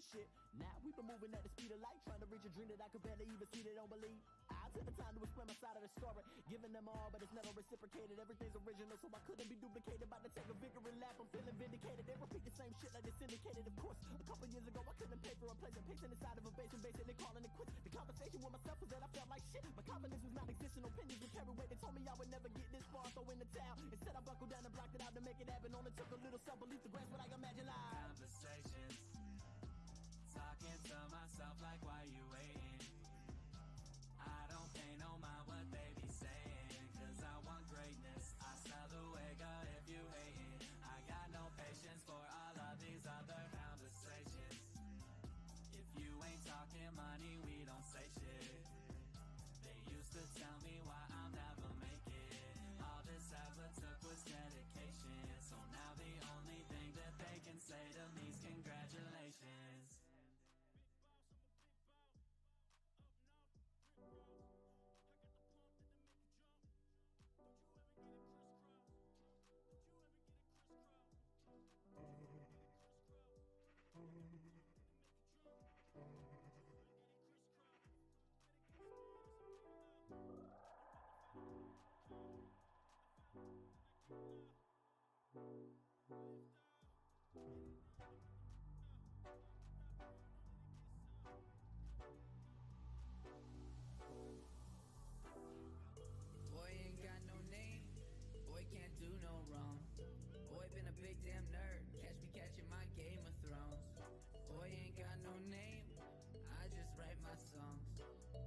shit. Now we've been moving at the speed of light, trying to reach a dream that I could barely even see. They don't believe. I took the time to explain my side of the story, giving them all, but it's never reciprocated. Everything's original, so I couldn't be duplicated. About to take a victory lap, I'm feeling vindicated. They repeat the same shit like they syndicated. Of course, a couple years ago I couldn't pay for a place and pacing inside of a basement, basically calling it quits. The conversation with myself was that I felt like shit. My confidence was non-existent, opinions would carry weight. They told me I would never get this far, so in the town. Instead I buckled down and blocked it out to make it happen. Only took a little self-belief to grasp what I imagine live. Conversations, talking to myself like, why you waiting? I don't pay no mind what they be saying, cause I want greatness. I sell the wigger if you hating. I got no patience for all of these other conversations. If you ain't talking money, we don't say shit. They used to tell me why I'll never make it. All this ever took was dedication. So now the only thing that they can say to me is congratulations. Boy ain't got no name, boy can't do no wrong. Boy been a big damn nerd, catch me catching my Game of Thrones. Boy ain't got no name, I just write my songs.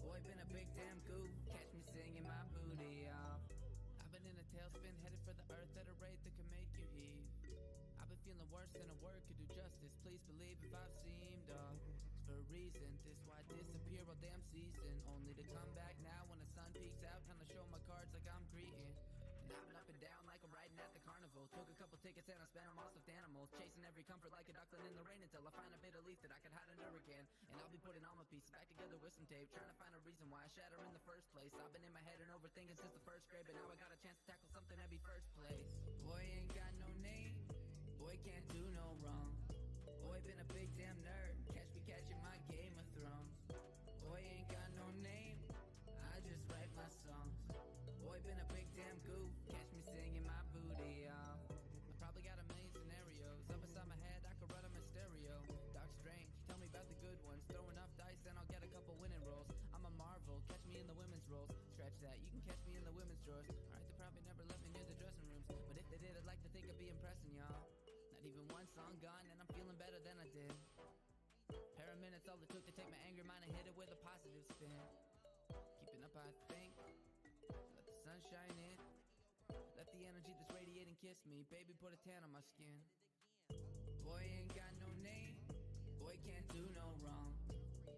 Boy been a big damn goof, catch me singing my booty off. I've been in a tailspin, headed for the earth at a rate that can make you heave. I've been feeling worse than a word could do justice. Please believe if I've seemed off, it's for a reason. This why I disappear all damn season, only to come back now when the sun peeks out, trying to show my cards like I'm greeting. And I've been up and down like I'm riding at the carnival. Took a couple tickets and I spent them all stuffed animals, chasing every comfort like a duckling in the rain until I find a bit of leaf that I could hide under again. And I'll be putting all my pieces back together with some tape, trying to find a reason why I shatter in the first place. I've been in my head and overthinking since the first grade, but now I got a chance to tackle something heavy first place. Boy ain't got no name, boy can't do no wrong. Boy been a big damn nerd, catch me catching my Game of Thrones. Boy ain't got no name, I just write my songs. Boy been a big damn goof, catch me singing my booty off. I probably got a million scenarios up inside my head, I could run them in stereo. Doc Strange, tell me about the good ones. Throw enough dice and I'll get a couple winning rolls. I'm a marvel, catch me in the women's roles. Scratch that, you can catch me in the women's drawers. Alright, they probably never let me near the dressing rooms, but if they did, I'd like to think I'd be impressing y'all. Not even one song gone and I'm feeling better than I did. Pair of minutes all it took to take my angry mind and hit it with a positive spin. Keeping up I think, let the sun shine in. Let the energy that's radiating kiss me. Baby put a tan on my skin. Boy ain't got no name, boy can't do no wrong.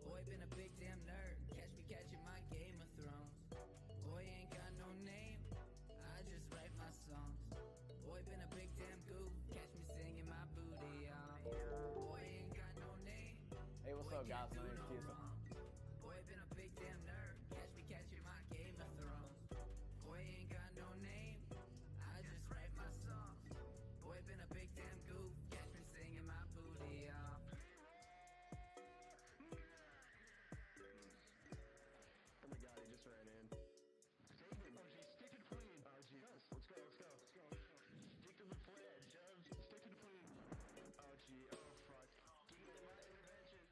Boy been a big damn nerd, catch me catching my Game of Thrones. Boy ain't got no name, I just write my songs. Boy been a big damn goof, catch me singing my booty off. Boy ain't got no name. Hey, what's up, guys? My name's TSM. Boy been a big damn nerd, catch me catching my Game of Thrones. Boy ain't got no name, I just write my songs. Boy been a big damn goof, catch me singing my booty off. Oh my god, he just ran in. Stick to the plan. Yes. Let's go. Stick to the plan, Jeff. Stick to the plan. Oh gee, oh fuck. Give me my intervention.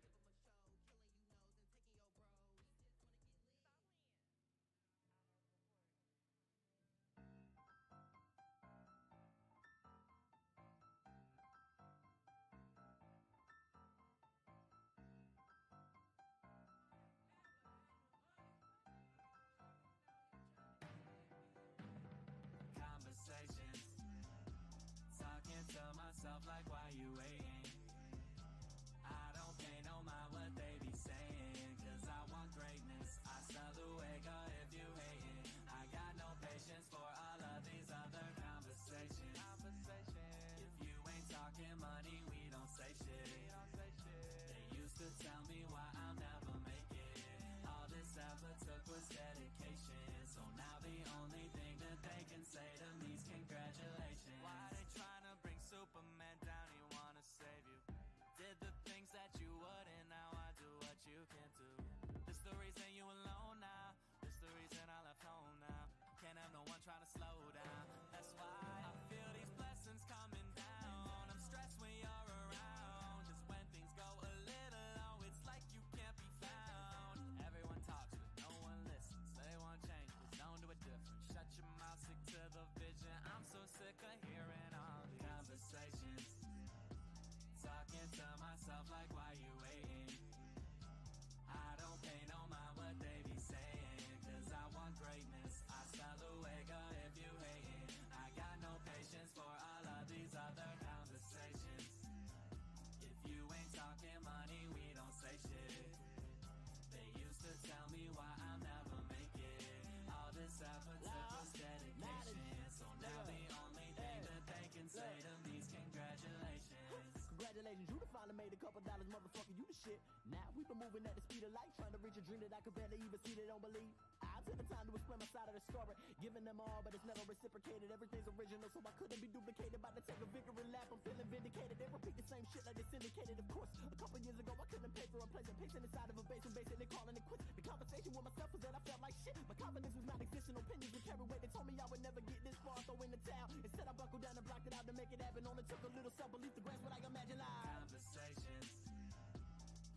$5, motherfucker, you the shit. Now we been moving at the speed of light, trying to reach a dream that I could barely even see. They don't believe. I took the time to explain my side of the story, giving them all, but it's never reciprocated. Everything's original, so I couldn't be duplicated. About to take a victory lap, I'm feeling vindicated. They repeat the same shit like they syndicated. Of course, a couple years ago I couldn't pay for a place. I'm pacing inside of a basement, basically calling it quits. The conversation with myself was that I felt like shit. My confidence was not existing, opinions would carry weight. They told me I would never get this far, throw in the towel. Instead I buckled down and blocked it out to make it happen. Only took a little self-belief to grasp what I imagine live. Conversations,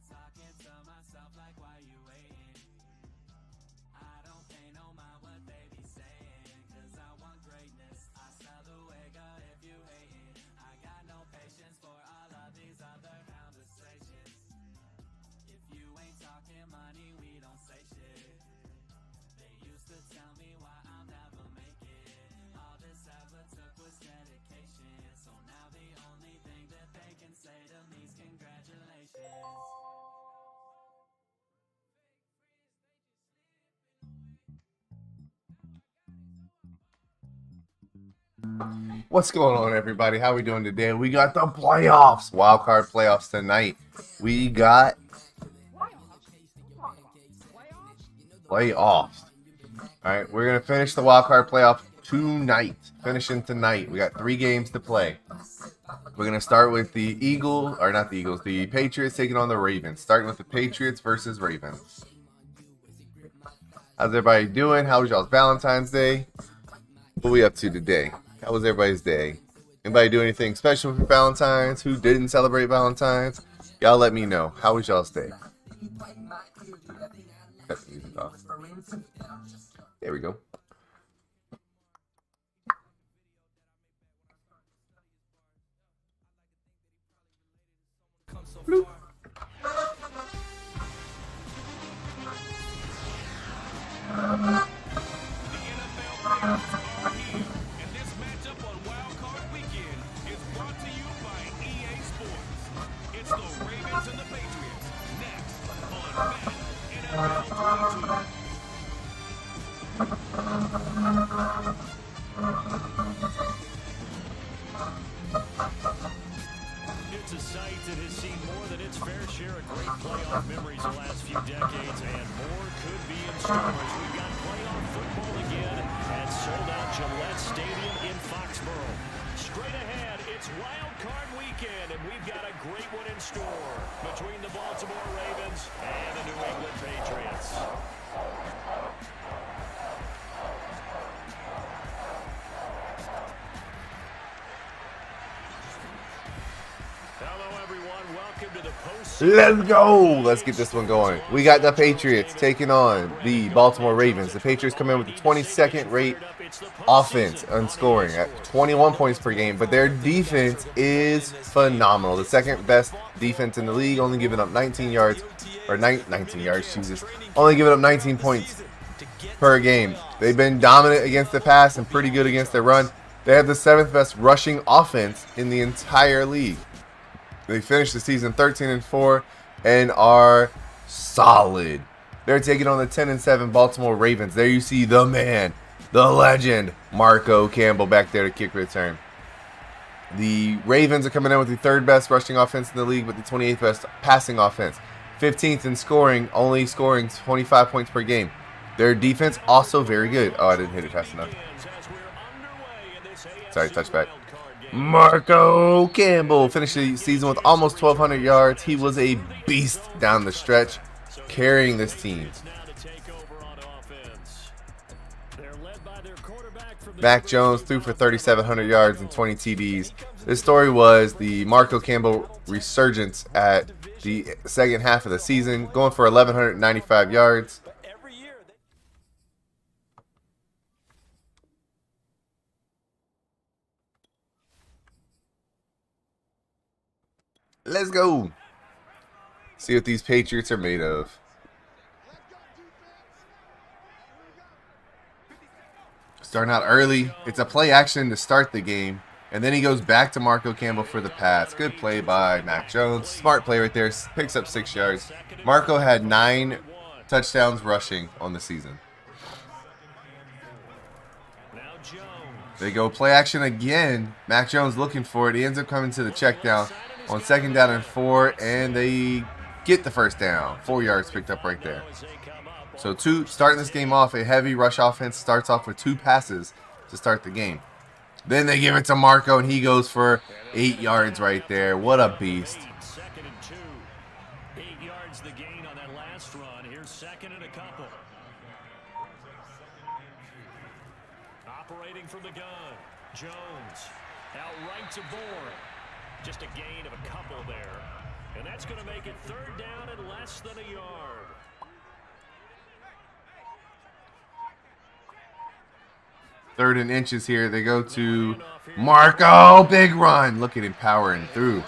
talking to myself like, why you waiting? I don't pay no mind what they be saying, cause I want greatness. I sell the wig up if you hating. I got no patience for all of these other conversations. If you ain't talking money, we don't say shit. They used to tell me why I'll never make it. All this ever took was dedication. So now the only thing that they can say to me is congratulations. What's going on, everybody? How we doing today? We got the playoffs, wild card playoffs tonight. We got playoffs. All right, we're gonna finish the wild card playoff tonight. Finishing tonight. We got 3 games to play. We're gonna start with the the Patriots taking on the Ravens. Starting with the Patriots versus Ravens. How's everybody doing? How was y'all's Valentine's Day? What are we up to today? How was everybody's day? Anybody do anything special for Valentine's? Who didn't celebrate Valentine's? Y'all let me know. How was y'all's day? Cut the music off. There we go. Bloop. It's a site that has seen more than its fair share of great playoff memories the last few decades, and more could be in store as we've got playoff football again at sold-out Gillette Stadium in Foxborough. Straight ahead, it's Wild Card Weekend, and we've got a great one in store between the Baltimore Ravens and the New England Patriots. Hello, everyone. Welcome to the post. Let's go. Let's get this one going. We got the Patriots taking on the Baltimore Ravens. The Patriots come in with the 22nd rate offense on scoring at 21 points per game, but their defense is phenomenal. The second best defense in the league, only giving up 19 yards, or 19 yards, Jesus, only giving up 19 points per game. They've been dominant against the pass and pretty good against the run. They have the 7th best rushing offense in the entire league. They finished the season 13-4 and are solid. They're taking on the 10-7 Baltimore Ravens. There you see the man, the legend, Marco Campbell back there to kick return. The Ravens are coming in with the 3rd best rushing offense in the league, but the 28th best passing offense. 15th in scoring, only scoring 25 points per game. Their defense also very good. Oh, I didn't hit it fast enough. Sorry, touchback. Marco Campbell finished the season with almost 1,200 yards. He was a beast down the stretch, carrying this team. Mac Jones threw for 3,700 yards and 20 TDs. This story was the Marco Campbell resurgence at the second half of the season, going for 1,195 yards. Let's go. See what these Patriots are made of. Starting out early. It's a play action to start the game. And then he goes back to Marco Campbell for the pass. Good play by Mac Jones. Smart play right there. Picks up 6 yards. Marco had 9 touchdowns rushing on the season. They go play action again. Mac Jones looking for it. He ends up coming to the check down. on 2nd down and 4, and they get the first down. 4 yards picked up right there. So starting this game off, a heavy rush offense starts off with 2 passes to start the game. Then they give it to Marco, and he goes for 8 yards right there. What a beast. 2nd and 2. 8 yards the gain on that last run. Here's 2nd and a couple. Operating from the gun. Jones out right to Bourne. Just a gain of a couple there. And that's going to make it 3rd down and less than a yard. 3rd and inches here. They go to Marco. Big run. Look at him powering through.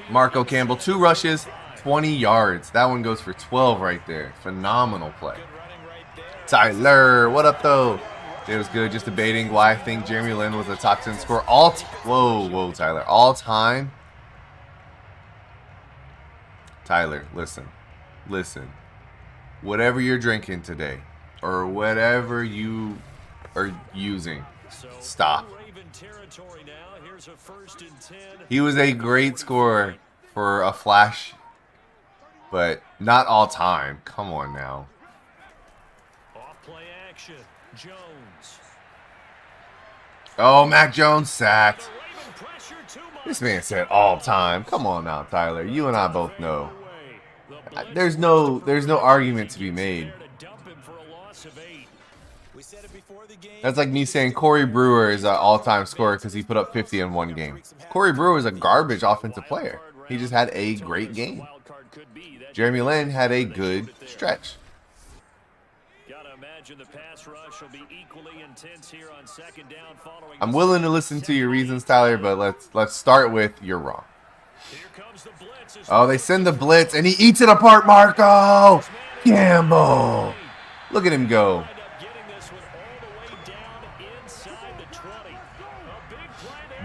Marco Campbell, 2 rushes, 20 yards. That one goes for 12 right there. Phenomenal play. Tyler, what up, though? It was good. Just debating why I think Jeremy Lin was a top 10 scorer. Whoa, Tyler. All time. Tyler, listen. Whatever you're drinking today, or whatever you are using, stop. He was a great scorer for a flash, but not all time. Come on now. Off play action. Jones. Oh, Mac Jones sacked. This man said all time. Come on now, Tyler. You and I both know. There's no argument to be made. That's like me saying Corey Brewer is an all-time scorer because he put up 50 in one game. Corey Brewer is a garbage offensive player. He just had a great game. Jeremy Lin had a good stretch. I'm willing to listen to your reasons, Tyler, but let's start with you're wrong. Oh, they send the blitz, and he eats it apart, Marco Campbell. Look at him go.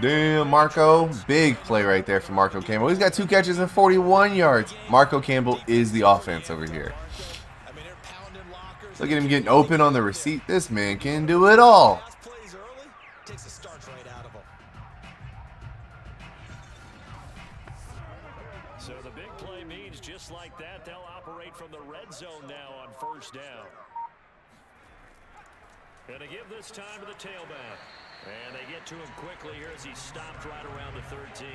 Damn, Marco. Big play right there for Marco Campbell. He's got 2 catches and 41 yards. Marco Campbell is the offense over here. Look at him getting open on the receipt. This man can do it all. So the big play means just like that, they'll operate from the red zone now on 1st down. And to give this time to the tailback. And they get to him quickly here as he stopped right around the 13.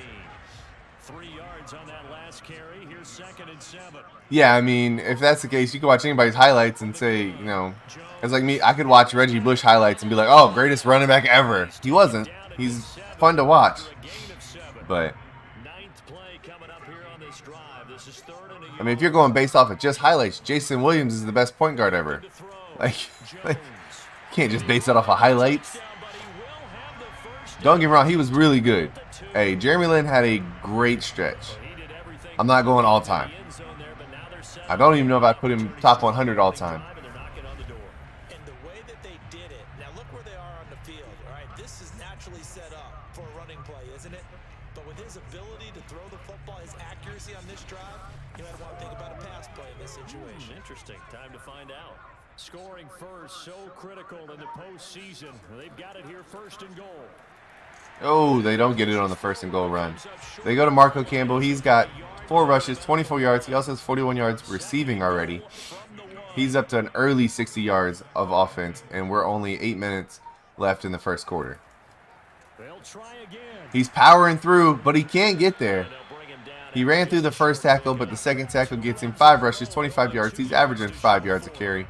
3 yards on that last carry. Here's 2nd and 7. Yeah, I mean, if that's the case, you can watch anybody's highlights and say, you know, it's like me. I could watch Reggie Bush highlights and be like, oh, greatest running back ever. He wasn't. He's fun to watch. But, I mean, if you're going based off of just highlights, Jason Williams is the best point guard ever. Like you can't just base it off of highlights. Don't get me wrong, he was really good. Hey, Jeremy Lin had a great stretch. I'm not going all time. I don't even know if I'd put him top 100 all time. And the way that they did it, now look where they are on the field. All right, this is naturally set up for a running play, isn't it? But with his ability to throw the football, his accuracy on this drive, you might want to think about a pass play in this situation. Interesting. Time to find out. Scoring first, so critical in the postseason. They've got it here 1st and goal. Oh, they don't get it on the 1st and goal run. They go to Marco Campbell. He's got 4 rushes, 24 yards. He also has 41 yards receiving already. He's up to an early 60 yards of offense, and we're only 8 minutes left in the 1st quarter. He's powering through, but he can't get there. He ran through the 1st tackle, but the 2nd tackle gets him 5 rushes, 25 yards. He's averaging 5 yards a carry.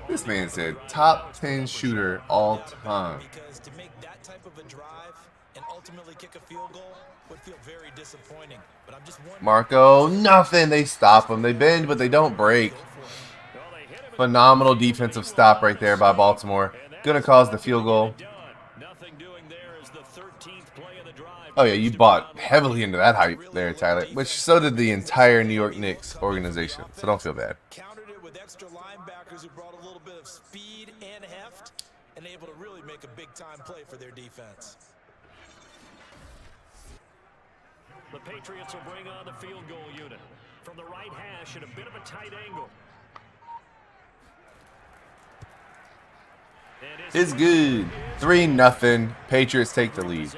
This man said top 10 shooter all time. Because to make that type of a drive and ultimately kick a field goal would feel very disappointing. But I'm just wondering. Marco, nothing. They stop him. They bend, but they don't break. Phenomenal defensive stop right there by Baltimore. Gonna cause the field goal. Oh yeah, you bought heavily into that hype there, Tyler. Which so did the entire New York Knicks organization. So don't feel bad. Countered it with extra linebackers who brought a little bit of speed and heft and able to really make a big-time play for their defense. The Patriots will bring on the field goal unit from the right hash at a bit of a tight angle. It's good. 3-0. Patriots take the lead.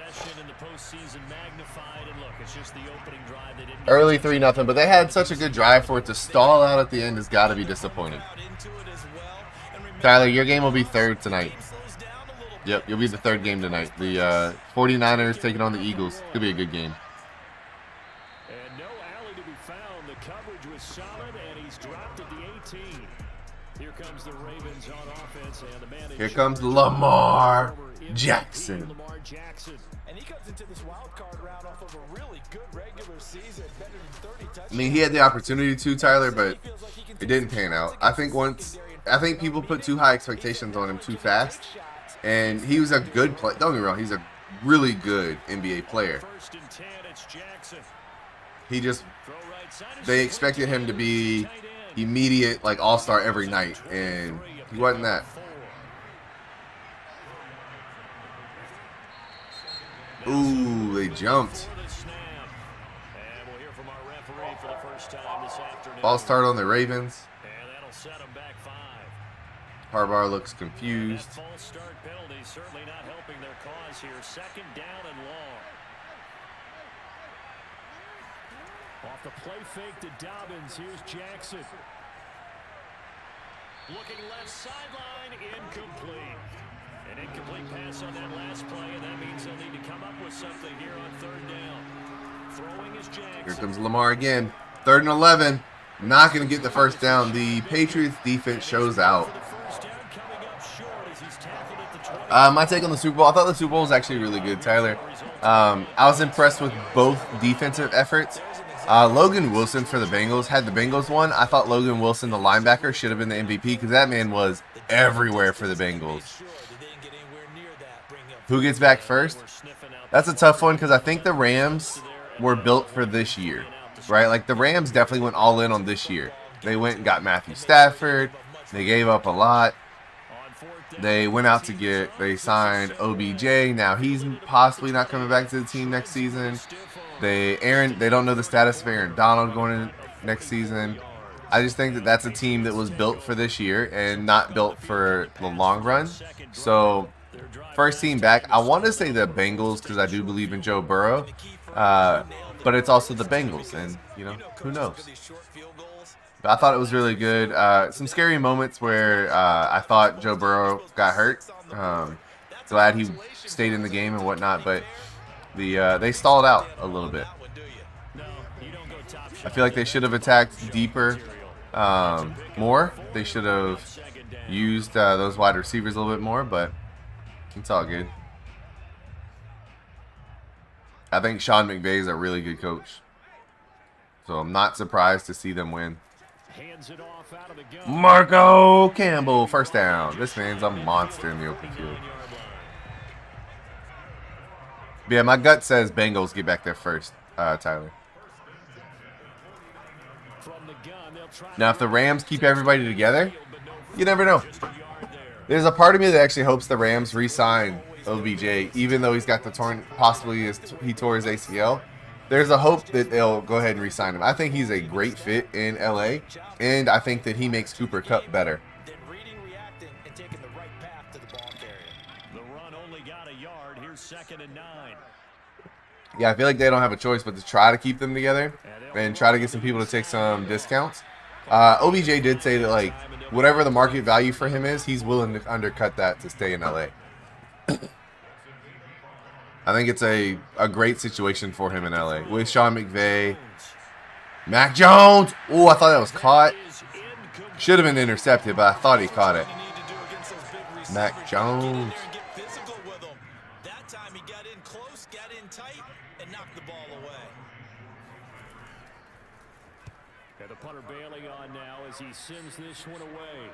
postseason magnified, and look, it's just the opening drive. They didn't Early 3-0, but they had such a good drive for it to stall out at the end has got to be disappointing. Tyler, your game will be third tonight. Yep, you'll be the third game tonight. The 49ers taking on the Eagles. Could be a good game. And no alley to be found. The coverage was solid, and he's dropped at the 18. Here comes the Ravens on offense, and the man. Here comes Lamar Jackson. And he comes into this wild card round off of a really good regular season, better than 30 touchdowns. I mean, he had the opportunity to, Tyler, but it didn't pan out. I think people put too high expectations on him too fast, and he was a good player. Don't get me wrong, he's a really good NBA player. They expected him to be immediate, like, all-star every night, and he wasn't that. Ooh, they jumped. False start on the Ravens. Harbaugh looks confused. False start penalty certainly not helping their cause here. Second down and long. Off the play fake to Dobbins. Here's Jackson. Looking left sideline, incomplete. An incomplete pass on that last play, and that means they'll need to come up with something here on third down. Throwing is Jackson. Here comes Lamar again. 3rd and 11. Not going to get the first down. The Patriots defense shows out. My take on the Super Bowl, I thought the Super Bowl was actually really good, Tyler. I was impressed with both defensive efforts. Logan Wilson for the Bengals. Had the Bengals won, I thought Logan Wilson, the linebacker, should have been the MVP because that man was everywhere for the Bengals. Who gets back first? That's a tough one because I think the Rams were built for this year, right? Like the Rams definitely went all in on this year. They went and got Matthew Stafford. They gave up a lot. They went out they signed OBJ. Now he's possibly not coming back to the team next season. They don't know the status of Aaron Donald going in next season. I just think that that's a team that was built for this year and not built for the long run. So first team back, I want to say the Bengals because I do believe in Joe Burrow. But it's also the Bengals, and who knows? But I thought it was really good. Some scary moments where I thought Joe Burrow got hurt. Glad he stayed in the game and whatnot, but they stalled out a little bit. I feel like they should have attacked deeper, more. They should have used those wide receivers a little bit more, but it's all good. I think Sean McVay is a really good coach. So I'm not surprised to see them win. Marco Campbell, first down. This man's a monster in the open field. But yeah, my gut says Bengals get back there first, Tyler. Now, if the Rams keep everybody together, you never know. There's a part of me that actually hopes the Rams re-sign OBJ, even though he's got the he tore his ACL. There's a hope that they'll go ahead and re-sign him. I think he's a great fit in LA, and I think that he makes Cooper Kupp better. The run only got a yard. Here's 2nd and 9. Yeah, I feel like they don't have a choice but to try to keep them together and try to get some people to take some discounts. OBJ did say that, like, whatever the market value for him is, he's willing to undercut that to stay in LA. I think it's a great situation for him in LA with Sean McVay. Mac Jones. Oh, I thought that was caught. Should have been intercepted, but I thought he caught it. Mac Jones. That time he got in close, got in tight, and knocked the ball away. And the punter bailing on now as he sends this one away.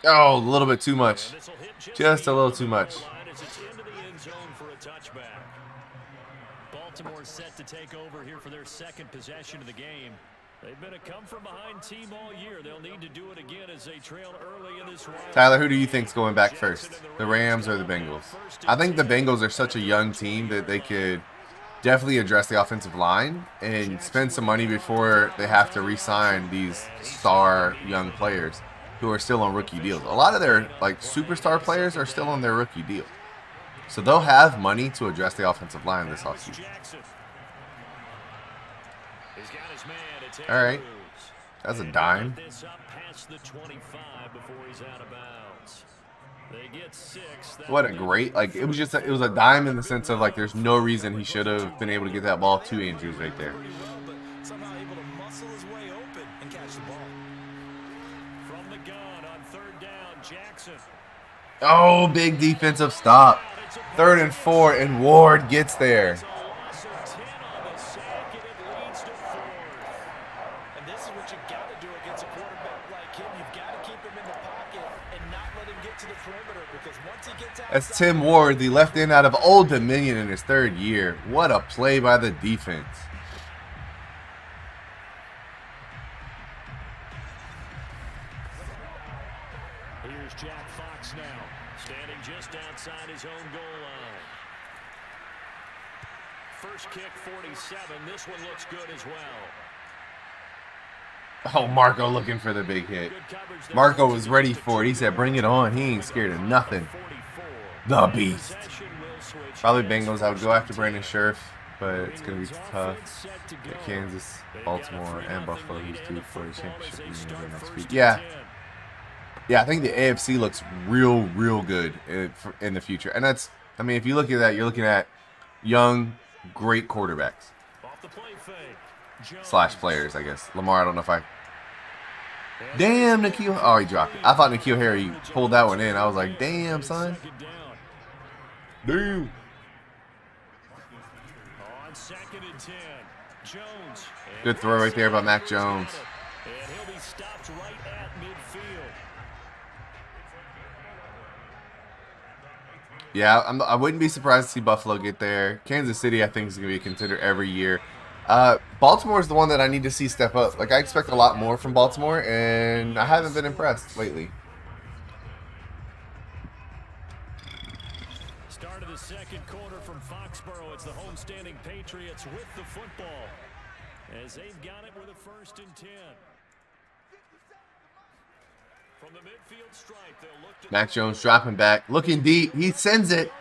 Oh, a little bit too much. Just a little too much. Baltimore set to take over here for their second possession of the game. They've been a come-from-behind team all year. They'll need to do it again as they trail early in this round. Tyler, who do you think's going back first? The Rams or the Bengals? I think the Bengals are such a young team that they could definitely address the offensive line and spend some money before they have to re-sign these star young players who are still on rookie deals. A lot of their superstar players are still on their rookie deal. So they'll have money to address the offensive line this offseason. All right. That's a dime. What a great, like, it was just, it was a dime in the sense of, like, there's no reason he should have been able to get that ball to Andrews right there. Somehow able to muscle his way open and catch the ball. From the gun on 3rd down, Jackson. Oh, big defensive stop. 3rd and 4, and Ward gets there. And this is what you got to do against a quarterback like him. You've got to keep him in the pocket and not let him get to the perimeter, because once he gets out. That's Tim Ward, the left end out of Old Dominion in his 3rd year. What a play by the defense. Here's Jack Fox now, standing just outside his own goal line. First kick, 47. This one looks good as well. Oh, Marco looking for the big hit. Marco was ready for it. He said, bring it on. He ain't scared of nothing. The beast. Probably Bengals. I would go after Brandon Scherf, but it's going to be tough. Get Kansas, Baltimore, and Buffalo, who's due for the championship next week. Yeah, I think the AFC looks real, real good in the future. And that's, I mean, if you look at that, you're looking at young, great quarterbacks. Slash players, I guess. Lamar, I don't know if I... Damn, N'Keal. Oh, he dropped it. I thought N'Keal Harry pulled that one in. I was like, damn, son. Damn. On 2nd and 10, Jones. Good throw right there by Mac Jones. And he'll be stopped right at midfield. Yeah, I wouldn't be surprised to see Buffalo get there. Kansas City, I think, is going to be a contender every year. Baltimore is the one that I need to see step up. Like, I expect a lot more from Baltimore, and I haven't been impressed lately. Start of the 2nd quarter from Foxborough. It's the homestanding Patriots with the football, as they've got it with a 1st and 10. From the midfield stripe, they'll look to Mac Jones dropping back, looking deep. He sends it.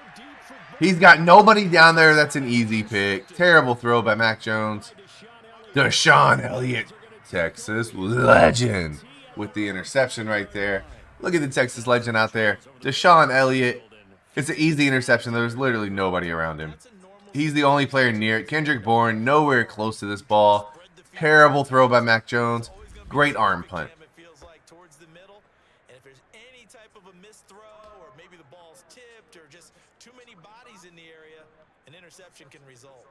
He's got nobody down there. That's an easy pick. Terrible throw by Mac Jones. Deshaun Elliott, Texas legend, with the interception right there. Look at the Texas legend out there. Deshaun Elliott. It's an easy interception. There's literally nobody around him. He's the only player near it. Kendrick Bourne, nowhere close to this ball. Terrible throw by Mac Jones. Great arm punt. Interception can result.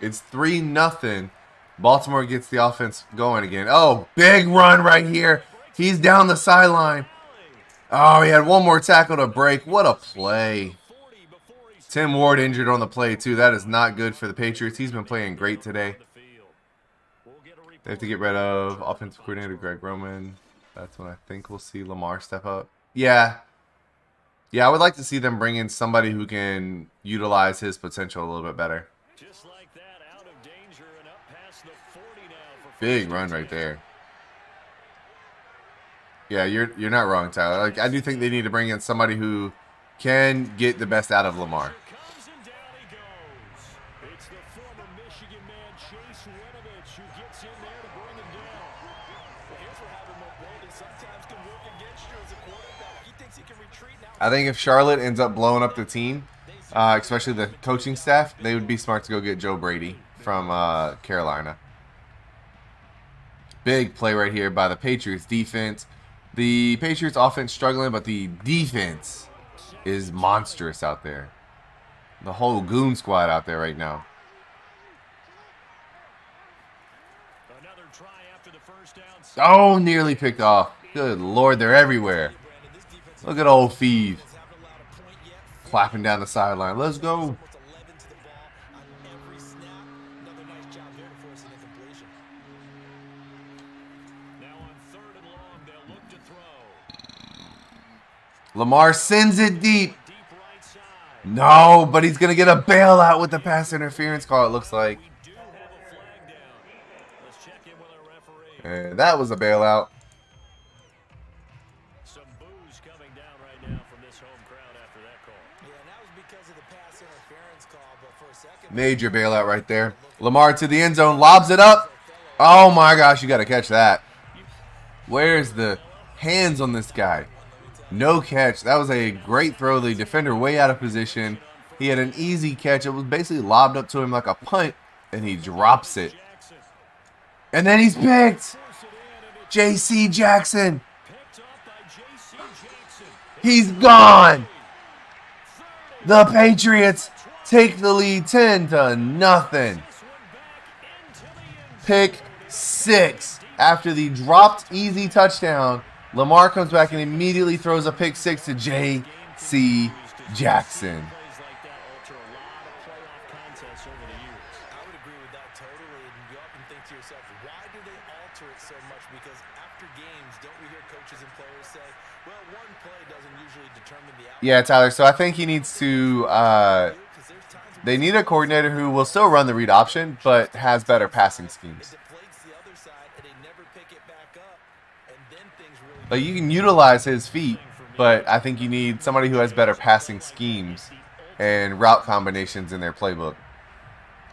It's 3-0. Baltimore gets the offense going again. Oh, big run right here. He's down the sideline. Oh, he had one more tackle to break. What a play. Tim Ward injured on the play, too. That is not good for the Patriots. He's been playing great today. They have to get rid of offensive coordinator Greg Roman. That's when I think we'll see Lamar step up. Yeah, I would like to see them bring in somebody who can utilize his potential a little bit better. just like that, out of danger and up past the 40 now for Big run right there. Yeah, you're not wrong, Tyler. Like, I do think they need to bring in somebody who can get the best out of Lamar. comes and down he goes. It's the former Michigan man Chase Winovich who gets in there to bring him down. Well, here's where having mobility sometimes can work against you as a quarterback. He thinks he can retreat now. I think if Charlotte ends up blowing up the team, especially the coaching staff, they would be smart to go get Joe Brady from Carolina. Big play right here by the Patriots defense. The Patriots offense struggling, but the defense is monstrous out there. The whole goon squad out there right now. Another try after the first down. Oh, nearly picked off. Good Lord, they're everywhere. Look at old Feeve clapping down the sideline. Let's go. Lamar sends it deep. No, but he's going to get a bailout with the pass interference call, it looks like. And that was a bailout. Some boos coming down right now from this home crowd after that call. Yeah, and that was because of the pass interference call, but for a second... Major bailout right there. Lamar to the end zone, lobs it up. Oh my gosh, you got to catch that. Where's the hands on this guy? No catch. That was a great throw. The defender way out of position. He had an easy catch. It was basically lobbed up to him like a punt, and he drops it. And then he's picked. J.C. Jackson. He's gone. The Patriots take the lead 10-0. Pick 6. After the dropped easy touchdown, Lamar comes back and immediately throws a pick 6 to J.C. Jackson. I would agree with that totally, and you often think to yourself, why do they alter it so much? Because after games, don't we hear coaches and players say, well, one play doesn't usually determine the outcome. Yeah, Tyler, so I think he needs to, they need a coordinator who will still run the read option, but has better passing schemes. Like, you can utilize his feet, but I think you need somebody who has better passing schemes and route combinations in their playbook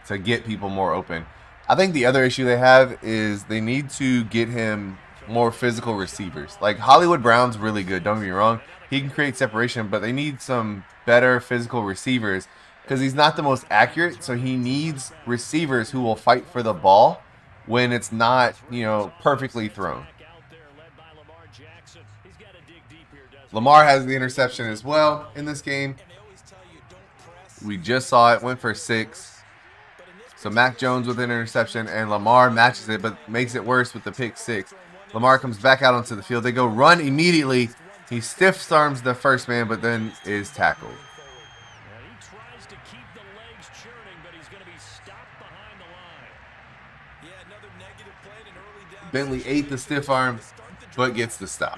to get people more open. I think the other issue they have is they need to get him more physical receivers. Like, Hollywood Brown's really good, don't get me wrong. He can create separation, but they need some better physical receivers because he's not the most accurate, so he needs receivers who will fight for the ball when it's not, you know, perfectly thrown. Lamar has the interception as well in this game. We just saw it, went for 6. So Mac Jones with an interception, and Lamar matches it, but makes it worse with the pick 6. Lamar comes back out onto the field. They go run immediately. He stiff arms the first man, but then is tackled. He tries to keep the legs churning, but he's going to be stopped behind the line. Yeah, another negative play in an early down. Bentley ate the stiff arm, but gets the stop.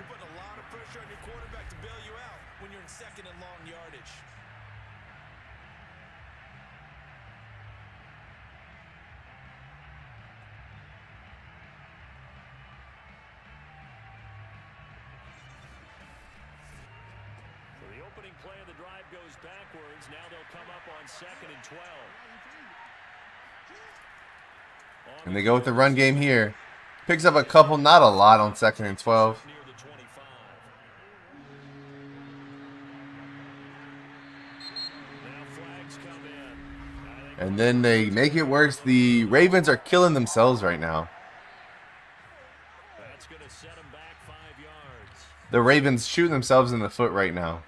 Play of the drive goes backwards. Now they'll come up on 2nd and 12. And they go with the run game here. Picks up a couple, not a lot on 2nd and 12. And then they make it worse. The Ravens are killing themselves right now. That's going to set them back 5 yards. The Ravens shooting themselves in the foot right now.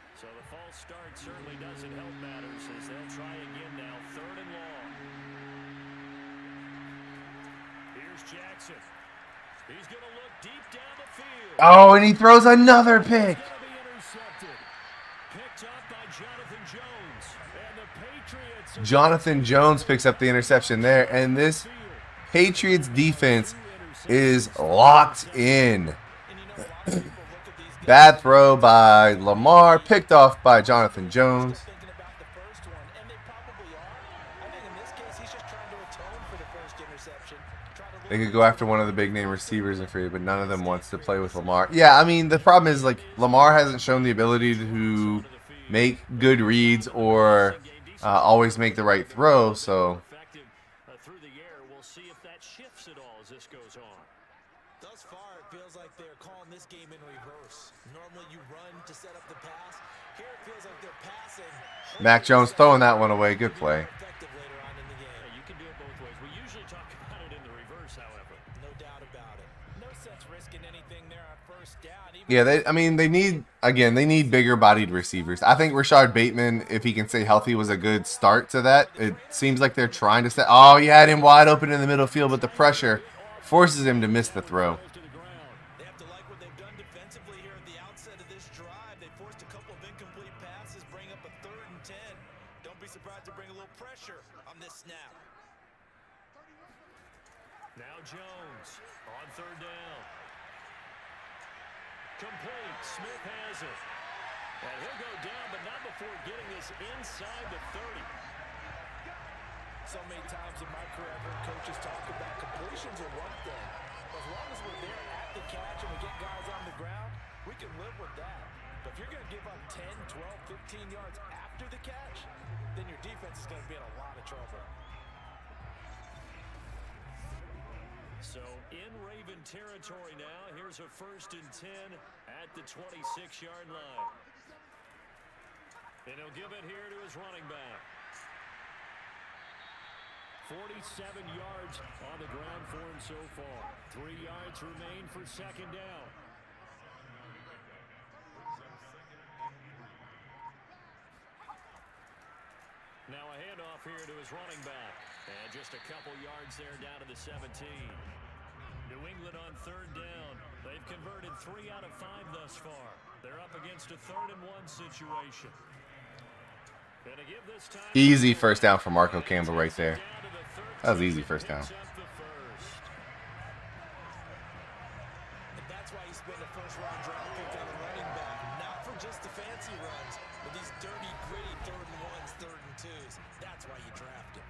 Certainly doesn't help matters as they'll try again now. 3rd and long. Here's Jackson. He's going to look deep down the field. Oh, and he throws another pick. Picked up by Jonathan Jones. And the Patriots. Jonathan Jones picks up the interception there, and this Patriots defense is locked in. Bad throw by Lamar, picked off by Jonathan Jones. They could go after one of the big name receivers and free, but none of them wants to play with Lamar. Yeah, I mean, the problem is, like, Lamar hasn't shown the ability to make good reads or always make the right throw, so. Through the air, we'll see if that shifts at all as this goes on. Thus far, it feels like they're calling this game in reverse. Normally you run to set up the pass. Here it feels like they're passing. Mac Jones throwing that one away. Good play. You can do it both ways. We usually talk about it in the reverse, however. No doubt about it. No sense risking anything there on 1st down. Yeah, they need bigger bodied receivers. I think Rashard Bateman, if he can stay healthy, was a good start to that. It seems like they're trying to set. Oh, he had him wide open in the middle field, but the pressure forces him to miss the throw. They have to like what they've done defensively here at the outset of this drive. They forced a couple of incomplete passes, bring up a 3rd and 10. Don't be surprised to bring a little pressure on this snap. Now Jones on 3rd down. Complete. Smith has it. And he'll go down, but not before getting this inside the 30. So many times in my career, I've heard coaches talk about completions are one thing, As long as we're there at the catch and we get guys on the ground, we can live with that. But if you're going to give up 10, 12, 15 yards after the catch, then your defense is going to be in a lot of trouble. So in Raven territory now, here's a 1st and 10 at the 26-yard line. And he'll give it here to his running back. 47 yards on the ground for him so far. 3 yards remain for 2nd down. Now a handoff here to his running back. And just a couple yards there down to the 17. New England on 3rd down. They've converted 3 out of 5 thus far. They're up against a 3rd and 1 situation. Gonna give this time Easy first down for Marco Campbell right there. That was easy first down. And that's why he spent a first-round draft pick on a running back. Not for just the fancy runs, but these dirty, gritty 3rd and 1s, 3rd and 2s. That's why you draft him.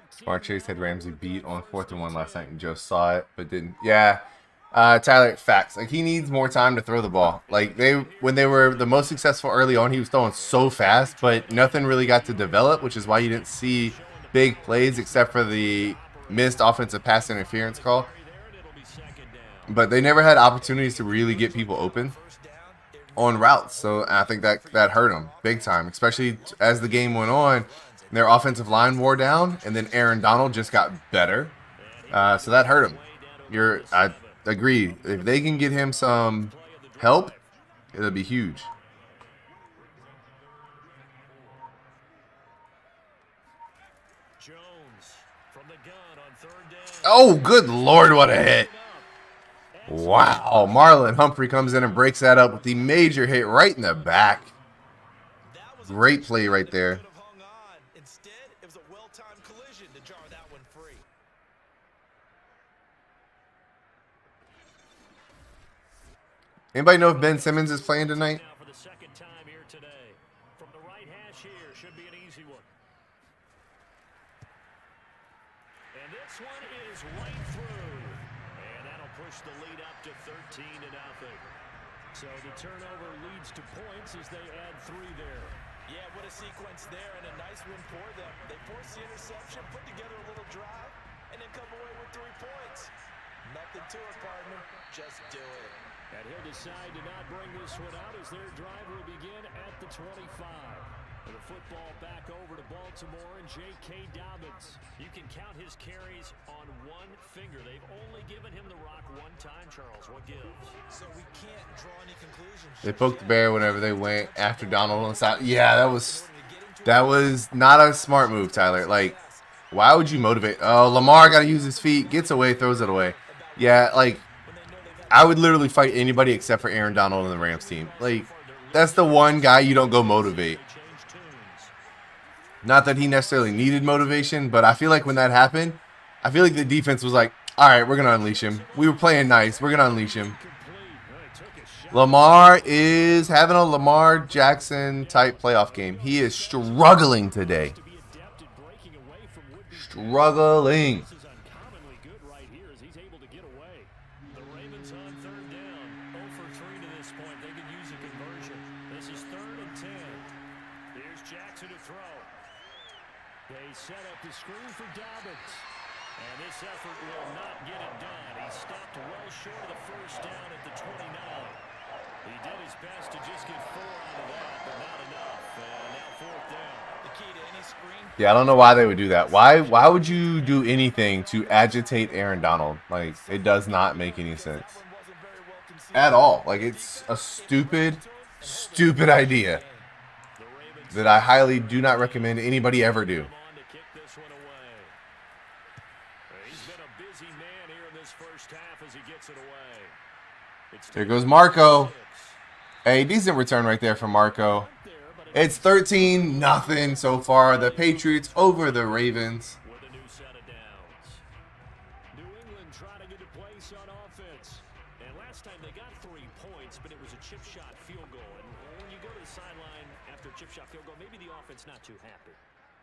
Smart Chase had Ramsey beat on 4th and 1 last night, and Joe saw it, but didn't. Yeah, Tyler, facts. Like, he needs more time to throw the ball. Like, when they were the most successful early on, he was throwing so fast, but nothing really got to develop, which is why you didn't see big plays except for the missed offensive pass interference call. But they never had opportunities to really get people open on routes, so I think that hurt them big time, especially as the game went on. Their offensive line wore down, and then Aaron Donald just got better. So that hurt him. I agree. If they can get him some help, it'll be huge. Jones from the gun on 3rd down. Oh, good Lord, what a hit. Wow. Marlon Humphrey comes in and breaks that up with the major hit right in the back. Great play right there. Anybody know if Ben Simmons is playing tonight? Now for the 2nd time here today. From the right hash here should be an easy one. And this one is right through. And that'll push the lead up to 13-0. So the turnover leads to points as they add 3 there. Yeah, what a sequence there, and a nice win for them. They force the interception, put together a little drive, and then come away with 3 points. Nothing to it, partner. Just do it. And he'll decide to not bring this one out as their drive will begin at the 25. And the football back over to Baltimore and J.K. Dobbins. You can count his carries on 1 finger. They've only given him the rock 1 time, Charles. What gives? So we can't draw any conclusions. They poked the bear whenever they went after Donald on the side. Yeah, that was not a smart move, Tyler. Like, why would you motivate? Oh, Lamar got to use his feet, gets away, throws it away. Yeah, like, I would literally fight anybody except for Aaron Donald and the Rams team. Like, that's the one guy you don't go motivate. Not that he necessarily needed motivation, but I feel like when that happened, I feel like the defense was like, all right, we're going to unleash him. We were playing nice. We're going to unleash him. Lamar is having a Lamar Jackson type playoff game. He is struggling today. Struggling. Set up the screen for Dobbins. And this effort will not get it done. He stopped well short of the 1st down at the 29. He did his best to just get 4 out of that, but not enough. And now 4th down. The key to any screen. Yeah, I don't know why they would do that. Why would you do anything to agitate Aaron Donald? Like, it does not make any sense. At all. Like, it's a stupid idea that I highly do not recommend anybody ever do. There goes Marco. A decent return right there from Marco. It's 13-0 so far. The Patriots over the Ravens. With a new set of downs. New England trying to get a place on offense. And last time they got 3 points, but it was a chip shot field goal. And when you go to the sideline after a chip shot field goal, maybe the offense not too happy.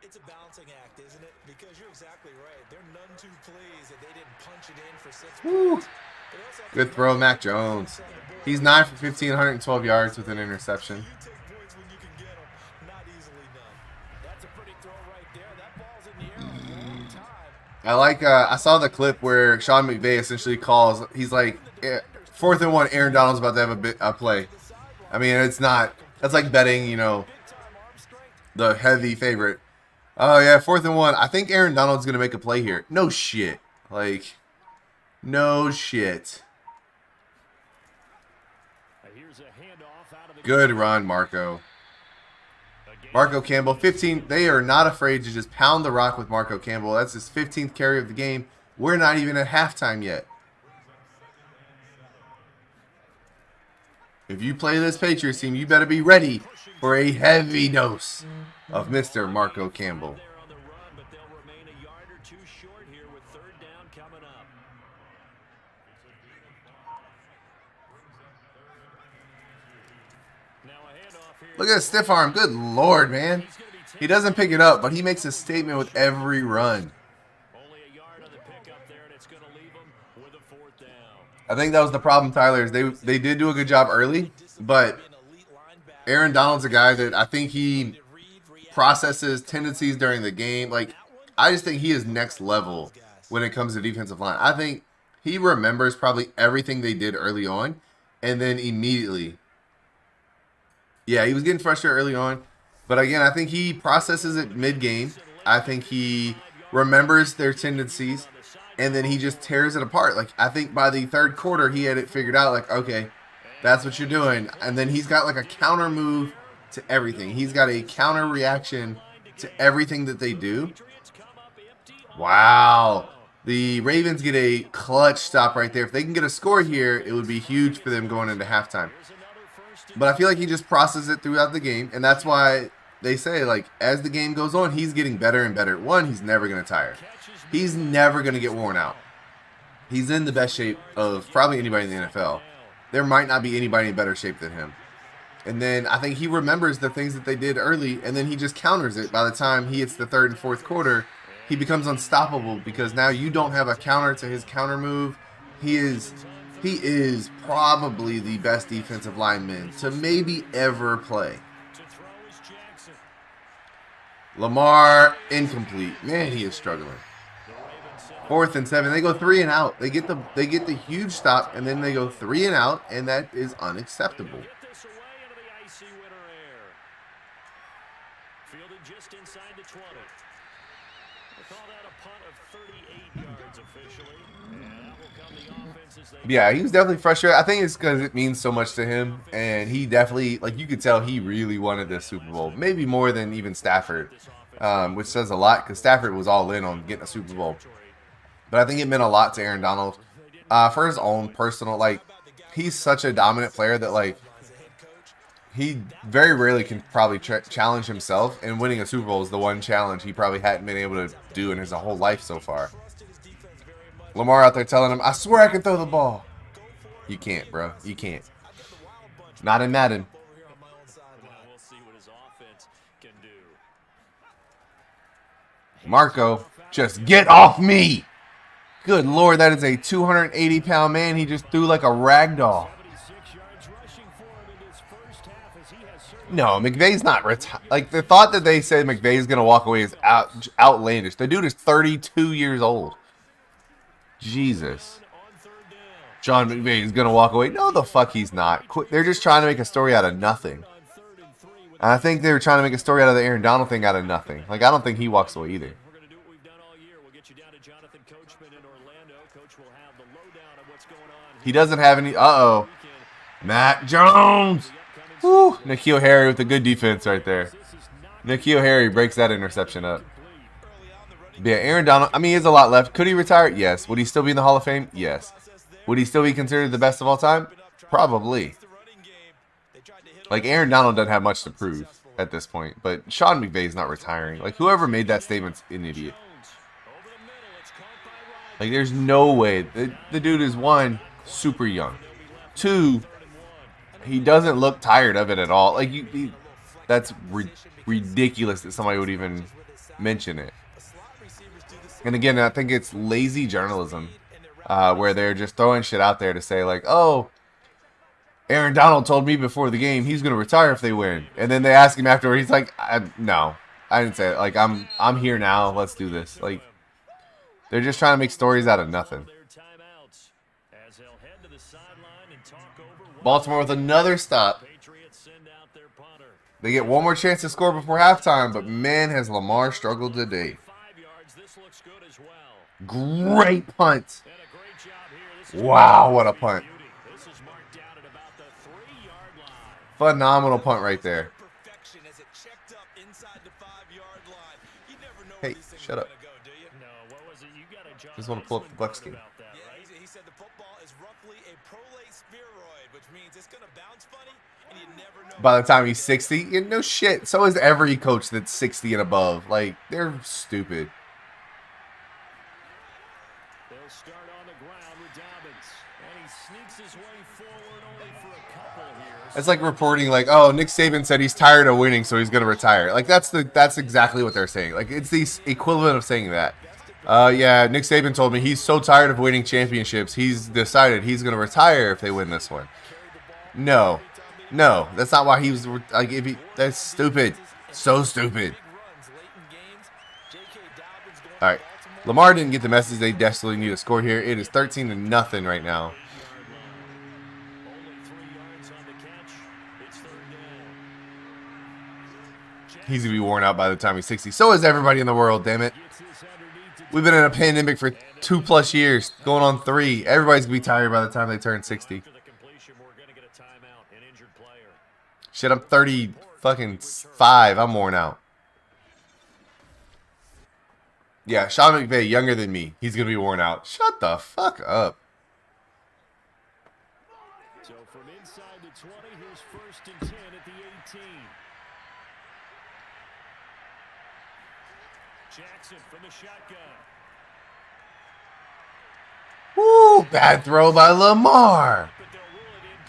It's a balancing act, isn't it? Because you're exactly right. They're none too pleased that they didn't punch it in for 6 points. Good throw, Mac Jones. He's 9 for 15, 112 yards with an interception. You take points when you can get them. Not easily done. That's a pretty throw right there. That ball's in the air a long time. I like, I saw the clip where Sean McVay essentially calls, he's like, 4th and 1, Aaron Donald's about to have a play. I mean, it's not, that's like betting, you know, the heavy favorite. Oh, yeah, 4th and 1. I think Aaron Donald's going to make a play here. No shit. Like, no shit. Good run, Marco. Marco Campbell, 15. They are not afraid to just pound the rock with Marco Campbell. That's his 15th carry of the game. We're not even at halftime yet. If you play this Patriots team, you better be ready for a heavy dose of Mr. Marco Campbell. Look at the stiff arm. Good Lord, man. He doesn't pick it up, but he makes a statement with every run. I think that was the problem, Tyler, is they did do a good job early, but Aaron Donald's a guy that I think he processes tendencies during the game. Like, I just think he is next level when it comes to defensive line. I think he remembers probably everything they did early on, and then immediately, yeah, he was getting frustrated early on, but again, I think he processes it mid-game. I think he remembers their tendencies, and then he just tears it apart. Like, I think by the 3rd quarter, he had it figured out, like, okay, that's what you're doing. And then he's got like a counter move to everything. He's got a counter reaction to everything that they do. Wow. The Ravens get a clutch stop right there. If they can get a score here, it would be huge for them going into halftime. But I feel like he just processes it throughout the game, and that's why they say, like, as the game goes on, he's getting better and better. One, he's never going to tire. He's never going to get worn out. He's in the best shape of probably anybody in the NFL. There might not be anybody in better shape than him. And then I think he remembers the things that they did early, and then he just counters it. By the time he hits the 3rd and 4th quarter, he becomes unstoppable because now you don't have a counter to his counter move. He is probably the best defensive lineman to maybe ever play. Lamar, incomplete. Man, he is struggling. 4th and 7. They go 3 and out. They get the huge stop, and then they go 3 and out, and that is unacceptable. Fielded just inside the 20. They call that a punt of 38 yards officially. And that will come the offense as they... Yeah, he was definitely frustrated. I think it's because it means so much to him, and he definitely, like, you could tell he really wanted this Super Bowl, maybe more than even Stafford, which says a lot because Stafford was all in on getting a Super Bowl. But I think it meant a lot to Aaron Donald for his own personal, like, he's such a dominant player that, like, he very rarely can probably challenge himself, and winning a Super Bowl is the one challenge he probably hadn't been able to do in his whole life so far. Lamar out there telling him, I swear I can throw the ball. You can't, bro. You can't. Not in Madden. Marco, just get off me. Good Lord, that is a 280-pound man. He just threw like a rag doll. No, McVay's not retired. Like, the thought that they say McVay's going to walk away is outlandish. The dude is 32 years old. Jesus. John McVay is going to walk away. No, the fuck he's not. They're just trying to make a story out of nothing. And I think they were trying to make a story out of the Aaron Donald thing out of nothing. Like, I don't think he walks away either. He doesn't have any. Uh-oh. Mac Jones. Woo. N'Keal Harry with a good defense right there. N'Keal Harry breaks that interception up. Yeah, Aaron Donald, I mean, he has a lot left. Could he retire? Yes. Would he still be in the Hall of Fame? Yes. Would he still be considered the best of all time? Probably. Like, Aaron Donald doesn't have much to prove at this point. But Sean McVay is not retiring. Like, whoever made that statement's an idiot. Like, there's no way. The dude is, one, super young. Two, he doesn't look tired of it at all. Like that's ridiculous that somebody would even mention it. And again, I think it's lazy journalism, where they're just throwing shit out there to say like, oh, Aaron Donald told me before the game he's going to retire if they win. And then they ask him afterward. He's like, no, I didn't say it. Like, I'm here now. Let's do this. Like, they're just trying to make stories out of nothing. Baltimore with another stop. They get one more chance to score before halftime, but man, has Lamar struggled today. Great punt. Wow, what a punt. Phenomenal punt right there. Hey, shut up. Just want to pull up the Buckskin. He said the football is roughly a prolate spheroid, which means it's going to bounce funny, and you never know. By the time he's 60, no shit. So is every coach that's 60 and above. Like, they're stupid. They'll start on the ground with Dobbins, and he sneaks his way forward only for a couple here. It's like reporting like, oh, Nick Saban said he's tired of winning, so he's going to retire. Like, that's exactly what they're saying. Like, it's the equivalent of saying that. Yeah, Nick Saban told me he's so tired of winning championships, he's decided he's going to retire if they win this one. No, that's not why he was like. That's stupid, so stupid. All right, Lamar didn't get the message. They desperately need a score here. It is 13-0 right now. He's gonna be worn out by the time he's 60. So is everybody in the world. Damn it. We've been in a pandemic for 2+ years, going on 3. Everybody's gonna be tired by the time they turn 60. Shit, I'm 35. I'm worn out. Yeah, Sean McVay, younger than me. He's gonna be worn out. Shut the fuck up. So from inside the 20, here's 1st and 10 at the 18. Jackson from the shotgun. Woo, bad throw by Lamar.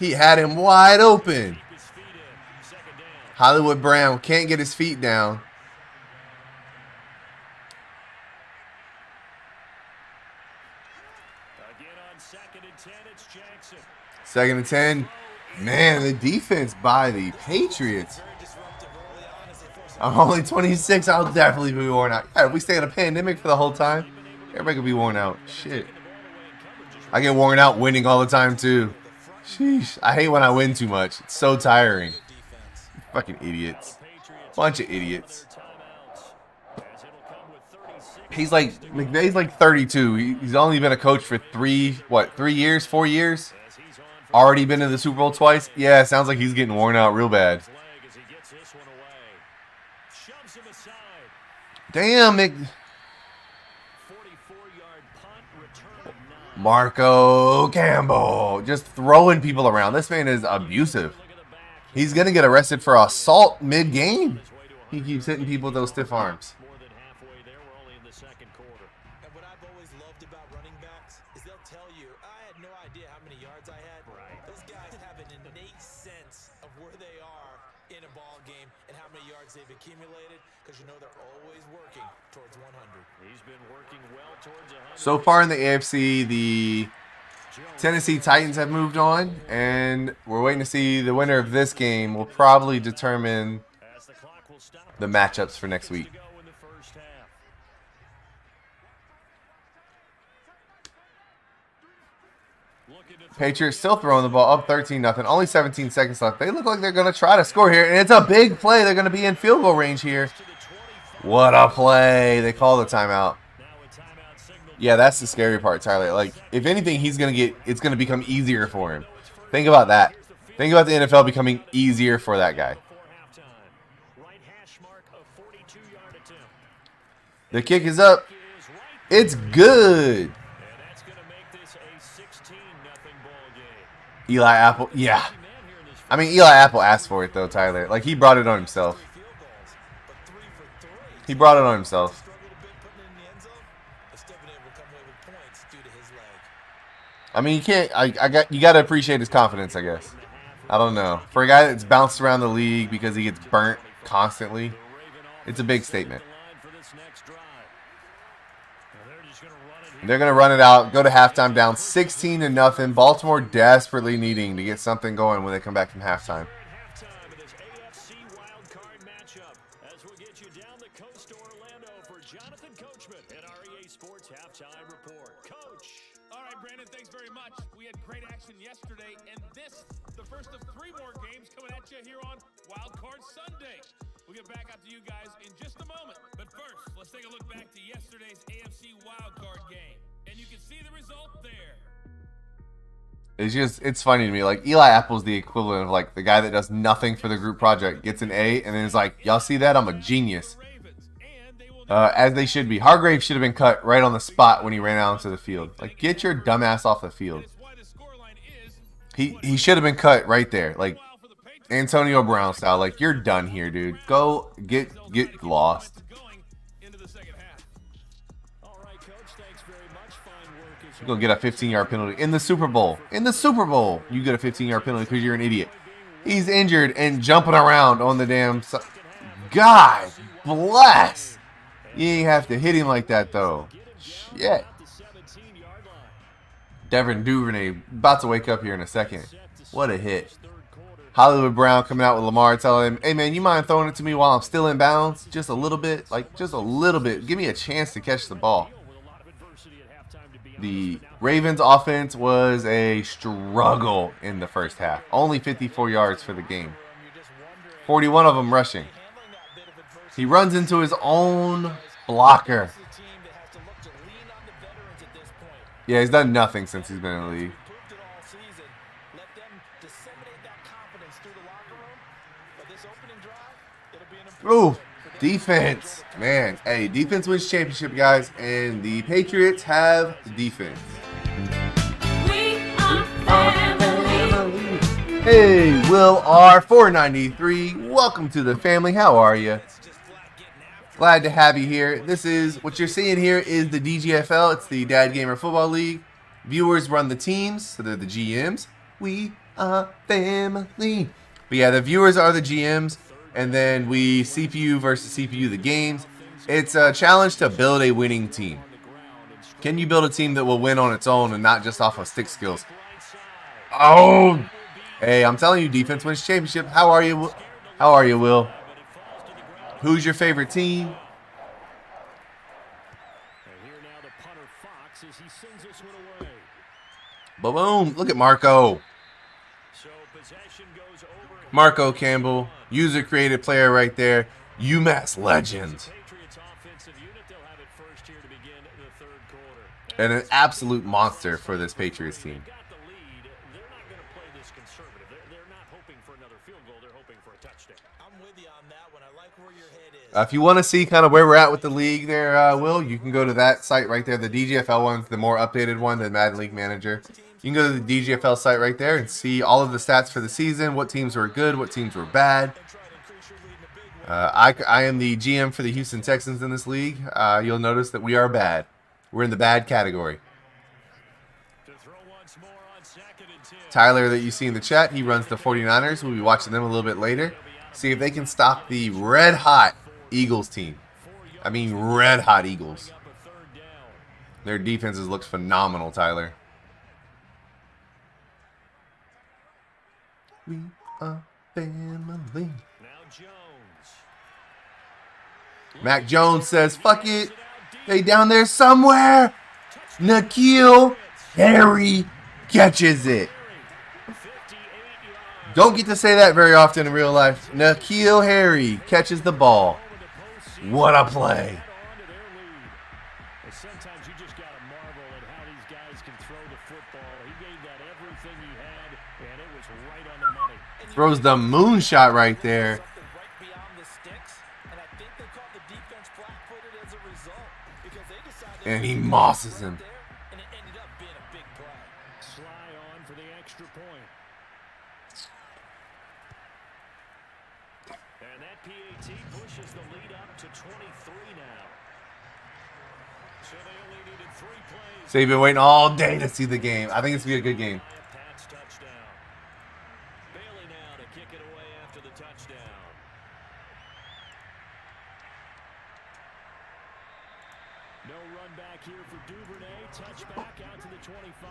He had him wide open. Hollywood Brown can't get his feet down. Again on 2nd and 10, it's Jackson. 2nd and 10. Man, the defense by the Patriots. I'm only 26. I'll definitely be worn out. Yeah, if we stay in a pandemic for the whole time, everybody could be worn out. Shit. I get worn out winning all the time, too. Sheesh. I hate when I win too much. It's so tiring. Fucking idiots. Bunch of idiots. He's like, McVay's like 32. He's only been a coach for 4 years? Already been in the Super Bowl twice? Yeah, sounds like he's getting worn out real bad. Damn, Marco Campbell just throwing people around. This man is abusive. He's going to get arrested for assault mid-game. He keeps hitting people with those stiff arms. And what I've always loved about running backs is they'll tell you, I had no idea how many yards I had. Those guys have an innate sense of where they are in a ball game and how many yards they've accumulated, because you know they're always working towards 100. He's been working well towards 100. So far in the AFC, the Tennessee Titans have moved on, and we're waiting to see the winner of this game will probably determine the matchups for next week. Patriots still throwing the ball, up 13-0. Only 17 seconds left. They look like they're going to try to score here, and it's a big play. They're going to be in field goal range here. What a play. They call the timeout. Yeah, that's the scary part, Tyler. Like, if anything, it's going to become easier for him. Think about that. Think about the NFL becoming easier for that guy. The kick is up. It's good. Eli Apple, yeah. I mean, Eli Apple asked for it, though, Tyler. Like, he brought it on himself. He brought it on himself. I mean, you can't. You got to appreciate his confidence, I guess. I don't know. For a guy that's bounced around the league because he gets burnt constantly, it's a big statement. They're going to run it out, go to halftime down 16-0. Baltimore desperately needing to get something going when they come back from halftime. Brandon, thanks very much. We had great action yesterday, and this, the first of 3 more games coming at you here on Wild Card Sunday. We'll get back out to you guys in just a moment. But first, let's take a look back to yesterday's AFC Wild Card game. And you can see the result there. It's funny to me. Like, Eli Apple's the equivalent of, like, the guy that does nothing for the group project, gets an A, and then is like, y'all see that? I'm a genius. As they should be. Hargrave should have been cut right on the spot when he ran out into the field. Like, get your dumbass off the field. He should have been cut right there. Like, Antonio Brown style. Like, you're done here, dude. Go get lost. You're going to get a 15-yard penalty in the Super Bowl. In the Super Bowl, you get a 15-yard penalty because you're an idiot. He's injured and jumping around on the damn side. God bless. You ain't have to hit him like that, though. Shit. Devin Duvernay about to wake up here in a second. What a hit. Hollywood Brown coming out with Lamar telling him, hey, man, you mind throwing it to me while I'm still in bounds? Just a little bit. Like, just a little bit. Give me a chance to catch the ball. The Ravens offense was a struggle in the first half. Only 54 yards for the game. 41 of them rushing. He runs into his own blocker. Yeah, he's done nothing since he's been in the league. Ooh, defense. Man, hey, defense wins championship, guys, and the Patriots have defense. We are family. Hey, Will R493, welcome to the family. How are you? Glad to have you here. This is, what you're seeing here is the DGFL. It's the Dad Gamer Football League. Viewers run the teams, so they're the GMs. We are family. But yeah, the viewers are the GMs, and then we CPU versus CPU the games. It's a challenge to build a winning team. Can you build a team that will win on its own and not just off of stick skills? Oh, hey, I'm telling you, defense wins championship. How are you? How are you, Will? Who's your favorite team? Boom! Look at Marco. Marco Campbell, user-created player right there. UMass legend. And an absolute monster for this Patriots team. If you want to see kind of where we're at with the league there, Will, you can go to that site right there. The DGFL one's the more updated one than Madden League Manager. You can go to the DGFL site right there and see all of the stats for the season, what teams were good, what teams were bad. I am the GM for the Houston Texans in this league. You'll notice that we are bad. We're in the bad category. Tyler that you see in the chat, he runs the 49ers. We'll be watching them a little bit later. See if they can stop the red-hot Eagles team. I mean red-hot Eagles. Their defenses looked phenomenal, Tyler. We are family. Mac Jones says, fuck it. They down there somewhere. N'Keal Harry catches it. Don't get to say that very often in real life. N'Keal Harry catches the ball. What a play. Sometimes you just got to marvel at how these guys can throw the football. He gave that everything he had, and it was right on the money. Throws the moonshot right there. And he mosses him. Sly on for the extra point. And that PAT pushes the lead up to 23 now. So they only needed 3 plays So you've been waiting all day to see the game. I think it's going to be a good game. Pat's touchdown. Bailey now to kick it away after the touchdown. No run back here for Duvernay. Touchback out to the 25.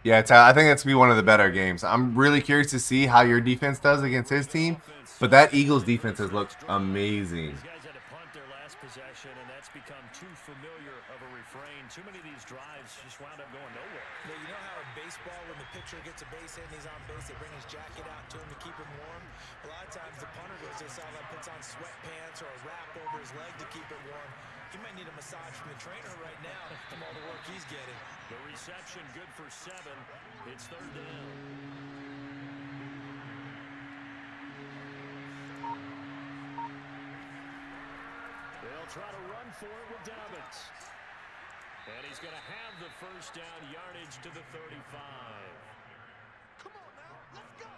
Yeah, I think that's going to be one of the better games. I'm really curious to see how your defense does against his team, but that Eagles defense has looked amazing. These guys had to punt their last possession, and that's become too familiar of a refrain. Too many of these drives just wound up going nowhere. But you know how in baseball, when the pitcher gets a base hit and he's on base, they bring his jacket out to him to keep him warm? A lot of times the punter goes to the sideline, puts on sweatpants or a wrap over his leg to keep it warm. He might need a massage from the trainer right now from all the work he's getting. The reception good for 7. It's 3rd down. They'll try to run for it with Dobbins. And he's going to have the first down yardage to the 35. Come on now, let's go.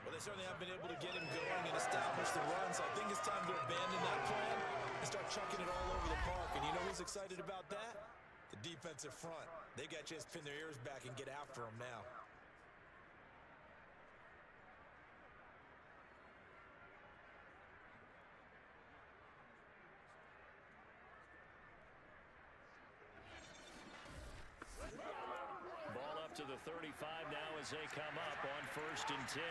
Well, they certainly haven't been able to get him going and establish the run, so I think it's time to abandon that plan and start chucking it all over the park. And you know who's excited about that? The defensive front. They got to just pin their ears back and get after him now. Ball up to the 35 now as they come up on 1st and 10.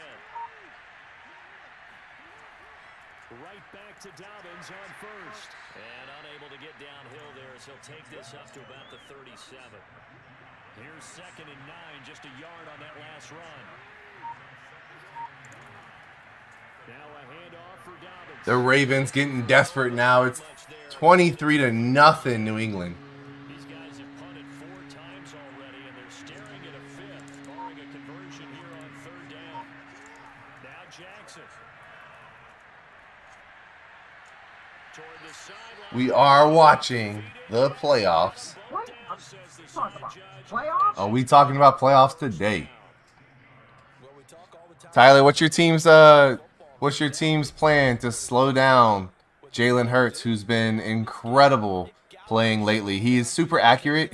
Right back to Dobbins on 1st. And unable to get downhill there as he'll take this up to about the 37. Here's 2nd and 9, just a yard on that last run. Now a handoff for Dobbins. The Ravens getting desperate now. It's 23-0 New England. These guys have punted 4 times already, and they're staring at a 5th, barring a conversion here on 3rd down. Now Jackson. We are watching the playoffs. Are we talking about playoffs today? Tyler, what's your team's plan to slow down Jalen Hurts, who's been incredible playing lately? He is super accurate.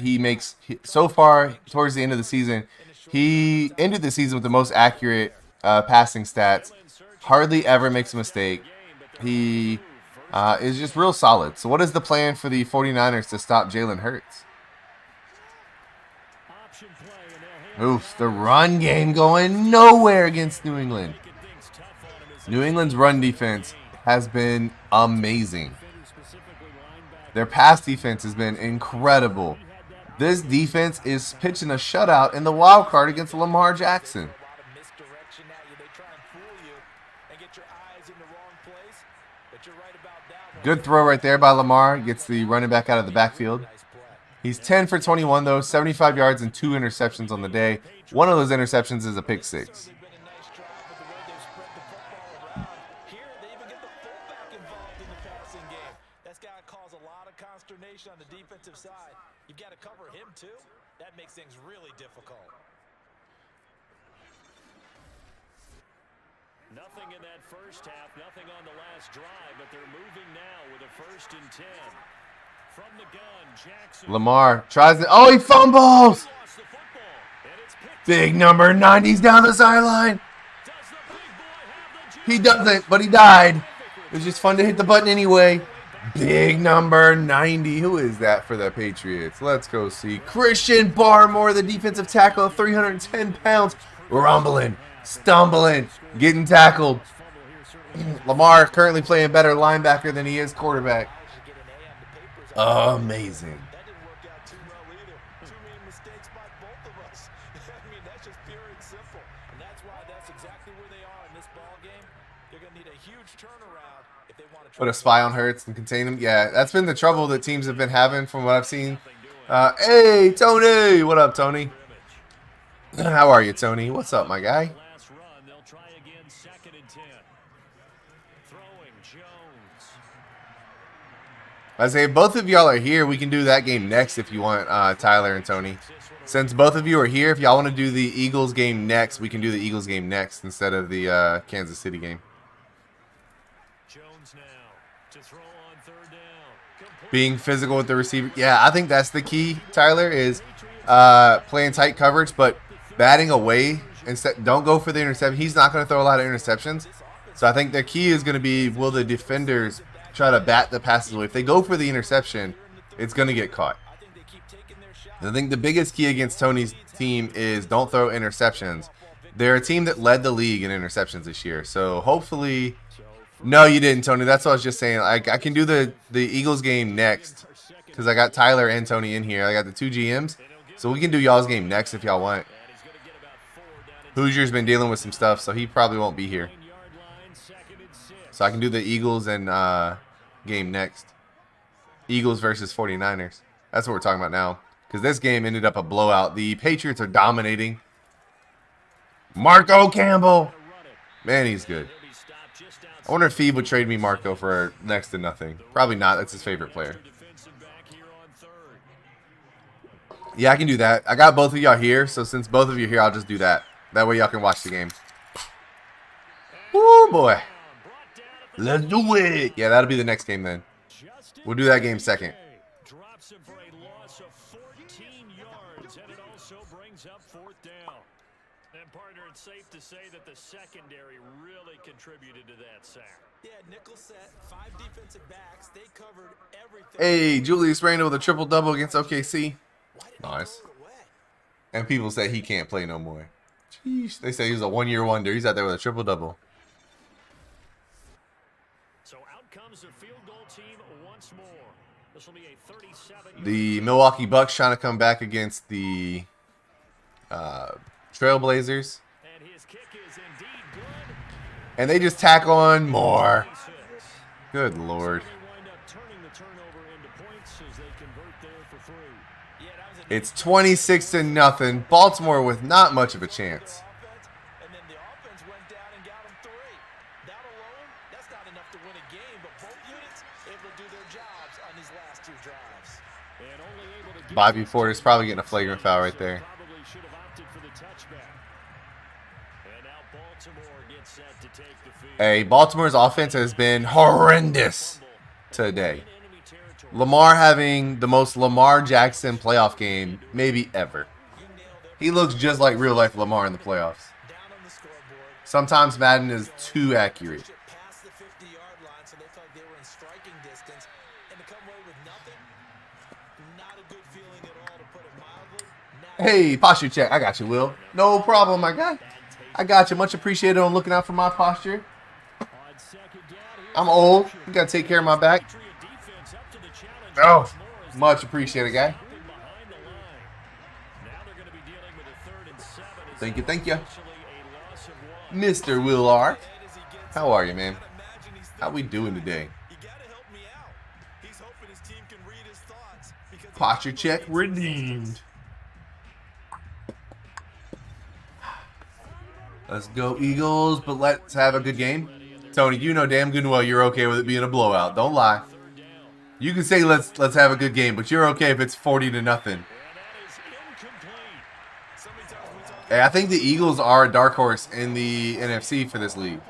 So far towards the end of the season, he ended the season with the most accurate passing stats. Hardly ever makes a mistake. He is just real solid. So what is the plan for the 49ers to stop Jalen Hurts? Oof, the run game going nowhere against New England. New England's run defense has been amazing. Their pass defense has been incredible. This defense is pitching a shutout in the wild card against Lamar Jackson. Good throw right there by Lamar. Gets the running back out of the backfield. He's 10 for 21, though, 75 yards and 2 interceptions on the day. One of those interceptions is a pick six. That's got to cause a lot of consternation on the defensive side. You've got to cover him, too. That makes things really difficult. Nothing in that first half, nothing on the last drive, but they're moving now with a 1st and 10. From the gun, Jackson. Lamar tries to. Oh, he fumbles! Big number 90's down the sideline. He doesn't, but he died. It was just fun to hit the button anyway. Big number 90. Who is that for the Patriots? Let's go see. Christian Barmore, the defensive tackle, 310 pounds. Rumbling, stumbling, getting tackled. Lamar currently playing better linebacker than he is quarterback. Amazing. That didn't work out too well either. Too many mistakes by both of us. I mean, that's just pure and simple. And that's why that's exactly where they are in this ball game. They're going to need a huge turnaround if they want to put a spy on Hurts and contain him. Yeah, that's been the trouble that teams have been having from what I've seen. Hey, Tony. What up, Tony? How are you, Tony? What's up, my guy? Last run, they'll try again, 2nd and 10. Throwing Jones. I say if both of y'all are here, we can do that game next if you want, Tyler and Tony. Since both of you are here, if y'all want to do the Eagles game next, we can do the Eagles game next instead of the Kansas City game. Jones now to throw on third down. Being physical with the receiver. Yeah, I think that's the key, Tyler, is playing tight coverage, but batting away. Instead, don't go for the interception. He's not going to throw a lot of interceptions. So I think the key is going to be, will the defenders try to bat the passes away? If they go for the interception, it's going to get caught. I think the biggest key against Tony's team is don't throw interceptions. They're a team that led the league in interceptions this year. So hopefully, no, you didn't, Tony. That's what I was just saying. I can do the Eagles game next because I got Tyler and Tony in here. I got the 2 GMs. So we can do y'all's game next if y'all want. Hoosier's been dealing with some stuff, so he probably won't be here. So I can do the Eagles and game next. Eagles versus 49ers. That's what we're talking about now. Because this game ended up a blowout. The Patriots are dominating. Marco Campbell. Man, he's good. I wonder if Phoebe would trade me Marco for next to nothing. Probably not. That's his favorite player. Yeah, I can do that. I got both of y'all here. So since both of you are here, I'll just do that. That way y'all can watch the game. Woo, boy. Let's do it. Yeah, that'll be the next game then. We'll do that game second. Drops him for a loss of 14 yards, and it also brings up fourth down. And partner, it's safe to say that the secondary really contributed to that sack. Yeah, nickel set, 5 defensive backs. They covered everything. Hey, Julius Randle with a triple-double against OKC. Nice. And people say he can't play no more. Jeez, they say he was a one-year wonder. He's out there with a triple-double. So out comes the field goal team once more. This will be a 37. The Milwaukee Bucks trying to come back against the Trailblazers. And his kick is indeed good. And they just tack on more. Good Lord. It's 26-0. Baltimore with not much of a chance. And then the offense went down and got them 3. That alone, that's not enough to win a game, but both units able to do their jobs on these last 2 drives. Bobby Porter's probably getting a flagrant foul right there. Probably should have opted for the touchback. And now Baltimore gets set to take the field. Hey, Baltimore's offense has been horrendous today. Lamar having the most Lamar Jackson playoff game maybe ever. He looks just like real life Lamar in the playoffs. Sometimes Madden is too accurate. Hey, posture check. I got you, Will. No problem, my guy. I got you. Much appreciated on looking out for my posture. I'm old. You got to take care of my back. Oh, much appreciated, guy. Thank you, thank you. Mr. Willard. How are you, man? How we doing today? Posture check redeemed. Let's go, Eagles, but let's have a good game. Tony, you know damn good and well you're okay with it being a blowout. Don't lie. You can say let's have a good game, but you're okay if it's 40-0. Hey, I think the Eagles are a dark horse in the NFC for this league.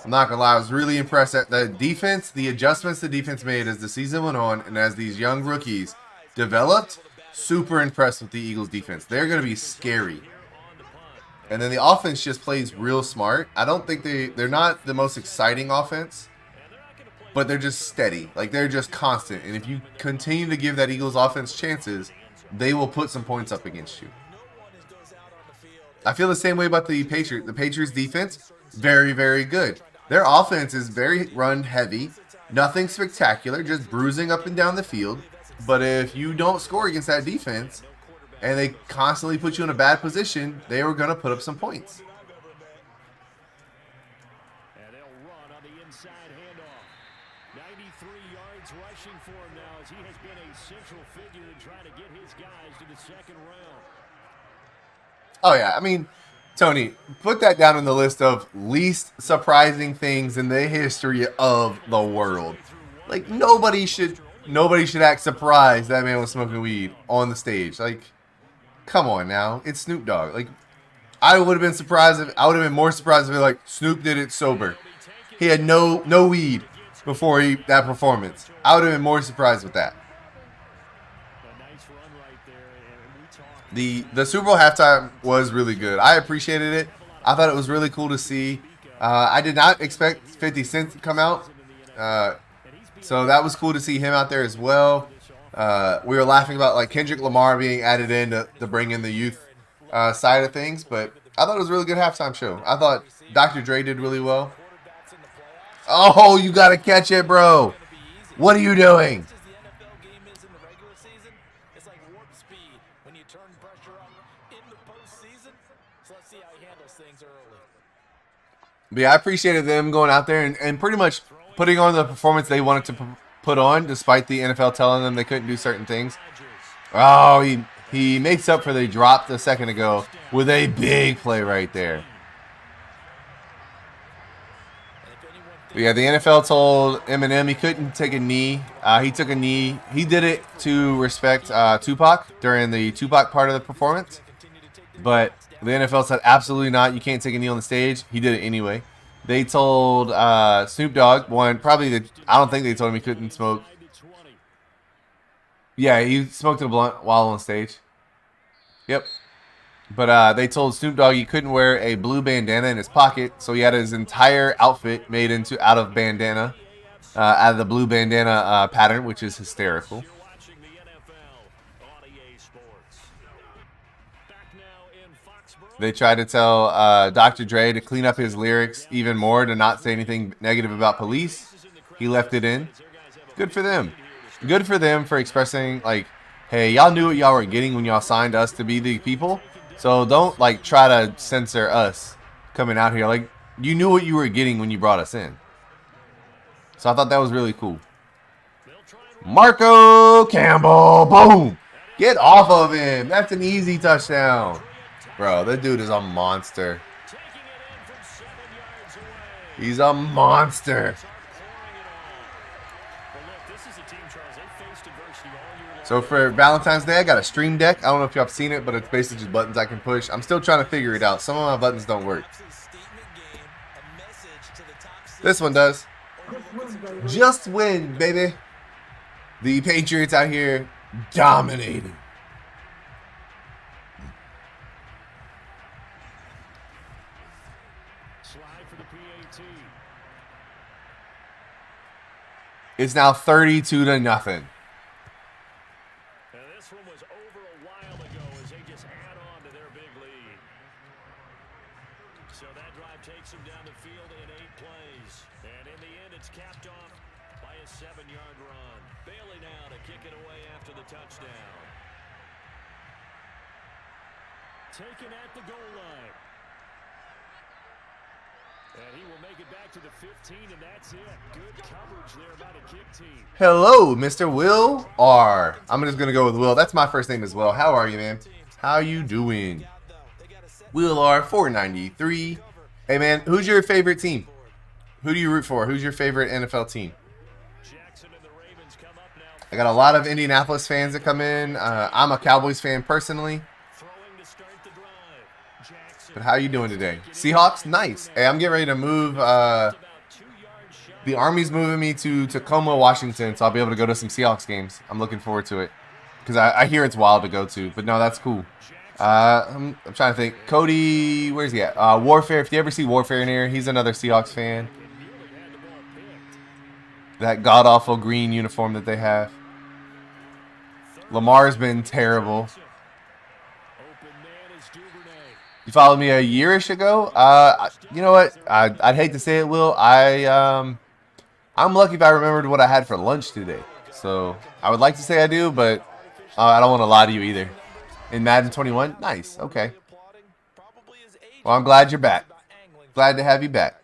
I'm not gonna lie, I was really impressed at the defense, the adjustments the defense made as the season went on, and as these young rookies developed. Super impressed with the Eagles defense. They're gonna be scary. And then the offense just plays real smart. I don't think they're not the most exciting offense, but they're just steady. Like, they're just constant. And if you continue to give that Eagles offense chances, they will put some points up against you. I feel the same way about the Patriots. The Patriots defense, very, very good. Their offense is very run heavy. Nothing spectacular, just bruising up and down the field. But if you don't score against that defense, and they constantly put you in a bad position, they were going to put up some points. And they'll run on the inside handoff. 93 yards rushing for him now, as he has been a central figure in trying to get his guys to the second round. Oh, yeah. I mean, Tony, put that down on the list of least surprising things in the history of the world. Like, nobody should... nobody should act surprised that man was smoking weed on the stage. Like, come on now. It's Snoop Dogg. Like, I would have been surprised if I would have been more surprised if like Snoop did it sober. He had no weed before that performance. I would have been more surprised with that. The Super Bowl halftime was really good. I appreciated it. I thought it was really cool to see. I did not expect 50 Cent to come out. So that was cool to see him out there as well. We were laughing about like Kendrick Lamar being added in to bring in the youth side of things. But I thought it was a really good halftime show. I thought Dr. Dre did really well. Oh, you got to catch it, bro. What are you doing? But yeah, I appreciated them going out there and pretty much putting on the performance they wanted to put on, despite the NFL telling them they couldn't do certain things. Oh, he makes up for they dropped a second ago with a big play right there. But yeah, the NFL told Eminem he couldn't take a knee. He took a knee. He did it to respect Tupac during the Tupac part of the performance. But the NFL said absolutely not. You can't take a knee on the stage. He did it anyway. They told Snoop Dogg I don't think they told him he couldn't smoke. Yeah, he smoked a blunt while on stage. Yep. But they told Snoop Dogg he couldn't wear a blue bandana in his pocket, so he had his entire outfit made out of the blue bandana pattern, which is hysterical. They tried to tell Dr. Dre to clean up his lyrics even more, to not say anything negative about police. He left it in. Good for them. Good for them for expressing, like, hey, y'all knew what y'all were getting when y'all signed us to be the people. So don't, like, try to censor us coming out here. Like, you knew what you were getting when you brought us in. So I thought that was really cool. Marco Campbell. Boom. Get off of him. That's an easy touchdown. Bro, that dude is a monster. He's a monster. So for Valentine's Day, I got a Stream Deck. I don't know if y'all have seen it, but it's basically just buttons I can push. I'm still trying to figure it out. Some of my buttons don't work. This one does. Just win, baby. The Patriots out here dominating. It's now 32-0. This one was over a while ago as they just add on to their big lead. So that drive takes them down the field in 8 plays. And in the end, it's capped off by a 7-yard run. Bailey now to kick it away after the touchdown. Taken at the goal line. And he will make it back to the 15, and that's it. Good coverage there by the kick team. Hello, Mr. Will R. I'm just going to go with Will. That's my first name as well. How are you, man? How you doing? Will R 493. Hey, man, who's your favorite team? Who do you root for? Who's your favorite NFL team? I got a lot of Indianapolis fans that come in. I'm a Cowboys fan personally. But how you doing today? Seahawks? Nice. Hey, I'm getting ready to move. The Army's moving me to Tacoma, Washington, so I'll be able to go to some Seahawks games. I'm looking forward to it. Because I hear it's wild to go to. But no, that's cool. I'm trying to think. Cody, where's he at? Warfare. If you ever see Warfare in here, he's another Seahawks fan. That god-awful green uniform that they have. Lamar's been terrible. You followed me a year-ish ago. You know what? I'd hate to say it, Will. I'm lucky if I remembered what I had for lunch today. So I would like to say I do, but I don't want to lie to you either. In Madden 21? Nice. Okay. Well, I'm glad you're back. Glad to have you back.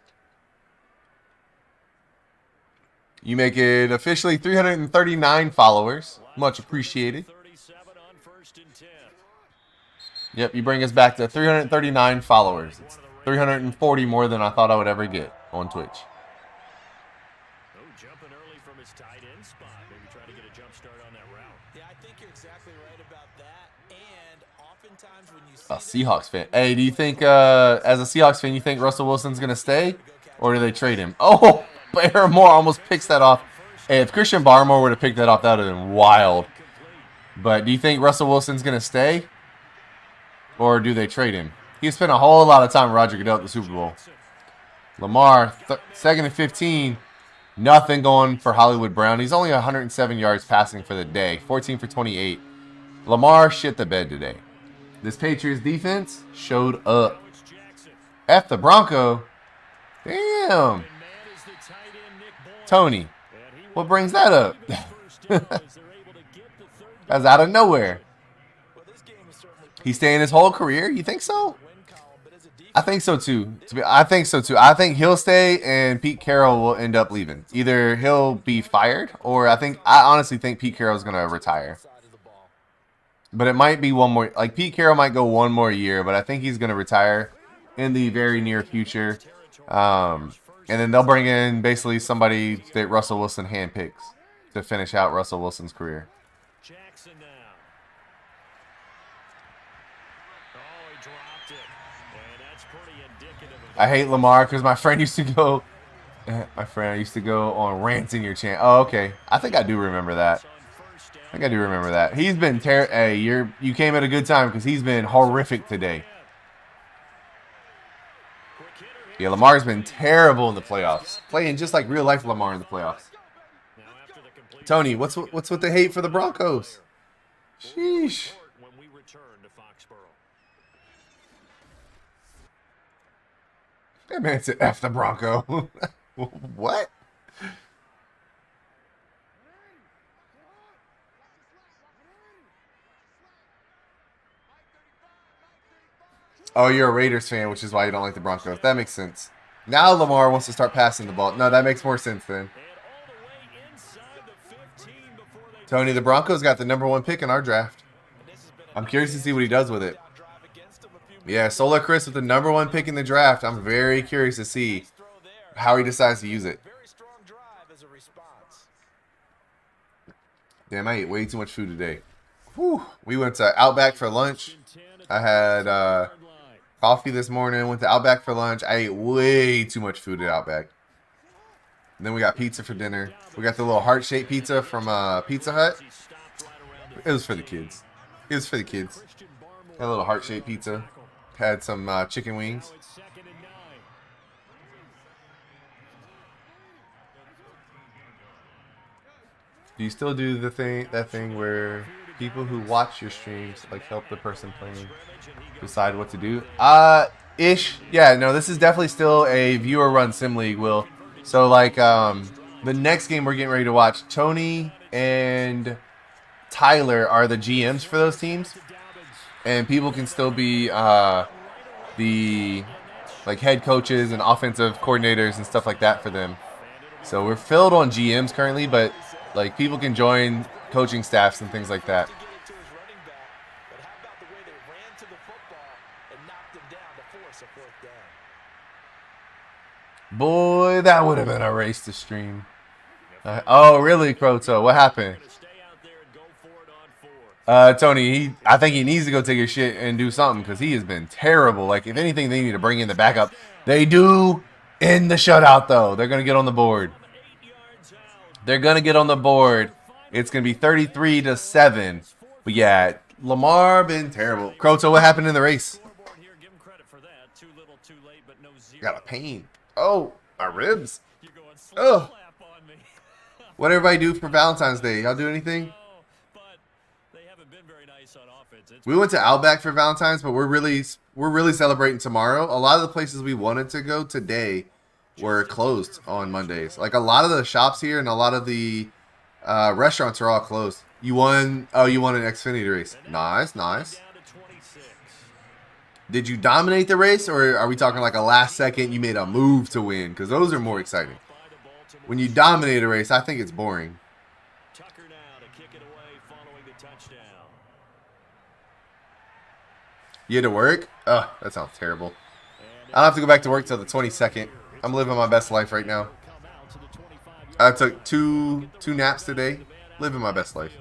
You make it officially 339 followers. Much appreciated. Yep, you bring us back to 339 followers. It's 340 more than I thought I would ever get on Twitch. you're exactly right about that. And oftentimes when you see A Seahawks fan. Hey, do you think, as a Seahawks fan, you think Russell Wilson's going to stay? Or do they trade him? Oh, Barmore almost picks that off. Hey, if Christian Barmore would have picked that off, that would have been wild. But do you think Russell Wilson's going to stay? Or do they trade him? He spent a whole lot of time with Roger Goodell at the Super Bowl. Lamar, 2nd and 15. Nothing going for Hollywood Brown. He's only 107 yards passing for the day. 14 for 28. Lamar shit the bed today. This Patriots defense showed up. F the Bronco. Damn. Tony, what brings that up? That's out of nowhere. He's staying his whole career? You think so? I think so too. I think so too. I think he'll stay and Pete Carroll will end up leaving. Either he'll be fired or I honestly think Pete Carroll's going to retire. But it might be one more. Like Pete Carroll might go one more year, but I think he's going to retire in the very near future. And then they'll bring in basically somebody that Russell Wilson handpicks to finish out Russell Wilson's career. Jackson now. Oh, he dropped it. And that's pretty indicative of I hate Lamar because my friend used to go. On rants in your channel. Oh, okay. I think I do remember that. He's been terrible. Hey, you came at a good time because he's been horrific today. Yeah, Lamar's been terrible in the playoffs. Playing just like real life Lamar in the playoffs. Tony, what's with the hate for the Broncos? Sheesh. That man said F the Bronco. What? Oh, you're a Raiders fan, which is why you don't like the Broncos. That makes sense. Now Lamar wants to start passing the ball. No, that makes more sense then. Tony, the Broncos got the #1 pick in our draft. I'm curious to see what he does with it. Yeah, Solar Chris with the #1 pick in the draft. I'm very curious to see how he decides to use it. Damn, I ate way too much food today. Whew. We went to Outback for lunch. I had coffee this morning. Went to Outback for lunch. I ate way too much food at Outback. And then we got pizza for dinner. We got the little heart-shaped pizza from Pizza Hut. It was for the kids. Got a little heart-shaped pizza. Had some chicken wings. Do you still do that thing where people who watch your streams like help the person playing decide what to do? Ish. Yeah, no, this is definitely still a viewer-run sim league, Will. So like the next game we're getting ready to watch, Tony and Tyler are the GMs for those teams. And people can still be the like head coaches and offensive coordinators and stuff like that for them. So we're filled on GMs currently, but like people can join coaching staffs and things like that. Boy, that would have been a race to stream. Oh, really, Croto? What happened? Tony, I think he needs to go take a shit and do something because he has been terrible. Like, if anything, they need to bring in the backup. They do in the shutout, though. They're going to get on the board. It's going to be 33-7. But, yeah, Lamar been terrible. Croto, what happened in the race? Got a pain. Oh, my ribs. Oh. What everybody do for Valentine's Day? Y'all do anything? We went to Outback for Valentine's, but we're really celebrating tomorrow. A lot of the places we wanted to go today were closed on Mondays. Like a lot of the shops here and a lot of the restaurants are all closed. You won an Xfinity race. Nice. Did you dominate the race, or are we talking like a last second you made a move to win? Because those are more exciting. When you dominate a race, I think it's boring. You had to work? Ugh, that sounds terrible. I'll have to go back to work till the 22nd. I'm living my best life right now. I took two naps today. Living my best life.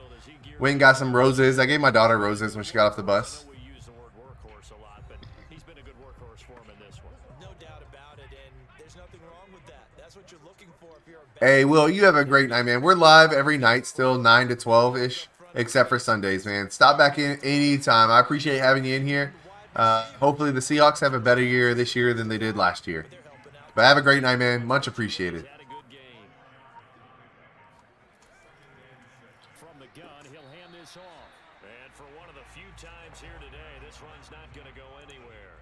Went and got some roses. I gave my daughter roses when she got off the bus. We use the word workhorse a lot, but he's been a good workhorse for him in this one. No doubt about it, and there's nothing wrong with that. That's what you're looking for if you're a Hey, Will, you have a great night, man. We're live every night still, 9 to 12-ish, except for Sundays, man. Stop back in anytime. I appreciate having you in here. Hopefully the Seahawks have a better year this year than they did last year. But have a great night, man. Much appreciated. Had a good game. From the gun, he'll hand this off. And for one of the few times here today, this run's not going to go anywhere.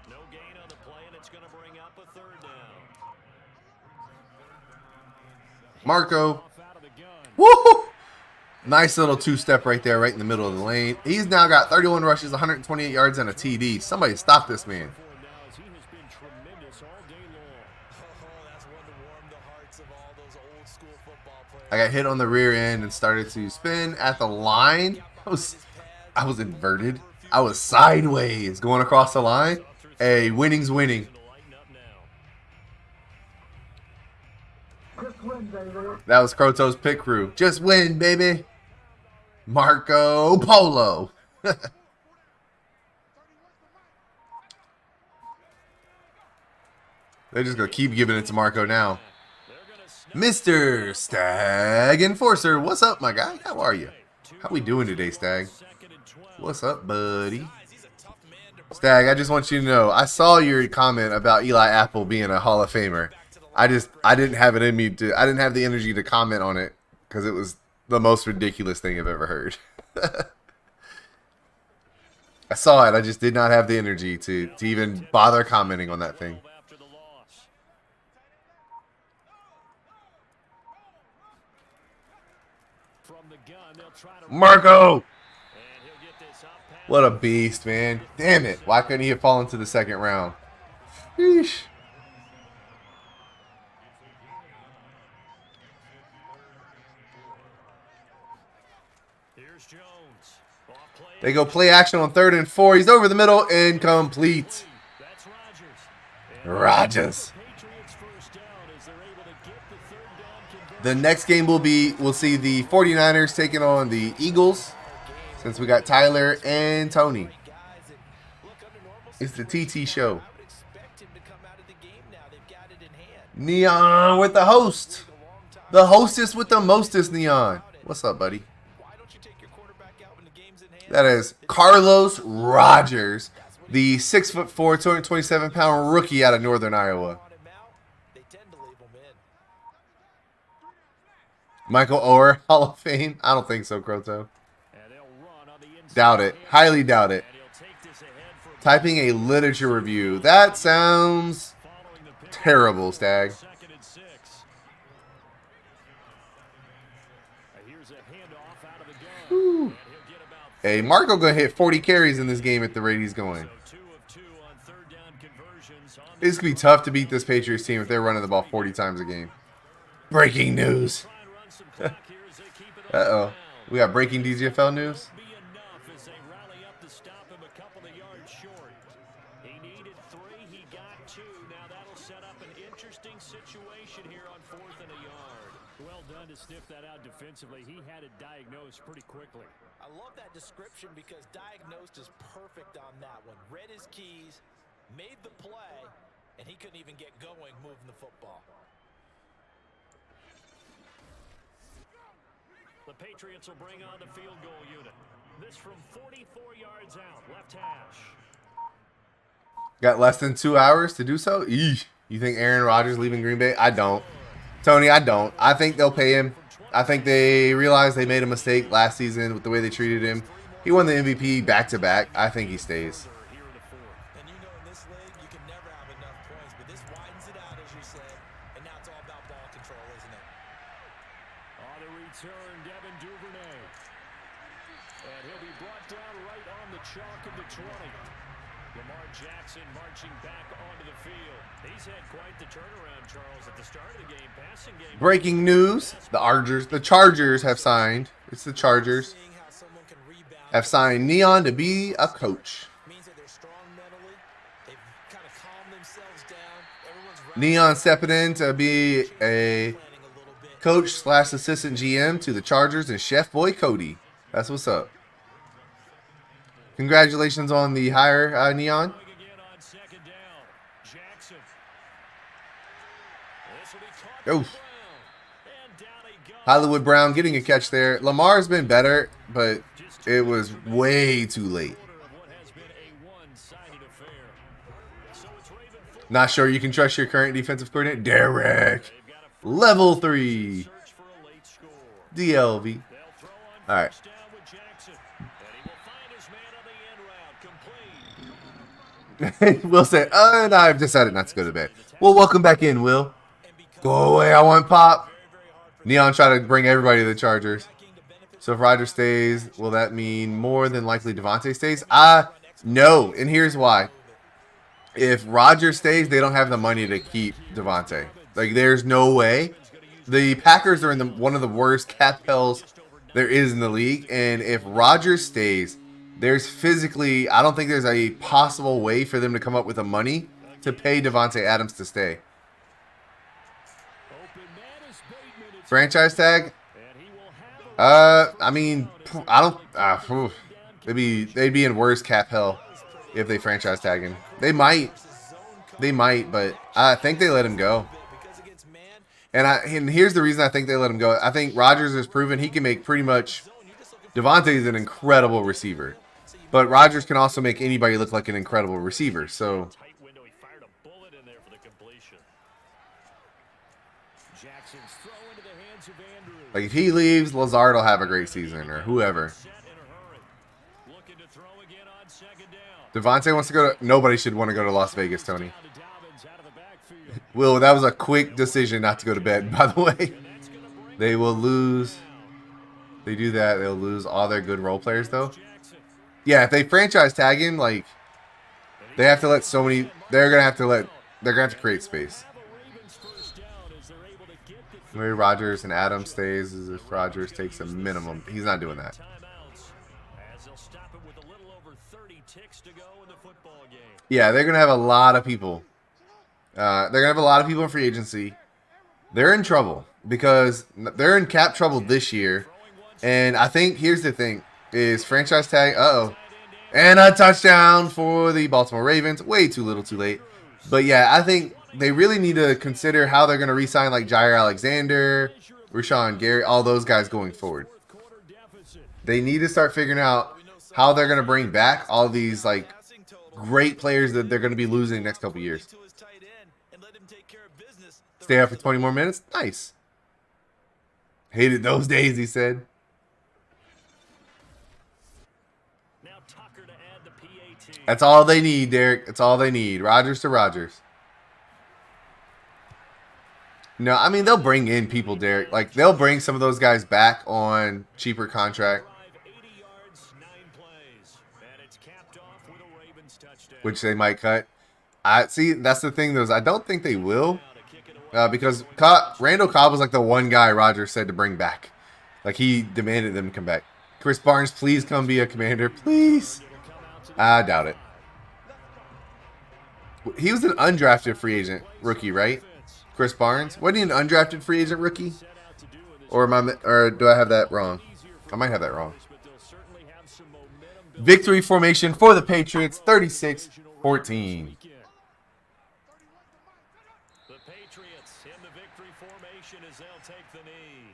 No gain on the play, and it's going to bring up a third down. Marco. Woo! Nice little two-step right there, right in the middle of the lane. He's now got 31 rushes, 128 yards, and a TD. Somebody stop this man. He has been tremendous all day long. that's one to warm the hearts of all those old school football players. I got hit on the rear end and started to spin at the line. I was inverted. I was sideways going across the line. Hey, winning's winning. That was Croto's pit crew. Just win, baby. Marco Polo. They're just going to keep giving it to Marco now. Mr. Stag Enforcer. What's up, my guy? How are you? How we doing today, Stag? What's up, buddy? Stag, I just want you to know, I saw your comment about Eli Apple being a Hall of Famer. I didn't have it in me I didn't have the energy to comment on it because it was the most ridiculous thing I've ever heard. I saw it. I just did not have the energy to even bother commenting on that thing. Marco! What a beast, man. Damn it. Why couldn't he have fallen to the second round? Sheesh. They go play action on 3rd and 4. He's over the middle, incomplete. Rodgers. The next game we'll see the 49ers taking on the Eagles, since we got Tyler and Tony. It's the TT show. Neon with the host. The hostess with the mostest, Neon. What's up, buddy? That is Carlos Rogers, the 6'4", 227-pound rookie out of Northern Iowa. Michael Orr, Hall of Fame? I don't think so, Croto. Doubt it. Highly doubt it. Typing a literature review. That sounds terrible, Stag. Whew. Hey, Marco gonna hit 40 carries in this game at the rate he's going. It's gonna be tough to beat this Patriots team if they're running the ball 40 times a game. Breaking news. Uh-oh. We got breaking DGFL news. Sniff that out defensively. He had it diagnosed pretty quickly. I love that description because diagnosed is perfect on that one. Read his keys, made the play, and he couldn't even get going moving the football. The Patriots will bring on the field goal unit. This from 44 yards out, left hash. Got less than 2 hours to do so? Eesh. You think Aaron Rodgers leaving Green Bay? I don't. Tony, I don't. I think they'll pay him. I think they realized they made a mistake last season with the way they treated him. He won the MVP back-to-back. I think he stays. And you know in this league, you can never have enough points, but this widens it out, as you said, and now it's all about ball control, isn't it? On the return, Devin Duvernay. And he'll be brought down right on the chalk of the 20. Lamar Jackson marching back onto the field. He's had quite the turnaround, Charles, at the start of the game. Passing game. Breaking news. The Chargers have signed. It's the Chargers. Have signed Neon to be a coach. Neon stepping in to be a coach / assistant GM to the Chargers and Chef Boy Cody. That's what's up. Congratulations on the hire, Neon. Oh. Hollywood Brown getting a catch there. Lamar's been better, but it was way too late. Not sure you can trust your current defensive coordinator, Derek. Level 3. DLV. All right. Will said, and I've decided not to go to bed. Well, welcome back in, Will. Go away, I want pop. Neon tried to bring everybody to the Chargers. So if Rodgers stays, will that mean more than likely Devontae stays? No, and here's why. If Rodgers stays, they don't have the money to keep Devontae. Like, there's no way. The Packers are in one of the worst cap hells there is in the league, and if Rodgers stays, there's physically, I don't think there's a possible way for them to come up with the money to pay Devontae Adams to stay. Franchise tag? I mean, I don't. They'd be in worse cap hell if they franchise tag him. They might, but I think they let him go. And here's the reason I think they let him go. I think Rodgers has proven he can make pretty much. Devontae is an incredible receiver, but Rodgers can also make anybody look like an incredible receiver. So. Like, if he leaves, Lazard will have a great season, or whoever. Devontae wants to go to... Nobody should want to go to Las Vegas, Tony. Will, that was a quick decision not to go to bed, by the way. They will lose... They do that, they'll lose all their good role players, though. Yeah, if they franchise tag him, like... They have to let so many... They're going to have to create space. Maybe Rodgers and Adams stays as if Rodgers takes a minimum. He's not doing that. Yeah, they're going to have a lot of people. They're going to have a lot of people in free agency. They're in trouble because they're in cap trouble this year. And I think here's the thing is franchise tag. And a touchdown for the Baltimore Ravens. Way too little, too late. But yeah, I think they really need to consider how they're going to re-sign like Jair Alexander, Rashawn Gary, all those guys going forward. They need to start figuring out how they're going to bring back all these like great players that they're going to be losing next couple years. Stay out for 20 more minutes? Nice. Hated those days, he said. That's all they need, Derek. That's all they need. Rodgers to Rodgers. No, I mean, they'll bring in people, Derek. Like, they'll bring some of those guys back on cheaper contract. Which they might cut. See, that's the thing, though. I don't think they will. Because Randall Cobb was like the one guy Rodgers said to bring back. Like, he demanded them to come back. Chris Barnes, please come be a Commander. Please. I doubt it. He was an undrafted free agent rookie, right? Chris Barnes? Wasn't he an undrafted free agent rookie? Or do I have that wrong? I might have that wrong. Victory formation for the Patriots, 36-14. The Patriots in the victory formation as they'll take the knee.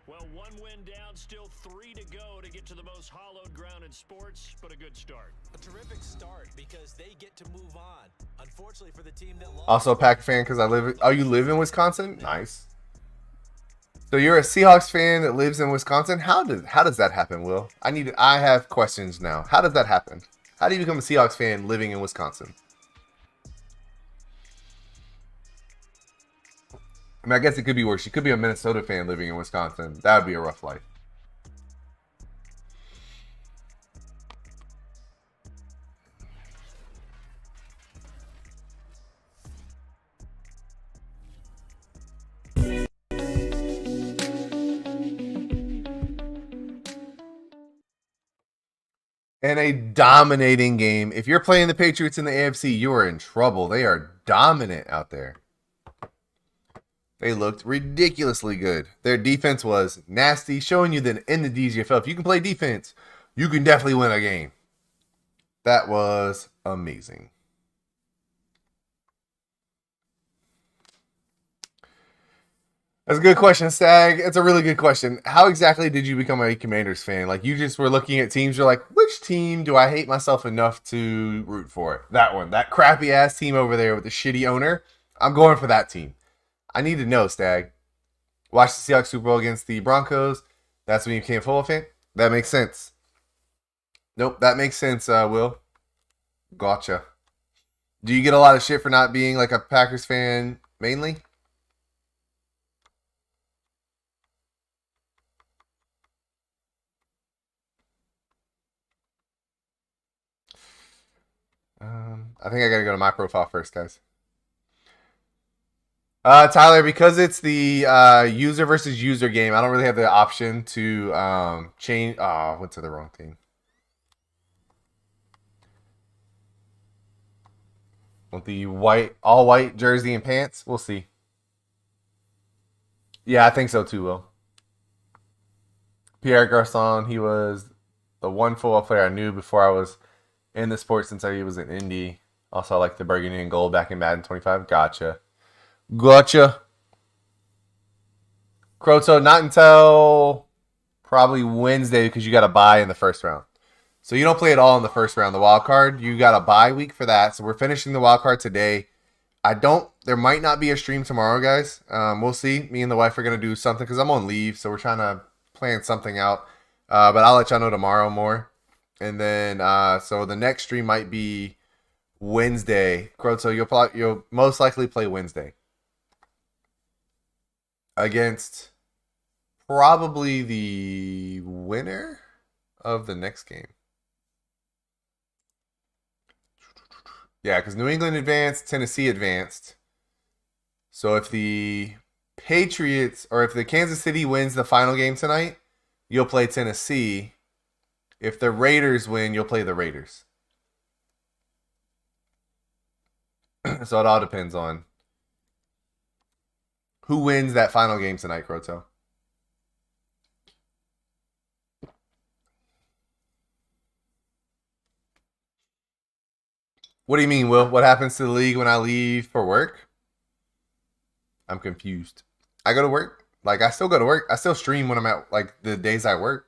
Well, one win down, still 3 to go to get to the most hallowed ground in sports, but a good start. A terrific start because they get to move on. Unfortunately for the team that lost. Also a Pack fan because I live. Oh, you live in Wisconsin? Nice. So you're a Seahawks fan that lives in Wisconsin? How does that happen, Will? I have questions now. How does that happen? How do you become a Seahawks fan living in Wisconsin? I mean, I guess it could be worse. You could be a Minnesota fan living in Wisconsin. That would be a rough life. And a dominating game. If you're playing the Patriots in the AFC, you are in trouble. They are dominant out there. They looked ridiculously good. Their defense was nasty, showing you that in the DGFL, if you can play defense, you can definitely win a game. That was amazing. That's a good question, Stag. It's a really good question. How exactly did you become a Commanders fan? Like, you just were looking at teams, you're like, which team do I hate myself enough to root for? That one. That crappy-ass team over there with the shitty owner. I'm going for that team. I need to know, Stag. Watch the Seahawks Super Bowl against the Broncos. That's when you became a football fan? That makes sense. Nope, that makes sense, Will. Gotcha. Do you get a lot of shit for not being like a Packers fan mainly? I think I gotta go to my profile first, guys. Tyler, because it's the user versus user game, I don't really have the option to change. Oh, went to the wrong thing. Want the all white jersey and pants? We'll see. Yeah, I think so too, Will. Pierre Garçon, he was the one football player I knew before I was in the sport since he was in Indy. Also, I like the burgundy and gold back in Madden 25. Gotcha. Croto, not until probably Wednesday because you got to buy in the first round. So you don't play it all in the first round. The wild card, you got a bye week for that. So we're finishing the wild card today. There might not be a stream tomorrow, guys. We'll see. Me and the wife are going to do something because I'm on leave. So we're trying to plan something out. But I'll let y'all know tomorrow more. And then, so the next stream might be Wednesday. Croto, you'll most likely play Wednesday against probably the winner of the next game. Yeah, because New England advanced, Tennessee advanced. So if the Patriots or if the Kansas City wins the final game tonight, you'll play Tennessee. If the Raiders win, you'll play the Raiders. So it all depends on who wins that final game tonight, Croto. What do you mean, Will? What happens to the league when I leave for work? I'm confused. I go to work. Like, I still go to work. I still stream when I'm at, like, the days I work.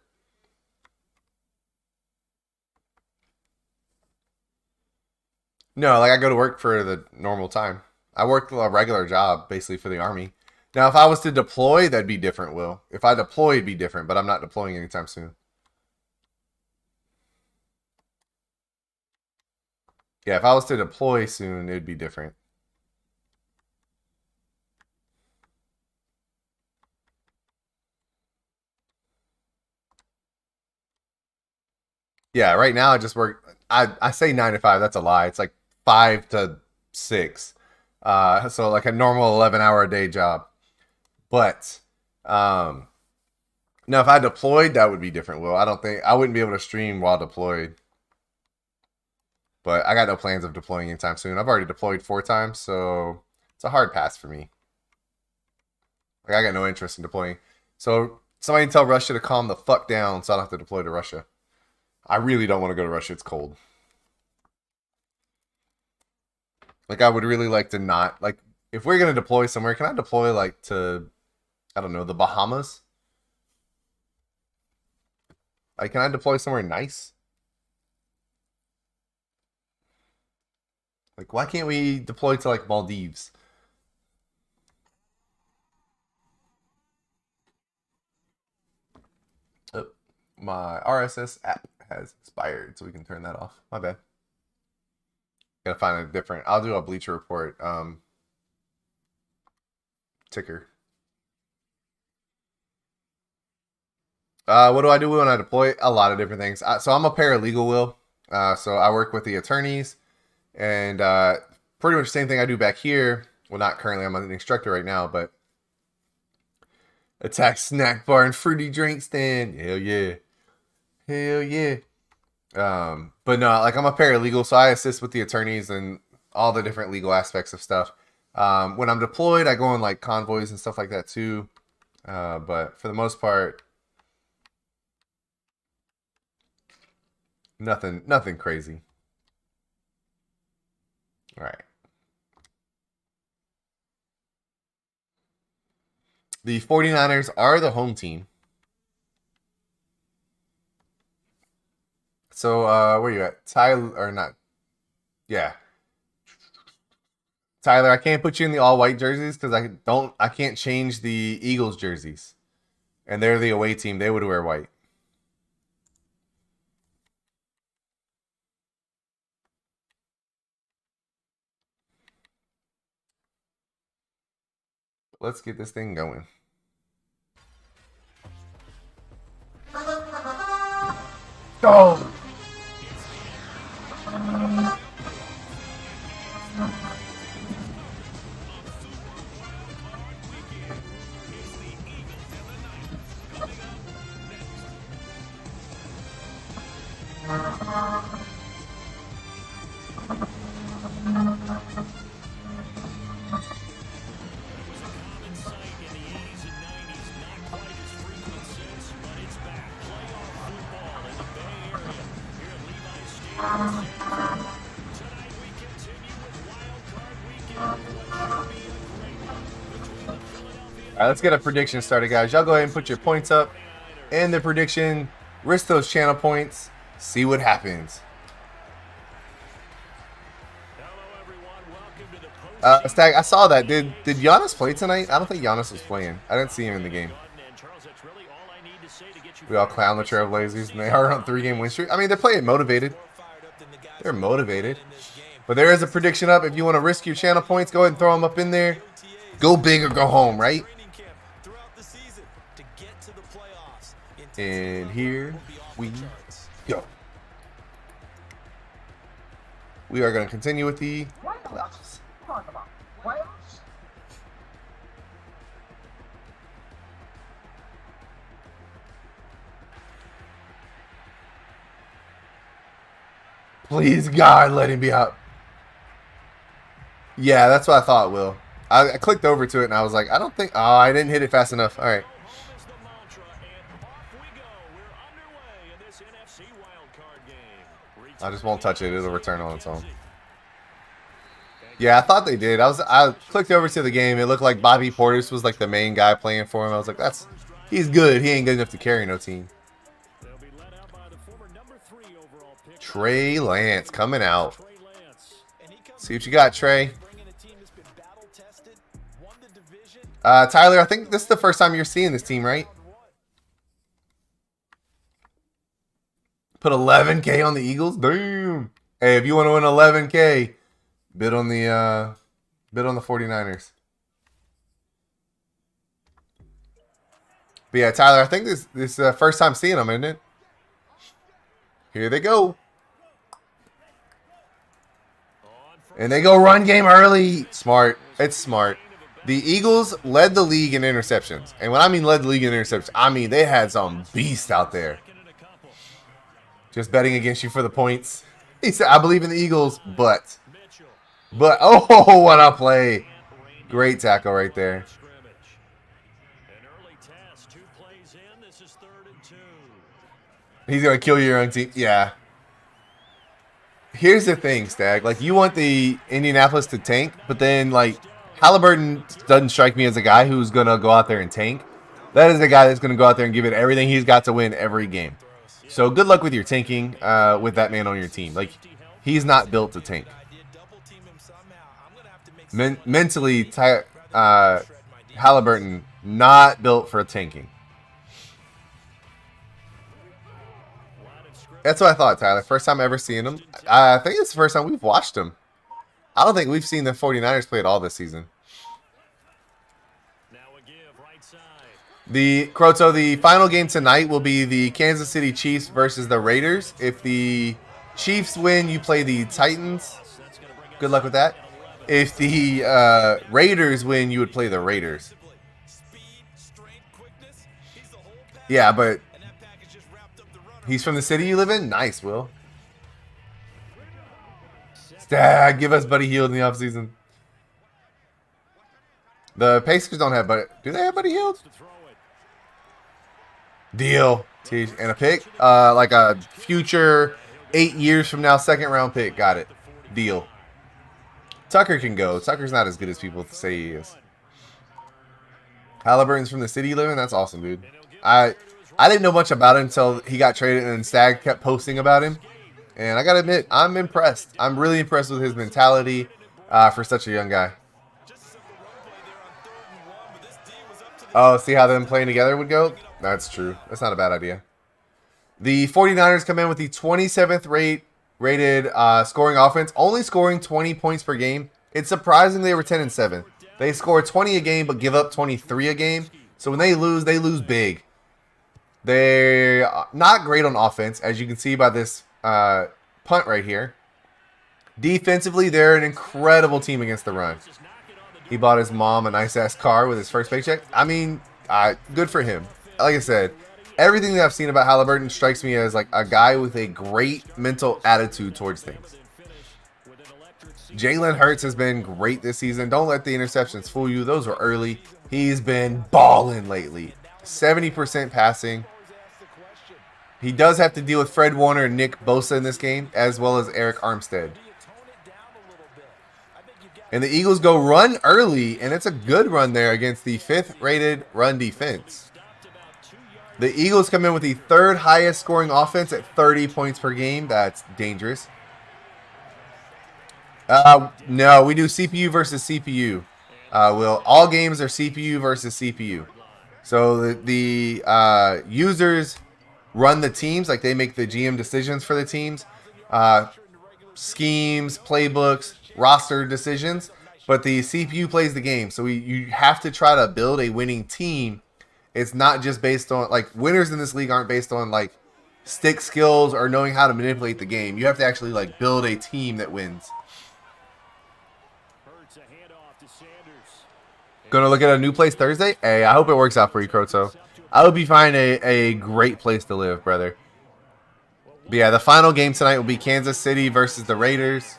No, like, I go to work for the normal time. I work a regular job, basically, for the Army. Now, if I was to deploy, that'd be different, Will. If I deploy, it'd be different, but I'm not deploying anytime soon. Yeah, if I was to deploy soon, it'd be different. Yeah, right now I just work. I say 9 to 5. That's a lie. It's like 5 to 6. So like a normal 11-hour a day job. But now if I deployed, that would be different. Well, I wouldn't be able to stream while deployed. But I got no plans of deploying anytime soon. I've already deployed 4 times, so it's a hard pass for me. Like, I got no interest in deploying. So somebody tell Russia to calm the fuck down so I don't have to deploy to Russia. I really don't want to go to Russia. It's cold. Like, I would really like to not. Like, if we're going to deploy somewhere, can I deploy, like, to, I don't know, the Bahamas? Like, can I deploy somewhere nice? Like, why can't we deploy to, like, Maldives? Oh, my RSS app has expired, so we can turn that off. My bad. Gotta find a different. I'll do a Bleacher Report ticker. What do I do when I deploy? A lot of different things. So I'm a paralegal, Will. So I work with the attorneys, and pretty much the same thing I do back here. Well, not currently. I'm an instructor right now, but attack snack bar and fruity drink stand. Hell yeah. Hell yeah. But no, like I'm a paralegal, so I assist with the attorneys and all the different legal aspects of stuff. When I'm deployed, I go on like convoys and stuff like that too. But for the most part, nothing crazy. All right. The 49ers are the home team. So, where you at? Tyler, or not? Yeah. Tyler, I can't put you in the all-white jerseys because I can't change the Eagles jerseys. And they're the away team. They would wear white. Let's get this thing going. Go! All right, let's get a prediction started, guys. Y'all go ahead and put your points up and the prediction. Risk those channel points. See what happens. Stag, I saw that. Did Giannis play tonight? I don't think Giannis was playing. I didn't see him in the game. We all clown the Trailblazers, and they are on a 3-game win streak. I mean, they're playing motivated. They're motivated. But there is a prediction up. If you want to risk your channel points, go ahead and throw them up in there. Go big or go home, right? And here we go. We are going to continue with the playoffs. Please, God, let him be up. Yeah, that's what I thought, Will. I clicked over to it, and I was like, I don't think... Oh, I didn't hit it fast enough. All right. I just won't touch it. It'll return on its own. Yeah, I thought they did. I clicked over to the game. It looked like Bobby Portis was like the main guy playing for him. I was like, he's good. He ain't good enough to carry no team. Trey Lance coming out. See what you got, Trey. Tyler, I think this is the first time you're seeing this team, right? Put 11K on the Eagles. Damn. Hey, if you want to win 11K, bid on the 49ers. But yeah, Tyler, I think this is the first time seeing them, isn't it? Here they go. And they go run game early. Smart. It's smart. The Eagles led the league in interceptions. And when I mean led the league in interceptions, I mean they had some beast out there. Just betting against you for the points. He said, I believe in the Eagles, but, oh, what a play. Great tackle right there. He's going to kill your own team. Yeah. Here's the thing, Stag. Like, you want the Indianapolis to tank, but then, like, Halliburton doesn't strike me as a guy who's going to go out there and tank. That is a guy that's going to go out there and give it everything he's got to win every game. So good luck with your tanking with that man on your team. Like, he's not built to tank. Mentally, Halliburton not built for tanking. That's what I thought, Tyler. First time ever seeing him. I think it's the first time we've watched him. I don't think we've seen the 49ers play at all this season. Croto, the final game tonight will be the Kansas City Chiefs versus the Raiders. If the Chiefs win, you play the Titans. Good luck with that. If the Raiders win, you would play the Raiders. Yeah, but he's from the city you live in? Nice, Will. Stag, give us Buddy Hield in the offseason. The Pacers don't have Buddy. Do they have Buddy Hield? Deal. And a pick? Like a future 8 years from now, second round pick. Got it. Deal. Tucker can go. Tucker's not as good as people say he is. Halliburton's from the city living? That's awesome, dude. I didn't know much about him until he got traded and then Stag kept posting about him. And I got to admit, I'm impressed. I'm really impressed with his mentality for such a young guy. Oh, see how them playing together would go? That's true. That's not a bad idea. The 49ers come in with the 27th rated scoring offense, only scoring 20 points per game. It's surprising they were 10-7. They score 20 a game but give up 23 a game. So when they lose big. They're not great on offense, as you can see by this punt right here. Defensively, they're an incredible team against the run. He bought his mom a nice-ass car with his first paycheck. I mean, good for him. Like I said, everything that I've seen about Halliburton strikes me as like a guy with a great mental attitude towards things. Jalen Hurts has been great this season. Don't let the interceptions fool you. Those were early. He's been balling lately. 70% passing. He does have to deal with Fred Warner and Nick Bosa in this game, as well as Eric Armstead. And the Eagles go run early, and it's a good run there against the 5th rated run defense. The Eagles come in with the 3rd highest scoring offense at 30 points per game. That's dangerous. No, we do CPU versus CPU. All games are CPU versus CPU. So the users run the teams, like they make the GM decisions for the teams, schemes, playbooks, roster decisions, but the CPU plays the game. So you have to try to build a winning team. It's not just based on, like, winners in this league aren't based on like stick skills or knowing how to manipulate the game. You have to actually like build a team that wins. Gonna look at a new place Thursday? Hey, I hope it works out for you, Kroto. I hope you find a great place to live, brother. But yeah, the final game tonight will be Kansas City versus the Raiders.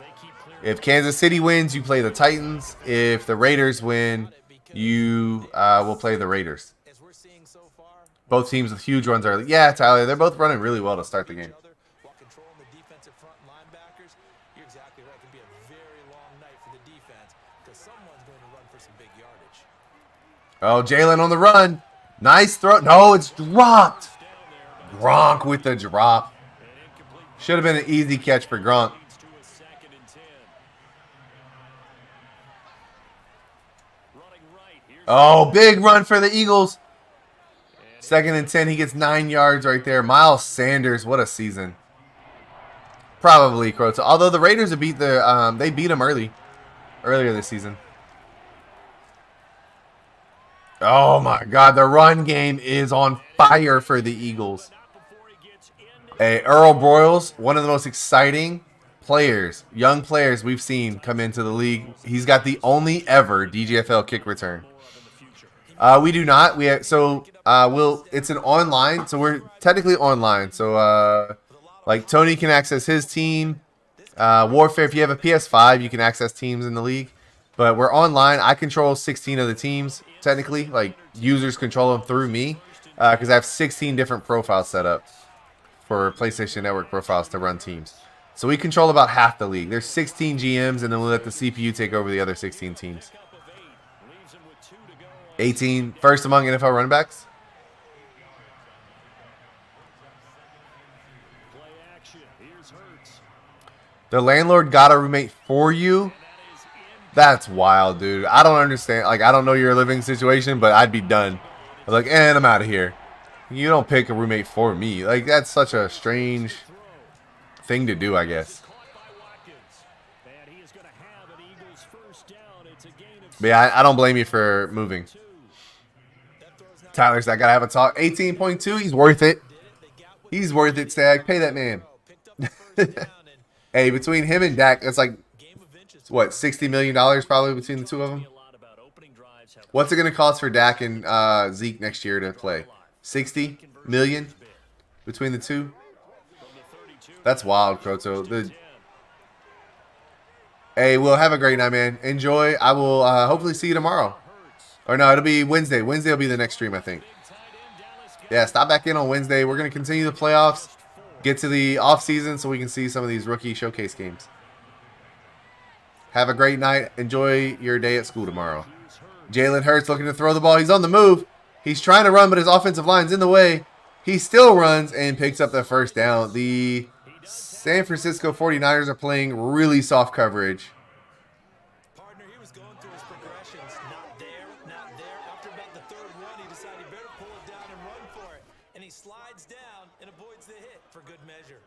If Kansas City wins, you play the Titans. If the Raiders win, you will play the Raiders. Both teams with huge runs early. Yeah, Tyler, they're both running really well to start the game. Oh, Jalen on the run. Nice throw. No, it's dropped. Gronk with the drop. Should have been an easy catch for Gronk. Oh, big run for the Eagles. 2nd and 10. He gets 9 yards right there. Miles Sanders, what a season. Probably, Crota. Although the Raiders have beat they beat him earlier this season. Oh my God, the run game is on fire for the Eagles. Hey, Earl Broyles, one of the most exciting players, young players we've seen come into the league. He's got the only ever DGFL kick return. We do not. It's an online, so we're technically online. So like Tony can access his team. Warfare, if you have a PS5, you can access teams in the league. But we're online. I control 16 of the teams, technically. Like, users control them through me. Because I have 16 different profiles set up for PlayStation Network profiles to run teams. So we control about half the league. There's 16 GMs, and then we'll let the CPU take over the other 16 teams. 18, first among NFL running backs. The landlord got a roommate for you? That's wild, dude. I don't understand. Like, I don't know your living situation, but I'd be done. I'm like, I'm out of here. You don't pick a roommate for me. Like, that's such a strange thing to do, I guess. But yeah, I don't blame you for moving. Tyler's, I gotta have a talk. 18.2, he's worth it. He's worth it, Stag. Pay that man. Hey, between him and Dak, that's like, what, $60 million probably between the two of them? What's it going to cost for Dak and Zeke next year to play? $60 million between the two? That's wild, Kroto. Hey, Will, have a great night, man. Enjoy. I will hopefully see you tomorrow. Or no, it'll be Wednesday. Wednesday will be the next stream, I think. Yeah, stop back in on Wednesday. We're going to continue the playoffs, get to the off season so we can see some of these rookie showcase games. Have a great night. Enjoy your day at school tomorrow. Jalen Hurts looking to throw the ball. He's on the move. He's trying to run, but his offensive line's in the way. He still runs and picks up the first down. The San Francisco 49ers are playing really soft coverage. Partner, he was going through his progressions. Not there, not there. After about the third run, he decided he better pull it down and run for it. And he slides down and avoids the hit for good measure.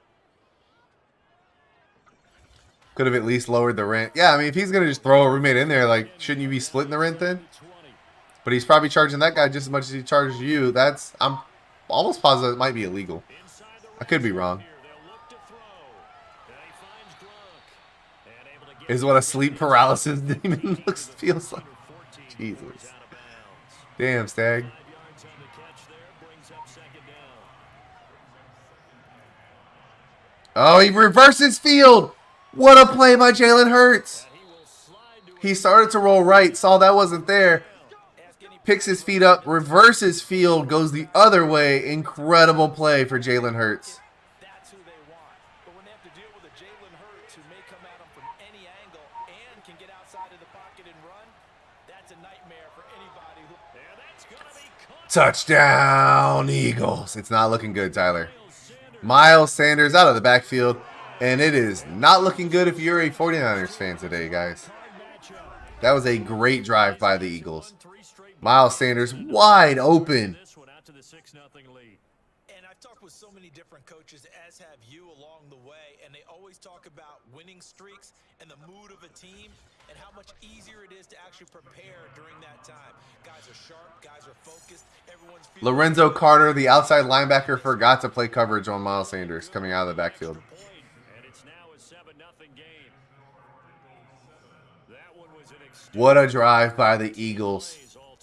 Could have at least lowered the rent. Yeah, I mean, if he's going to just throw a roommate in there, like, shouldn't you be splitting the rent then? But he's probably charging that guy just as much as he charges you. I'm almost positive it might be illegal. I could be wrong. Is what a sleep paralysis demon feels like. Jesus. Damn, Stag. Oh, he reverses field. What a play by Jalen Hurts. He started to roll right, saw that wasn't there. Picks his feet up, reverses field, goes the other way. Incredible play for Jalen Hurts. That's who they want. But when they have to deal with a Jalen Hurts who may come at them from any angle and can get outside of the pocket and run, that's a nightmare for anybody who... Touchdown, Eagles. It's not looking good, Tyler. Miles Sanders out of the backfield. And it is not looking good if you're a 49ers fan today, guys. That was a great drive by the Eagles. Miles Sanders wide open. And I've talked with so many different coaches, as have you along the way, and they always talk about winning streaks and the mood of a team and how much easier it is to actually prepare during that time. Guys are sharp, guys are focused, everyone's feeling... Lorenzo Carter, the outside linebacker, forgot to play coverage on Miles Sanders coming out of the backfield. What a drive by the Eagles.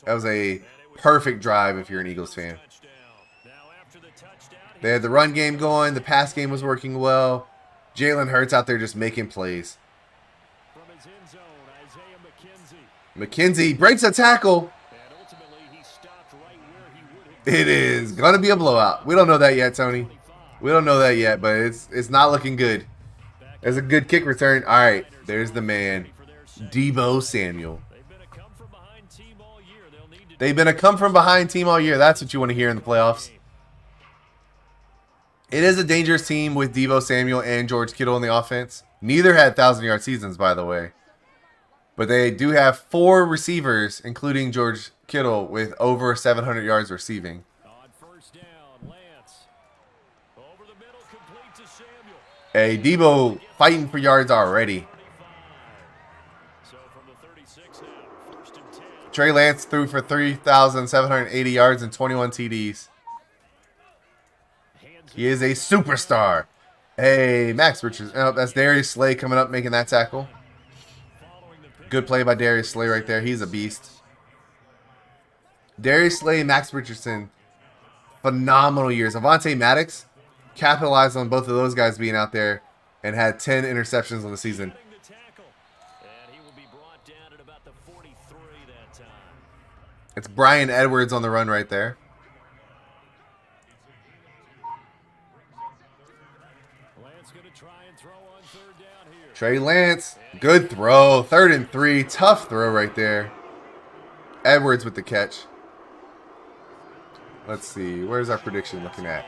That was a perfect drive if you're an Eagles fan. They had the run game going. The pass game was working well. Jalen Hurts out there just making plays. McKenzie breaks a tackle. It is going to be a blowout. We don't know that yet, Tony. We don't know that yet, but it's not looking good. There's a good kick return. All right, there's the man. Deebo Samuel. They've been a come-from-behind team all year. That's what you want to hear in the playoffs. It is a dangerous team with Deebo Samuel and George Kittle in the offense. Neither had 1,000-yard seasons, by the way. But they do have 4 receivers, including George Kittle, with over 700 yards receiving. Hey, Deebo fighting for yards already. Trey Lance threw for 3,780 yards and 21 TDs. He is a superstar. Hey, Max Richards. Oh, that's Darius Slay coming up making that tackle. Good play by Darius Slay right there. He's a beast. Darius Slay and Max Richardson, phenomenal years. Avonte Maddox capitalized on both of those guys being out there and had 10 interceptions on the season. It's Brian Edwards on the run right there. Trey Lance, good throw. 3rd and 3, tough throw right there. Edwards with the catch. Let's see, where's our prediction looking at?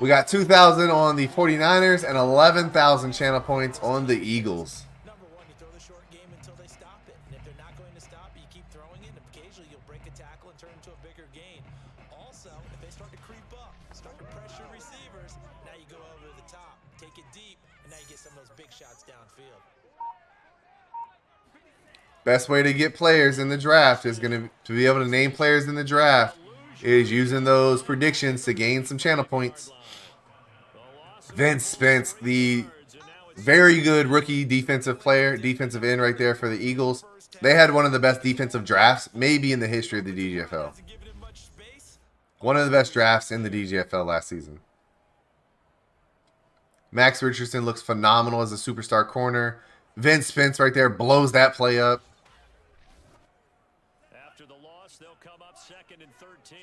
We got 2,000 on the 49ers and 11,000 channel points on the Eagles. Number one, you throw the short game until they stop it. And if they're not going to stop it, you keep throwing it. And occasionally you'll break a tackle and turn into a bigger gain. Also, if they start to creep up, start to pressure receivers, now you go over the top, take it deep, and now you get some of those big shots downfield. Best way to get players in the draft is going to be able to name players in the draft is using those predictions to gain some channel points. Vince Spence, the very good rookie defensive end right there for the Eagles. They had one of the best defensive drafts, maybe in the history of the DGFL. One of the best drafts in the DGFL last season. Max Richardson looks phenomenal as a superstar corner. Vince Spence right there blows that play up. After the loss, they'll come up 2nd and 13.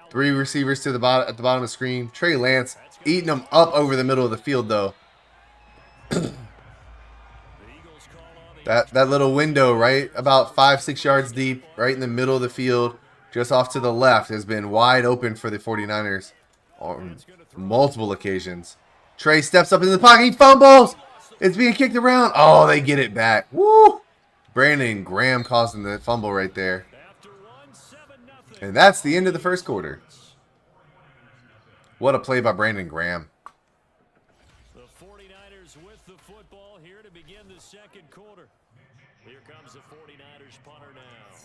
Three receivers to the bottom at the bottom of the screen. Trey Lance eating them up over the middle of the field though. that little window right about 5-6 yards deep, right in the middle of the field, just off to the left, has been wide open for the 49ers on multiple occasions. Trey steps up into the pocket. He fumbles. It's being kicked around. Oh, they get it back. Woo! Brandon Graham causing the fumble right there. And that's the end of the first quarter. What a play by Brandon Graham. The 49ers with the football here to begin the second quarter. Here comes the 49ers punter now,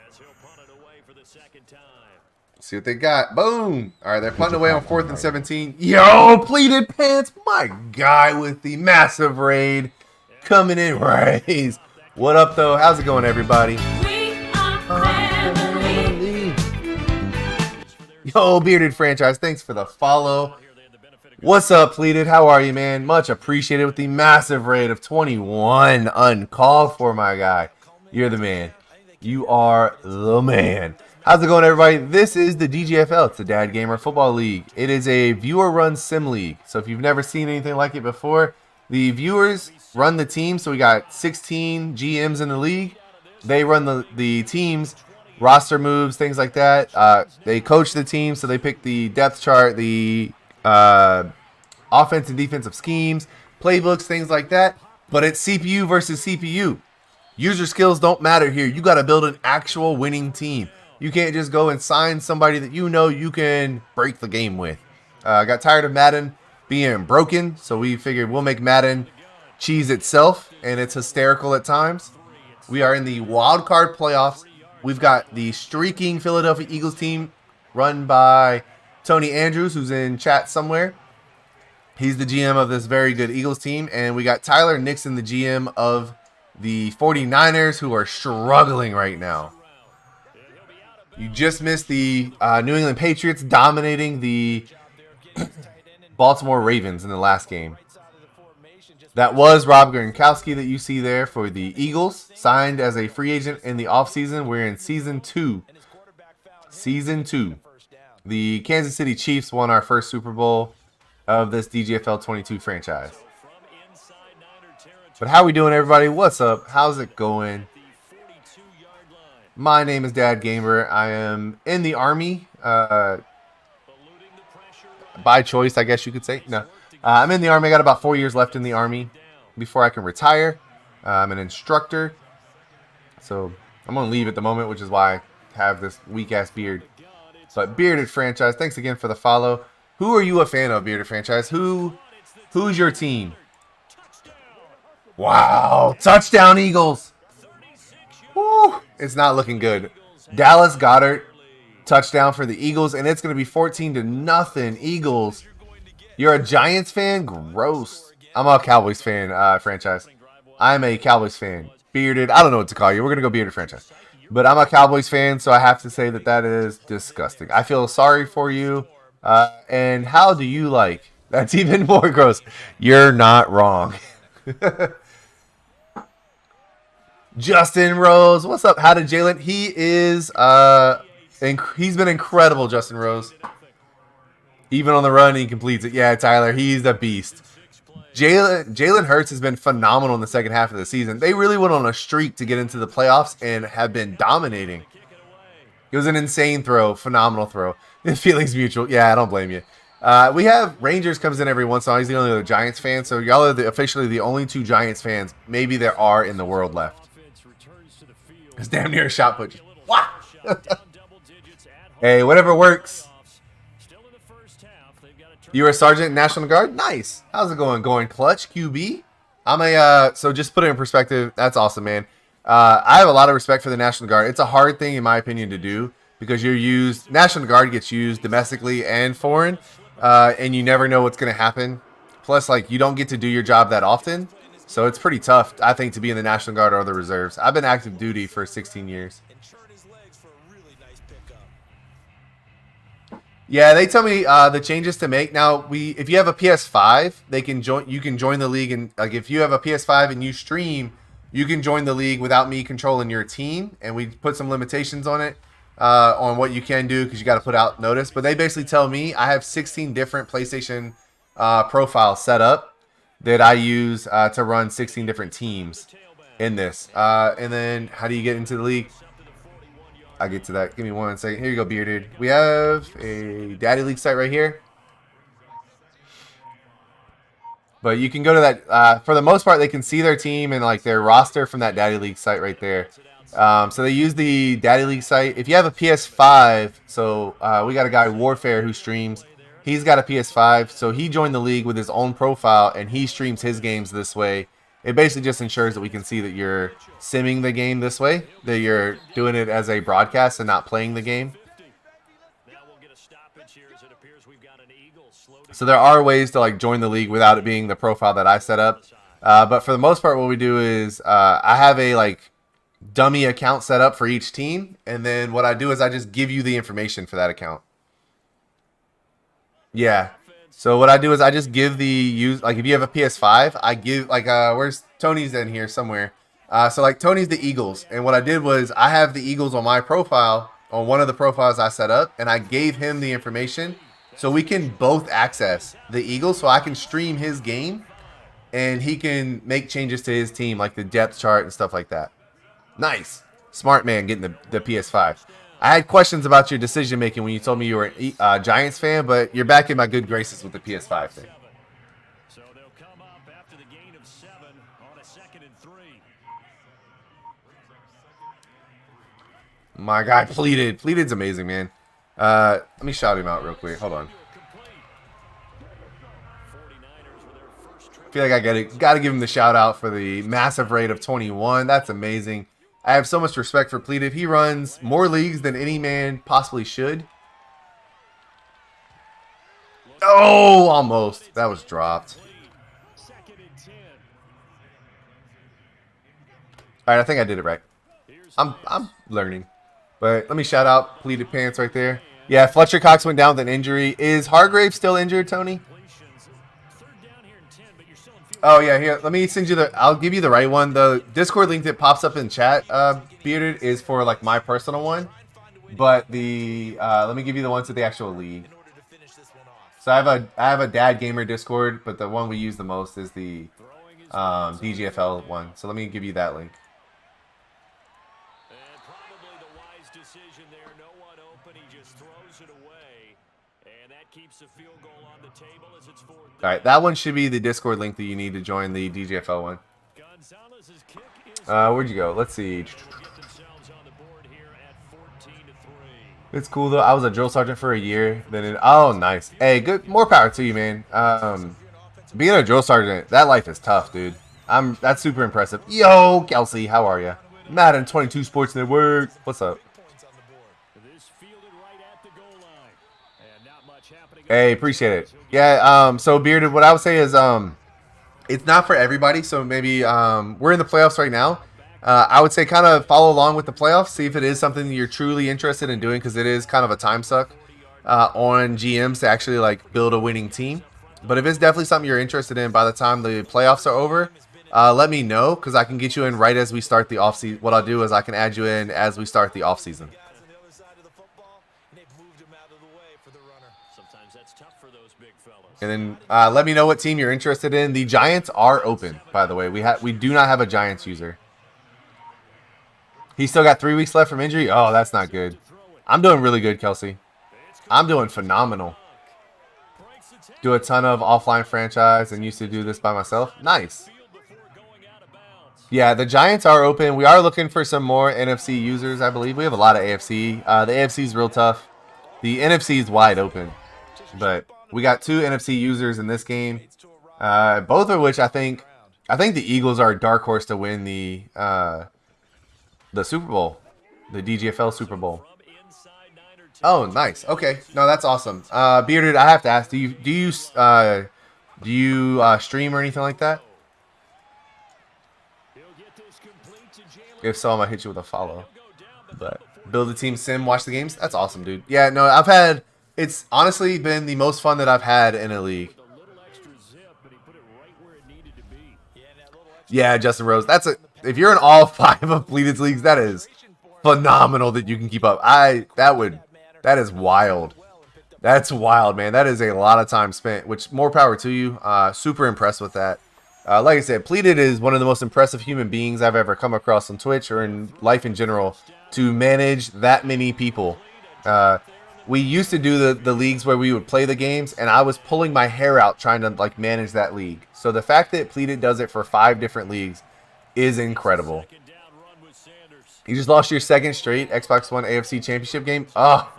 as he'll punt it away for the second time. See what they got. Boom. All right, they're punting away on 4th and 17. Yo, pleated pants. My guy with the massive raid coming in. RAZE. What up, though? How's it going, everybody? We are family. Yo, Bearded Franchise, thanks for the follow. What's up, Pleated? How are you, man? Much appreciated with the massive raid of 21. Uncalled for, my guy. You're the man. You are the man. How's it going, everybody? This is the DGFL. It's the Dad Gamer Football League. It is a viewer-run sim league. So if you've never seen anything like it before, the viewers run the team. So we got 16 GMs in the league. They run the teams, roster moves, things like that. They coach the team, so they pick the depth chart, the offense and defensive schemes, playbooks, things like that. But it's CPU versus CPU. User skills don't matter here. You got to build an actual winning team. You can't just go and sign somebody that you know you can break the game with. I got tired of Madden being broken, so we figured we'll make Madden cheese itself, and it's hysterical at times. We are in the wild card playoffs. We've got the streaking Philadelphia Eagles team run by Tony Andrews, who's in chat somewhere. He's the GM of this very good Eagles team. And we got Tyler Nixon, the GM of the 49ers, who are struggling right now. You just missed the New England Patriots dominating the Baltimore Ravens in the last game. That was Rob Gronkowski that you see there for the Eagles, signed as a free agent in the offseason. We're in Season 2. Season 2. The Kansas City Chiefs won our first Super Bowl of this DGFL22 franchise. But how we doing, everybody? What's up? How's it going? My name is Dad Gamer. I am in the Army. By choice, I guess you could say. No. I'm in the Army. I got about 4 years left in the Army before I can retire. I'm an instructor. So I'm going to leave at the moment, which is why I have this weak-ass beard. But Bearded Franchise, thanks again for the follow. Who are you a fan of, Bearded Franchise? Who's your team? Wow. Touchdown, Eagles. Woo. It's not looking good. Dallas Goedert, touchdown for the Eagles, and it's going to be 14-0 Eagles. You're a Giants fan? Gross. I'm a Cowboys fan, Franchise. I'm a Cowboys fan. Bearded. I don't know what to call you. We're going to go Bearded Franchise. But I'm a Cowboys fan, so I have to say that that is disgusting. I feel sorry for you. And how do you like? That's even more gross. You're not wrong. Justin Rose. What's up? How did Jalen? He is, he's been incredible, Justin Rose. Even on the run, he completes it. Yeah, Tyler, he's a beast. Jalen Hurts has been phenomenal in the second half of the season. They really went on a streak to get into the playoffs and have been dominating. It was an insane throw, phenomenal throw. Feelings mutual. Yeah, I don't blame you. We have Rangers comes in every once in a while. He's the only other Giants fan, so y'all are officially the only two Giants fans maybe there are in the world left. It's damn near a shot put. Wow. Hey, whatever works. You were a sergeant in National Guard? Nice. How's it going? Going clutch, QB? I'm a, so just put it in perspective. That's awesome, man. I have a lot of respect for the National Guard. It's a hard thing, in my opinion, to do because you're used, National Guard gets used domestically and foreign, and you never know what's going to happen. Plus, like, you don't get to do your job that often. So it's pretty tough, I think, to be in the National Guard or the reserves. I've been active duty for 16 years. Yeah, they tell me the changes to make. Now, if you have a PS5, they can join. You can join the league, and like if you have a PS5 and you stream, you can join the league without me controlling your team. And we put some limitations on it, on what you can do because you got to put out notice. But they basically tell me I have 16 different PlayStation profiles set up that I use to run 16 different teams in this. And then how do you get into the league? I'll get to that. Give me 1 second. Here you go, Bearded. We have a Daddy League site right here. But you can go to that. For the most part, they can see their team and like their roster from that Daddy League site right there. So they use the Daddy League site. If you have a PS5, so we got a guy, Warfare, who streams. He's got a PS5, so he joined the league with his own profile, and he streams his games this way. It basically just ensures that we can see that you're simming the game this way, that you're doing it as a broadcast and not playing the game. So there are ways to like join the league without it being the profile that I set up. But for the most part, what we do is I have a like dummy account set up for each team, and then what I do is I just give you the information for that account. Yeah. So what I do is I just give like if you have a PS5, I give like where's Tony's in here somewhere. So like Tony's the Eagles, and what I did was I have the Eagles on my profile, on one of the profiles I set up, and I gave him the information so we can both access the Eagles, so I can stream his game and he can make changes to his team like the depth chart and stuff like that. Nice. Smart man getting the PS5. I had questions about your decision making when you told me you were a Giants fan, but you're back in my good graces with the PS5 thing. So they'll come up after the gain of 7 on a 2nd and 3. My guy Pleated. Pleated's amazing, man. Let me shout him out real quick. Hold on. I feel like I got to give him the shout out for the massive rate of 21. That's amazing. I have so much respect for Pleated. He runs more leagues than any man possibly should. Oh, almost. That was dropped. All right, I think I did it right. I'm learning. But let me shout out Pleated Pants right there. Yeah, Fletcher Cox went down with an injury. Is Hargrave still injured, Tony? Oh yeah, here. Let me send you I'll give you the right one. The Discord link that pops up in chat, Bearded, is for like my personal one. But let me give you the ones to the actual league. So I have a Dad Gamer Discord, but the one we use the most is the DGFL one. So let me give you that link. And probably the wise decision there. No one open. He just throws it away, and that keeps the field goal on the table as it's 4th. All right, that one should be the Discord link that you need to join the DGFL one. Where'd you go? Let's see. It's cool though. I was a drill sergeant for a year. Oh, nice. Hey, good. More power to you, man. Being a drill sergeant, that life is tough, dude. That's super impressive. Yo, Kelsey, how are you? Madden 22 Sports Network. What's up? Hey, appreciate it. Yeah, so Bearded, what I would say is it's not for everybody, so maybe we're in the playoffs right now. I would say kind of follow along with the playoffs, see if it is something that you're truly interested in doing, because it is kind of a time suck on GMs to actually like build a winning team. But if it's definitely something you're interested in by the time the playoffs are over, let me know, because I can get you in right as we start the offseason. What I'll do is I can add you in as we start the offseason. And then let me know what team you're interested in. The Giants are open, by the way. We do not have a Giants user. He's still got 3 weeks left from injury. Oh, that's not good. I'm doing really good, Kelsey. I'm doing phenomenal. Do a ton of offline franchise and used to do this by myself. Nice. Yeah, the Giants are open. We are looking for some more NFC users, I believe. We have a lot of AFC. The AFC is real tough. The NFC is wide open. But we got 2 NFC users in this game, both of which I think the Eagles are a dark horse to win the Super Bowl, the DGFL Super Bowl. Oh, nice. Okay, no, that's awesome. Bearded, I have to ask, do you stream or anything like that? If so, I'm gonna hit you with a follow. But build a team sim, watch the games. That's awesome, dude. Yeah, no, It's honestly been the most fun that I've had in a league. Yeah, Justin Rose. If you're in all 5 of Pleated's leagues, that is phenomenal that you can keep up. That is wild. That's wild, man. That is a lot of time spent, which more power to you. Super impressed with that. Like I said, Pleated is one of the most impressive human beings I've ever come across on Twitch or in life in general to manage that many people. We used to do the leagues where we would play the games, and I was pulling my hair out trying to like manage that league. So the fact that Pleated does it for 5 different leagues is incredible. You just lost your 2nd straight Xbox One AFC Championship game. Oh,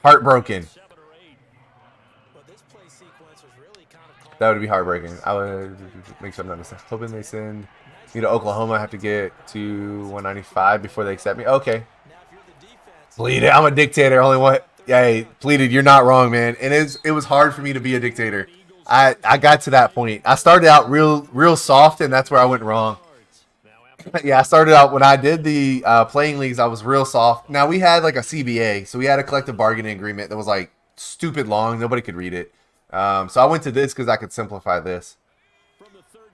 heartbroken. That would be heartbreaking. I would make sure I'm not missing. Hoping they send me to Oklahoma. I have to get to 195 before they accept me. Okay. Pleated. I'm a dictator. Only what? Yeah, Pleated. You're not wrong, man. And it was hard for me to be a dictator. I got to that point. I started out real soft, and that's where I went wrong. Yeah, I started out when I did the playing leagues. I was real soft. Now we had like a CBA, so we had a collective bargaining agreement that was like stupid long. Nobody could read it. So I went to this because I could simplify this.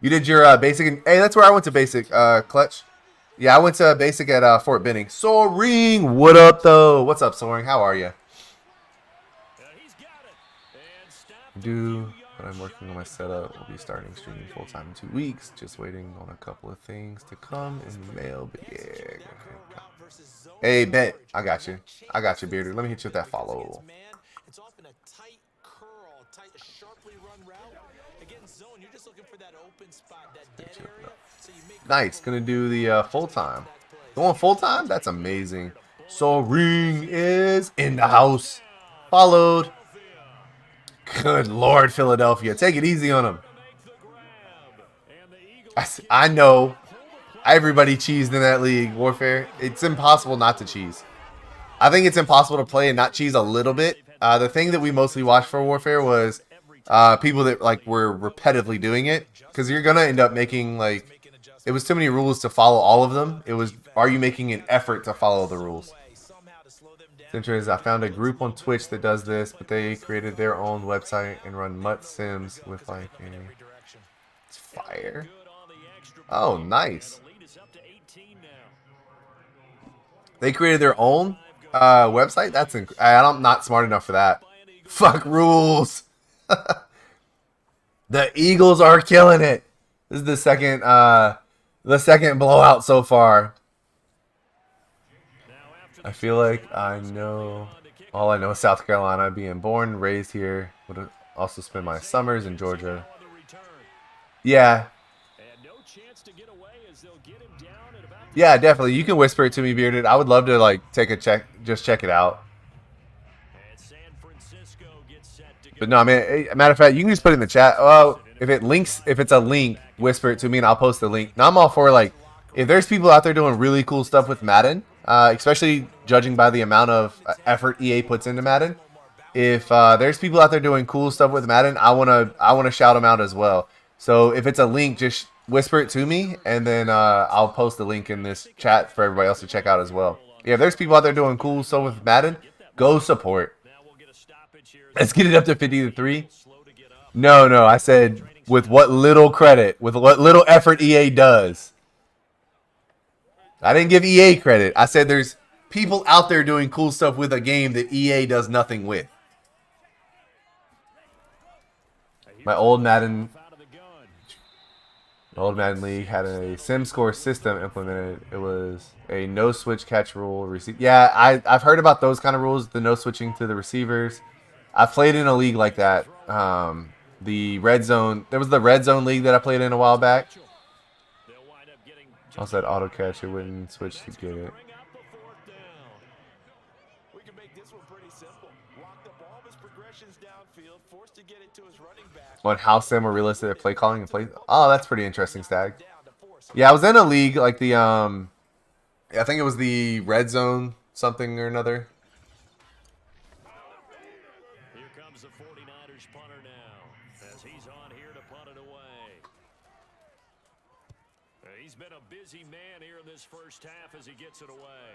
You did your basic. Hey, that's where I went to basic. Clutch. Yeah, I went to basic at Fort Benning. Soaring, what up though? What's up, Soaring? How are you? But I'm working on my setup. We'll be starting streaming full time in 2 weeks. Just waiting on a couple of things to come in the mail. But yeah. Hey, bet. I got you. I got you, Bearded. Let me hit you with that follow. It's often a tight curl, sharply run route. Against zone, you're just looking for that open spot, that dead area. So you make nice. Gonna do the full time. Going full time? That's amazing. So Ring is in the house. Followed. Good Lord, Philadelphia. Take it easy on them. I know everybody cheesed in that league, Warfare. It's impossible not to cheese. I think it's impossible to play and not cheese a little bit. The thing that we mostly watched for Warfare was people that like were repetitively doing it. Because you're going to end up making like... It was too many rules to follow all of them. It was, are you making an effort to follow the rules? I found a group on Twitch that does this, but they created their own website and run Mutt Sims with like it's fire. Oh, nice. They created their own website? That's I'm not smart enough for that. Fuck rules. The Eagles are killing it. This is the second blowout so far. I feel like I know all I know is South Carolina. Being born, raised here, would also spend my summers in Georgia. Yeah. Yeah, definitely. You can whisper it to me, Bearded. I would love to like take a check, just check it out. But no, man. Matter of fact, you can just put it in the chat. Oh, if it's a link, whisper it to me and I'll post the link. Now I'm all for like, if there's people out there doing really cool stuff with Madden. Especially judging by the amount of effort EA puts into Madden. If there's people out there doing cool stuff with Madden, I wanna shout them out as well. So if it's a link, just whisper it to me, and then I'll post the link in this chat for everybody else to check out as well. Yeah, if there's people out there doing cool stuff with Madden, go support. Let's get it up to 50-3. No, I said with what little credit, with what little effort EA does. I didn't give EA credit. I said there's people out there doing cool stuff with a game that EA does nothing with. My old Madden League had a sim score system implemented. It was a no switch catch rule. Yeah, I've heard about those kind of rules, the no switching to the receivers. I played in a league like that. The Red Zone. There was the Red Zone league that I played in a while back. Also that auto catch, it wouldn't switch to get it. We can make this one pretty simple. Walk the ball of his progressions downfield, forced to get it to his running back. On how sim or realistic at play calling and play. Oh, that's pretty interesting, Stag. Yeah, I was in a league like the I think it was the Red Zone something or another. Here comes the 49ers punter now, as he's on here to punt it away. He's been a busy man here in this first half as he gets it away.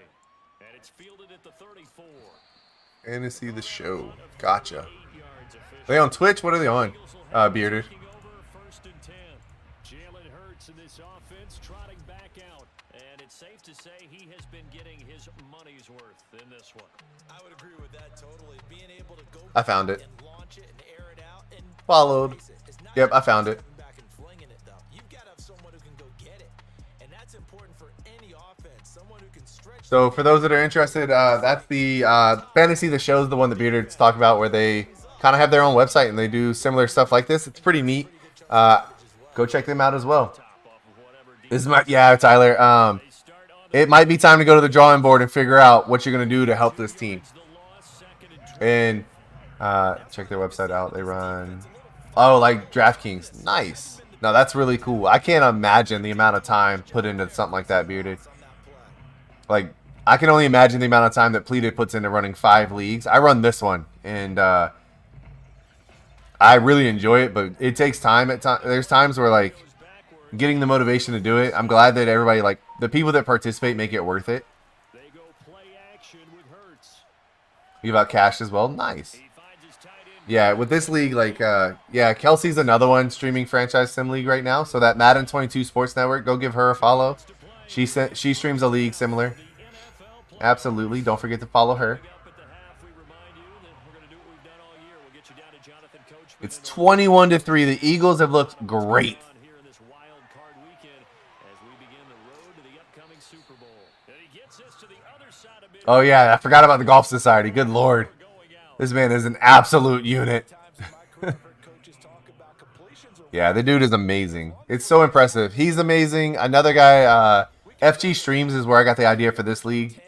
And it's fielded at the 34. Fantasy the show. Gotcha. Are they on Twitch? What are they on? Bearded. First and 10. Jalen Hurts in this offense trotting back out. And it's safe to say he has been getting his money's worth in this one. I would agree with that totally. Being able to go I found it. and launch it and air it out and Followed. Yep, I found it. back and flinging it though. You've got to have someone who can go get it. And that's important for any offense. Someone who can stretch. So for those that are interested, that's the Fantasy the Show is the one that Bearded's talking about, where they kind of have their own website and they do similar stuff like this. It's pretty neat. Go check them out as well. This is Tyler. It might be time to go to the drawing board and figure out what you're going to do to help this team. And check their website out. They run, like DraftKings. Nice. No, that's really cool. I can't imagine the amount of time put into something like that, Bearded. Like, I can only imagine the amount of time that Pleated puts into running 5 leagues. I run this one, and I really enjoy it, but it takes time. There's times where, like, getting the motivation to do it. I'm glad that everybody, like, the people that participate make it worth it. You got cash as well. Nice. Yeah, with this league, like, Kelsey's another one streaming franchise sim league right now. So that Madden 22 Sports Network, go give her a follow. She streams a league similar. Absolutely. Don't forget to follow her. It's 21-3. The Eagles have looked great. Oh, yeah. I forgot about the Golf Society. Good Lord. This man is an absolute unit. Yeah, the dude is amazing. It's so impressive. He's amazing. Another guy, FG Streams is where I got the idea for this league.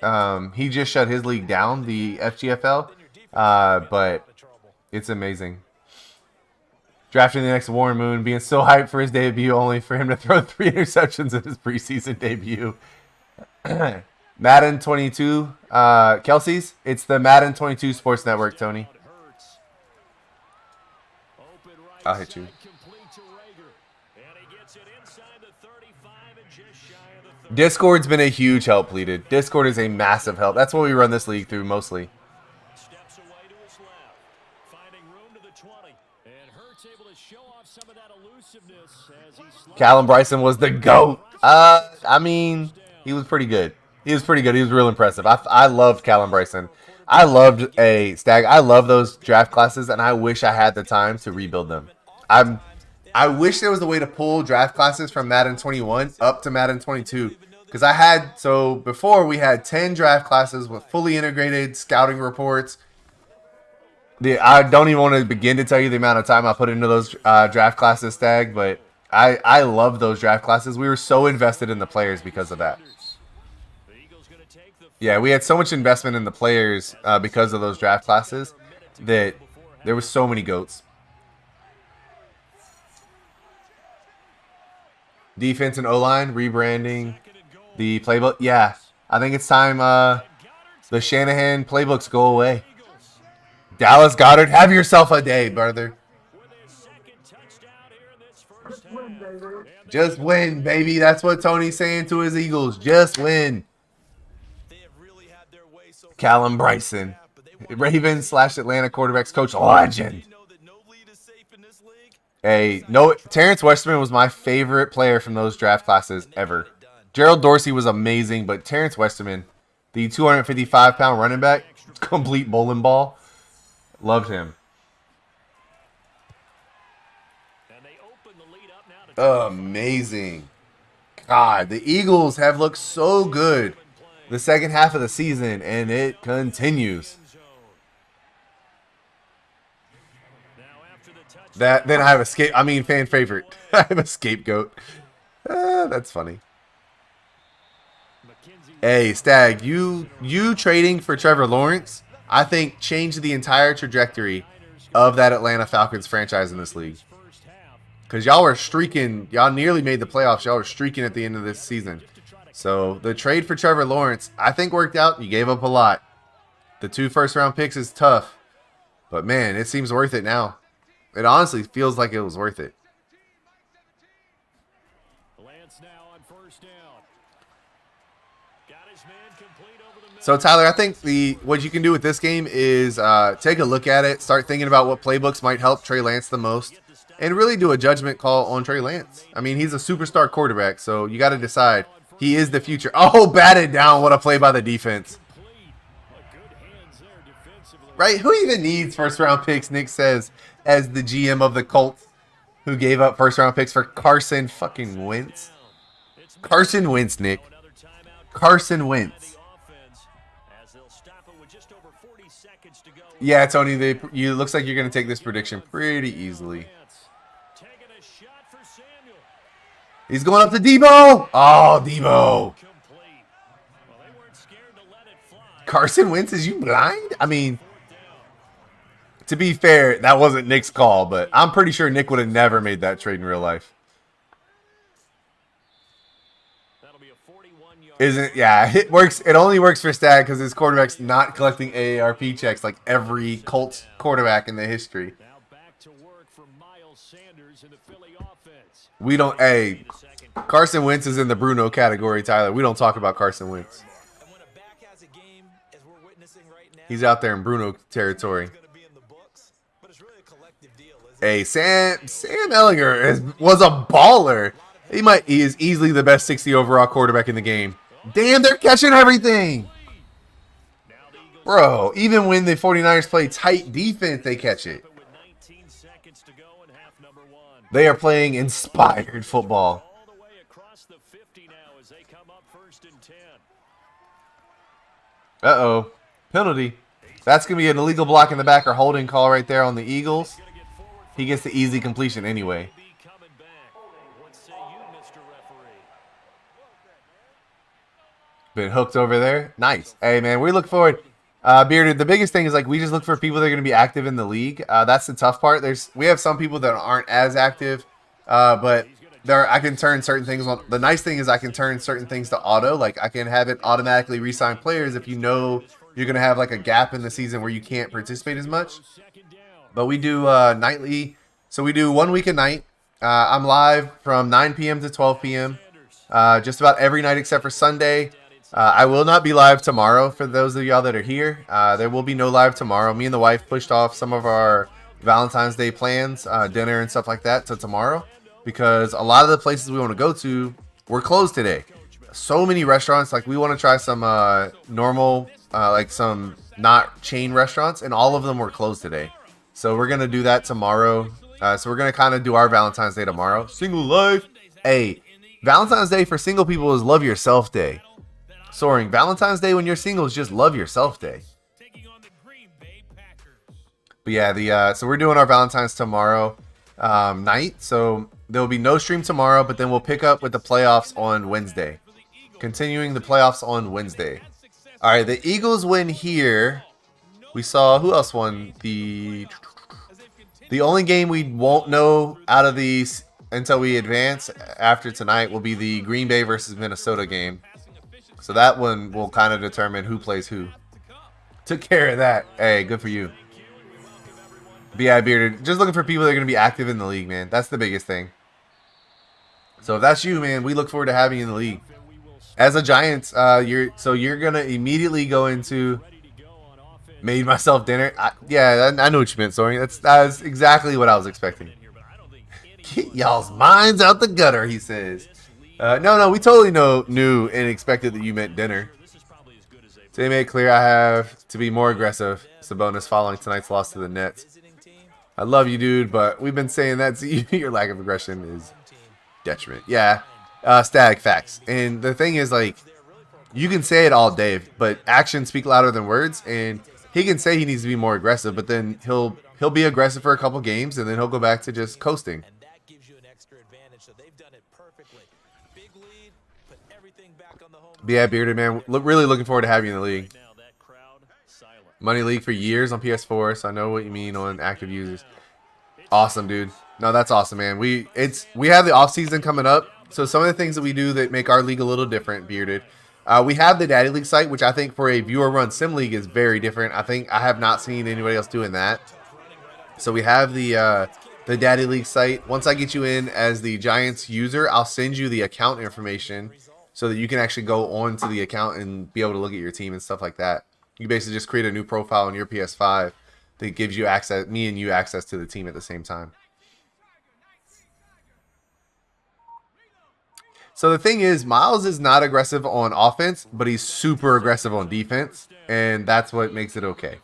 He just shut his league down, the FGFL. But it's amazing. Drafting the next Warren Moon, being so hyped for his debut, only for him to throw 3 interceptions in his preseason debut. Madden 22, Kelsey's. It's the Madden 22 Sports Network, Tony. I'll hit you. Discord's been a huge help, Pleated. Discord is a massive help. That's what we run this league through mostly. Callum Bryson was the GOAT. I mean, he was pretty good. He was pretty good. He was real impressive. I loved Callum Bryson. I loved I love those draft classes, and I wish I had the time to rebuild them. I wish there was a way to pull draft classes from Madden 21 up to Madden 22. Because before we had 10 draft classes with fully integrated scouting reports. I don't even want to begin to tell you the amount of time I put into those draft classes, Stag, but I love those draft classes. We were so invested in the players because of that. Yeah, we had so much investment in the players because of those draft classes that there was so many GOATs. Defense and O-line, rebranding the playbook. Yeah, I think it's time the Shanahan playbooks go away. Dallas Goedert, have yourself a day, brother. Just win, baby. That's what Tony's saying to his Eagles. Just win. Callum Bryson, Ravens / Atlanta quarterbacks coach legend. Hey, no, Terrence Westerman was my favorite player from those draft classes ever. Gerald Dorsey was amazing, but Terrence Westerman, the 255-pound running back, complete bowling ball, loved him. Amazing. God, the Eagles have looked so good the second half of the season, and it continues. Then I have a fan favorite. I have a scapegoat. That's funny. Hey, Stag, you trading for Trevor Lawrence, I think, changed the entire trajectory of that Atlanta Falcons franchise in this league. Because y'all were streaking. Y'all nearly made the playoffs. Y'all were streaking at the end of this season. So the trade for Trevor Lawrence, I think, worked out. You gave up a lot. The 2 first-round picks is tough. But, man, it seems worth it now. It honestly feels like it was worth it. So Tyler, I think what you can do with this game is take a look at it, start thinking about what playbooks might help Trey Lance the most, and really do a judgment call on Trey Lance. I mean, he's a superstar quarterback, so you got to decide. He is the future. Oh, batted down. What a play by the defense. Right? Who even needs first-round picks, Nick says, as the GM of the Colts, who gave up first-round picks for Carson fucking Wentz? Carson Wentz, Nick. Carson Wentz. Yeah, Tony, you looks like you're going to take this prediction pretty easily. He's going up to Debo. Oh, Debo. Carson Wentz, is you blind? I mean, to be fair, that wasn't Nick's call, but I'm pretty sure Nick would have never made that trade in real life. Yeah, it works. It only works for Stag because his quarterback's not collecting AARP checks like every Colts quarterback in the history. We don't. Hey, Carson Wentz is in the Bruno category, Tyler. We don't talk about Carson Wentz. He's out there in Bruno territory. Hey, Sam Ehlinger was a baller. He is easily the best 60 overall quarterback in the game. Damn, they're catching everything. Bro, even when the 49ers play tight defense, they catch it. They are playing inspired football. Uh-oh. Penalty. That's going to be an illegal block in the back or holding call right there on the Eagles. He gets the easy completion anyway. Been hooked over there. Nice. Hey, man, we look forward. Bearded, the biggest thing is, like, we just look for people that are going to be active in the league. That's the tough part. We have some people that aren't as active, but I can turn certain things on. The nice thing is I can turn certain things to auto. Like, I can have it automatically re-sign players if you know you're going to have, like, a gap in the season where you can't participate as much. But we do nightly. So we do 1 week a night. I'm live from 9 p.m. to 12 p.m. Just about every night except for Sunday. I will not be live tomorrow for those of y'all that are here. There will be no live tomorrow. Me and the wife pushed off some of our Valentine's Day plans, dinner and stuff like that, to tomorrow because a lot of the places we want to go to were closed today. So many restaurants, like we want to try some normal, like some not chain restaurants, and all of them were closed today. So we're going to do that tomorrow. So we're going to kind of do our Valentine's Day tomorrow. Single life. Hey, Valentine's Day for single people is Love Yourself Day. Soaring. Valentine's Day when you're single is just Love Yourself Day. But yeah, so we're doing our Valentine's tomorrow night. So there will be no stream tomorrow, but then we'll pick up with the playoffs on Wednesday. Continuing the playoffs on Wednesday. All right, the Eagles win here. We saw who else won the only game we won't know out of these until we advance after tonight will be the Green Bay versus Minnesota game. So that one will kind of determine who plays who. Took care of that. Hey, good for you. But yeah, Bearded, just looking for people that are going to be active in the league, man. That's the biggest thing. So if that's you, man, we look forward to having you in the league. As a Giants, you're going to immediately go into made myself dinner. I know what you meant, Soaring. That's exactly what I was expecting. Get y'all's minds out the gutter, he says. No, we totally knew and expected that you meant dinner. So they made it clear I have to be more aggressive. Sabonis following tonight's loss to the Nets. I love you, dude, but we've been saying that to you. Your lack of aggression is detriment. Yeah, static facts. And the thing is, like, you can say it all day, but actions speak louder than words. And he can say he needs to be more aggressive, but then he'll be aggressive for a couple games, and then he'll go back to just coasting. But yeah, Bearded, man, really looking forward to having you in the league. Money League for years on PS4, so I know what you mean on active users. Awesome, dude. No, that's awesome, man. We have the off season coming up, so some of the things that we do that make our league a little different, Bearded. We have the Daddy League site, which I think for a viewer-run sim league is very different. I have not seen anybody else doing that. So we have the Daddy League site. Once I get you in as the Giants user, I'll send you the account information so that you can actually go onto the account and be able to look at your team and stuff like that. You basically just create a new profile on your PS5 that gives you access, me and you access to the team at the same time. So the thing is, Miles is not aggressive on offense, but he's super aggressive on defense, and that's what makes it okay.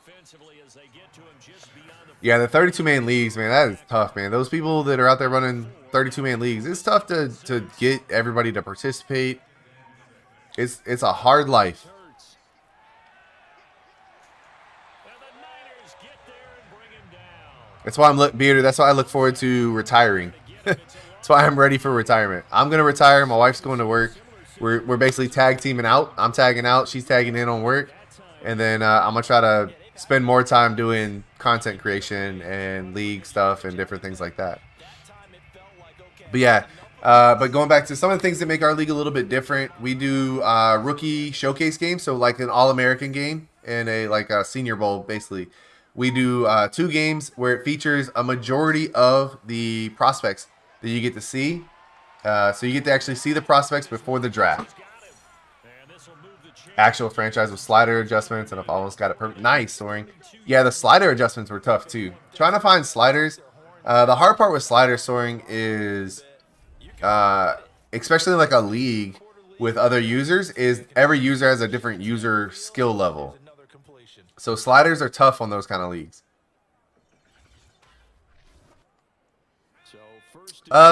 Yeah, the 32-man leagues, man, that is tough, man. Those people that are out there running 32-man leagues, it's tough to get everybody to participate. It's a hard life. That's why Bearded. That's why I look forward to retiring. That's why I'm ready for retirement. I'm gonna retire. My wife's going to work. We're basically tag teaming out. I'm tagging out. She's tagging in on work, and then I'm gonna try to spend more time doing content creation and league stuff and different things like that. But yeah, but going back to some of the things that make our league a little bit different, we do rookie showcase games, so like an All-American game and a Senior Bowl, basically. We do 2 games where it features a majority of the prospects that you get to see. So you get to actually see the prospects before the draft. Actual franchise with slider adjustments, and I've almost got it perfect. Nice, Soaring. Yeah, the slider adjustments were tough too. Trying to find sliders. The hard part with slider Soaring is, especially like a league with other users, is every user has a different user skill level. So sliders are tough on those kind of leagues.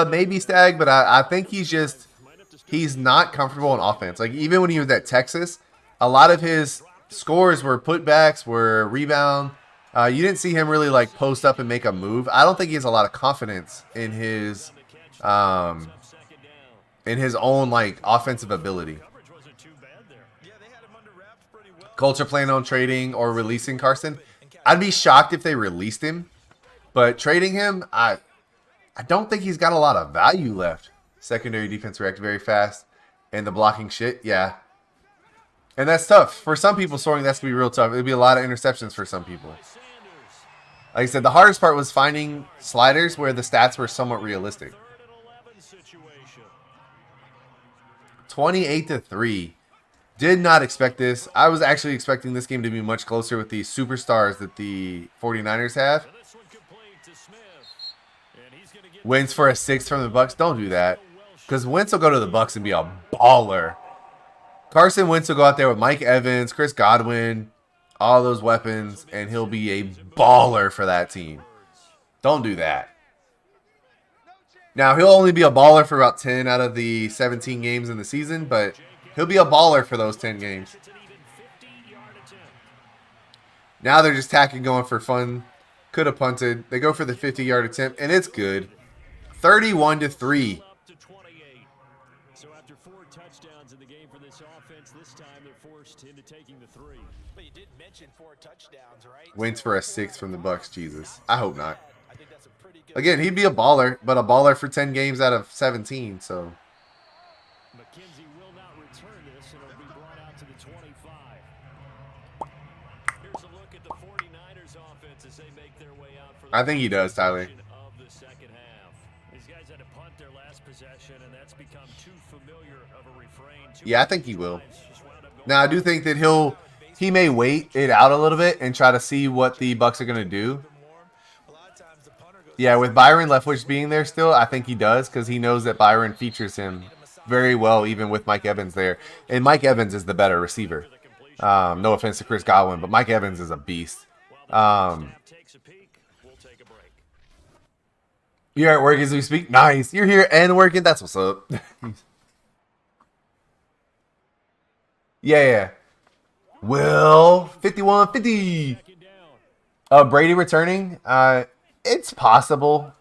Maybe Stag, but I think he's not comfortable on offense. Like even when he was at Texas, a lot of his scores were putbacks, were rebound. You didn't see him really like post up and make a move. I don't think he has a lot of confidence in his own like offensive ability. Culture plan on trading or releasing Carson. I'd be shocked if they released him, but trading him, I don't think he's got a lot of value left. Secondary defense react very fast, and the blocking shit, yeah. And that's tough. For some people, Soaring, that's going to be real tough. It'd be a lot of interceptions for some people. Like I said, the hardest part was finding sliders where the stats were somewhat realistic. 28-3. Did not expect this. I was actually expecting this game to be much closer with the superstars that the 49ers have. Wins for a 6 from the Bucks. Don't do that. Because Wentz will go to the Bucks and be a baller. Carson Wentz will go out there with Mike Evans, Chris Godwin, all those weapons, and he'll be a baller for that team. Don't do that. Now, he'll only be a baller for about 10 out of the 17 games in the season, but he'll be a baller for those 10 games. Now they're just tacking, going for fun. Could have punted. They go for the 50-yard attempt, and it's good. 31-3. So after 4 touchdowns in the game for this offense, this time they're forced into taking the 3. But you did mention 4 touchdowns, right? Wins for a 6 from the Bucks. Jesus. I hope not. Again, he'd be a baller, but a baller for 10 games out of 17, so. McKenzie will not return this, and it'll be brought out to the 25. Here's a look at the 49ers offense as they make their way out for the I think he does, Tyler. of the second half. These guys had to punt their last possession, and that's become too familiar of a refrain. Yeah, I think he will. Now, I do think that he may wait it out a little bit and try to see what the Bucks are going to do. Yeah, with Byron Leftwich being there still, I think he does, because he knows that Byron features him very well, even with Mike Evans there. And Mike Evans is the better receiver. No offense to Chris Godwin, but Mike Evans is a beast. You're at work as we speak? Nice. You're here and working? That's what's up. Yeah. Will, 51-50. Brady returning? It's possible.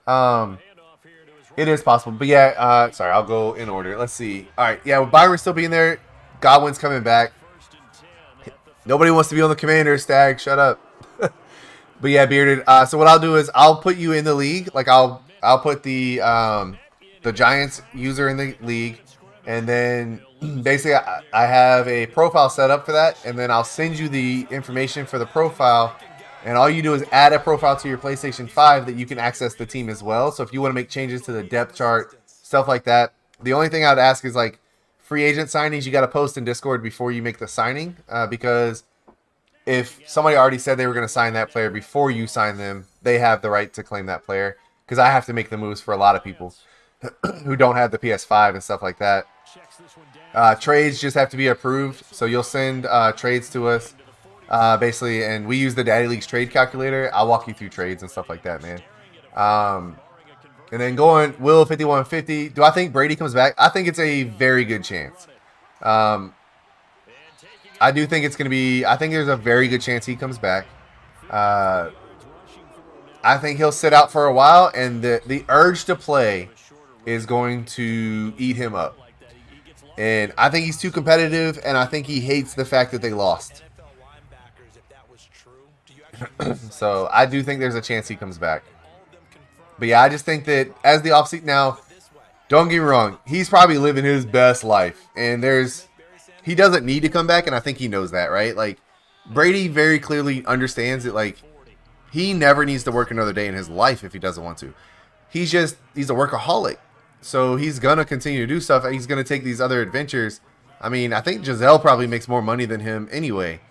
It is possible. But yeah, sorry, I'll go in order. Let's see. All right, yeah, with Byron still being there, Godwin's coming back. Nobody wants to be on the Commanders, Stag. Shut up. But yeah, Bearded. So what I'll do is I'll put you in the league. Like I'll put the Giants user in the league, and then basically I have a profile set up for that, and then I'll send you the information for the profile. And all you do is add a profile to your PlayStation 5 that you can access the team as well. So if you want to make changes to the depth chart, stuff like that, the only thing I'd ask is like free agent signings, you got to post in Discord before you make the signing, because if somebody already said they were going to sign that player before you sign them, they have the right to claim that player, because I have to make the moves for a lot of people who don't have the PS5 and stuff like that. Trades just have to be approved, so you'll send trades to us, basically, and we use the Daddy Leagues trade calculator. I'll walk you through trades and stuff like that, man. And then going, Will 5150. Do I think Brady comes back? I think it's a very good chance. I do think it's going to be, I think there's a very good chance he comes back. I think he'll sit out for a while, and the urge to play is going to eat him up. And I think he's too competitive, and I think he hates the fact that they lost. So I do think there's a chance he comes back. But yeah, I just think that as the offseason now, don't get me wrong, he's probably living his best life. And he doesn't need to come back, and I think he knows that, right? Like, Brady very clearly understands that, like, he never needs to work another day in his life if he doesn't want to. He's a workaholic. So he's going to continue to do stuff. He's going to take these other adventures. I mean, I think Giselle probably makes more money than him anyway.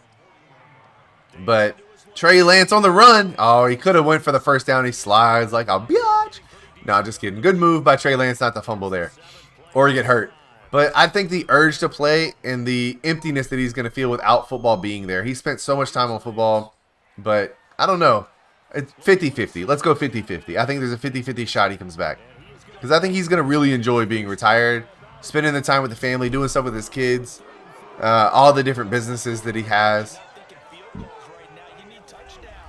But Trey Lance on the run. Oh, he could have went for the first down. He slides like a biatch. No, just kidding. Good move by Trey Lance not to fumble there or get hurt. But I think the urge to play and the emptiness that he's going to feel without football being there. He spent so much time on football, but I don't know. It's 50-50. Let's go 50-50. I think there's a 50-50 shot he comes back. Because I think he's going to really enjoy being retired, spending the time with the family, doing stuff with his kids, all the different businesses that he has.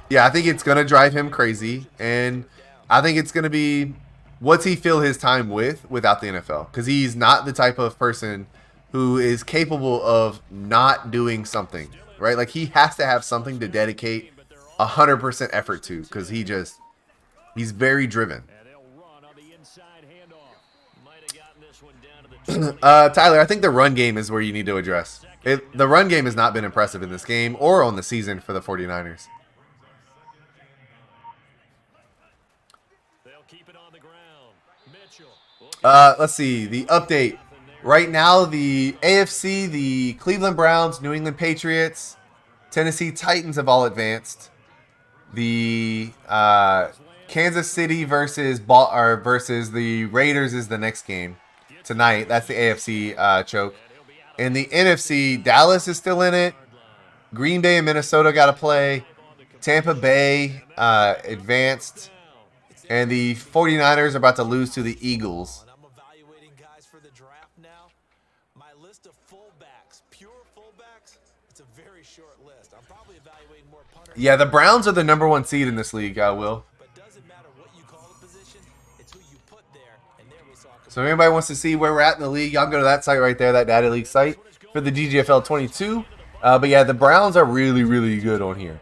Yeah, I think it's going to drive him crazy. And I think it's going to be, what's he fill his time with without the NFL? Because he's not the type of person who is capable of not doing something, right? Like, he has to have something to dedicate 100% effort to, because he's very driven. Tyler, I think the run game is where you need to address. The run game has not been impressive in this game or on the season for the 49ers. Let's see. The update. Right now, the AFC, the Cleveland Browns, New England Patriots, Tennessee Titans have all advanced. The Kansas City versus the Raiders is the next game tonight. That's the AFC choke. In the NFC, Dallas is still in it. Green Bay and Minnesota got to play. Tampa Bay advanced. And the 49ers are about to lose to the Eagles. I'm evaluating guys for the draft now. My list of fullbacks, pure fullbacks, it's a very short list. I'm probably evaluating more punters. Yeah, the Browns are the #1 seed in this league, Will. But doesn't matter what you call the position, it's who you put there. And there we saw. So if anybody wants to see where we're at in the league, y'all can go to that site right there, that Daddy League site for the DGFL22. But yeah, the Browns are really, really good on here.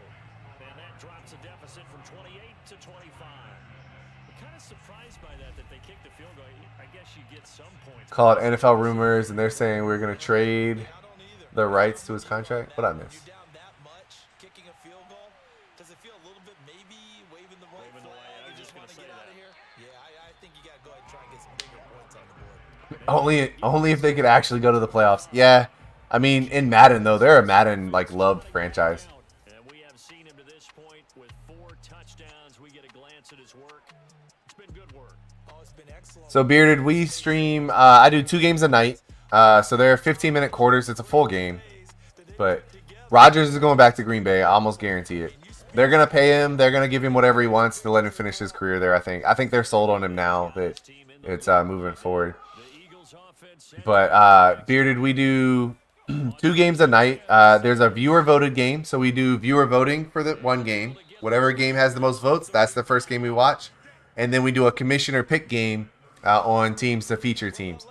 Called NFL rumors, and they're saying we're going to trade the rights to his contract. What I miss? Only if they could actually go to the playoffs. Yeah, I mean, in Madden though, they're a Madden loved franchise. And we have seen him to this point with 4 touchdowns. We get a glance at his work. It's been good work. So Bearded, we stream. I do 2 games a night. So they're 15-minute quarters. It's a full game. But Rodgers is going back to Green Bay. I almost guarantee it. They're gonna pay him. They're gonna give him whatever he wants to let him finish his career there. I think they're sold on him now that it's moving forward. But Bearded, we do 2 games a night. There's a viewer voted game, so we do viewer voting for the one game. Whatever game has the most votes, that's the first game we watch. And then we do a commissioner pick game on teams to feature teams.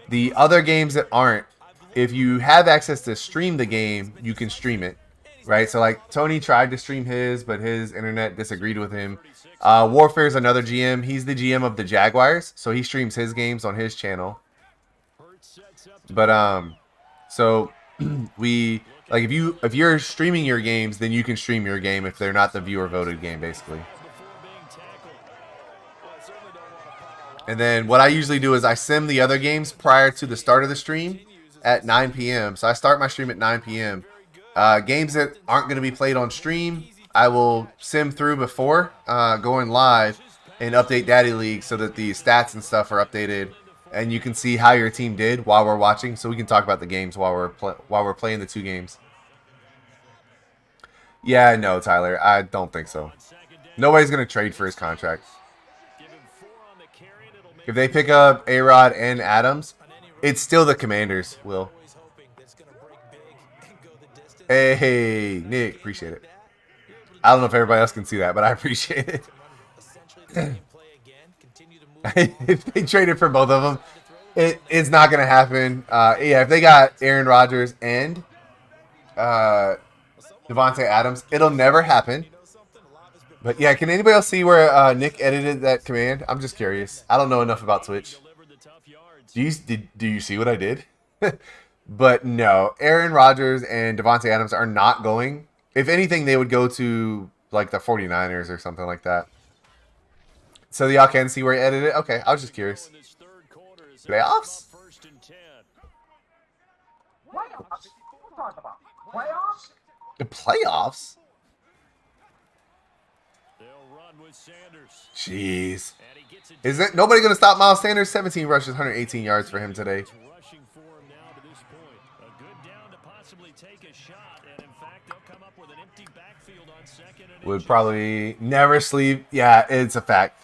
The other games that aren't, if you have access to stream the game, you can stream it, right? So like Tony tried to stream his, but his internet disagreed with him. Warfare is another GM. He's the GM of the Jaguars, so he streams his games on his channel. But so we if you're streaming your games, then you can stream your game if they're not the viewer voted game, basically. And then what I usually do is I sim the other games prior to the start of the stream, at 9 p.m. So I start my stream at 9 p.m. Games that aren't going to be played on stream, I will sim through before going live and update Daddy League so that the stats and stuff are updated, and you can see how your team did while we're watching. So we can talk about the games while we're playing the 2 games. Yeah, no, Tyler, I don't think so. Nobody's going to trade for his contract. If they pick up A-Rod and Adams, it's still the Commanders, Will. Hey, Nick, appreciate it. I don't know if everybody else can see that, but I appreciate it. If they traded for both of them, it's not going to happen. Yeah, if they got Aaron Rodgers and Devontae Adams, it'll never happen. But yeah, can anybody else see where Nick edited that command? I'm just curious. I don't know enough about Twitch. Do you see what I did? But no, Aaron Rodgers and Devontae Adams are not going. If anything, they would go to like the 49ers or something like that. So y'all can see where he edited it? Okay, I was just curious. Playoffs? Playoffs? The playoffs? Jeez. Is it nobody going to stop Miles Sanders? 17 rushes, 118 yards for him today. Would probably never sleep. Yeah, it's a fact.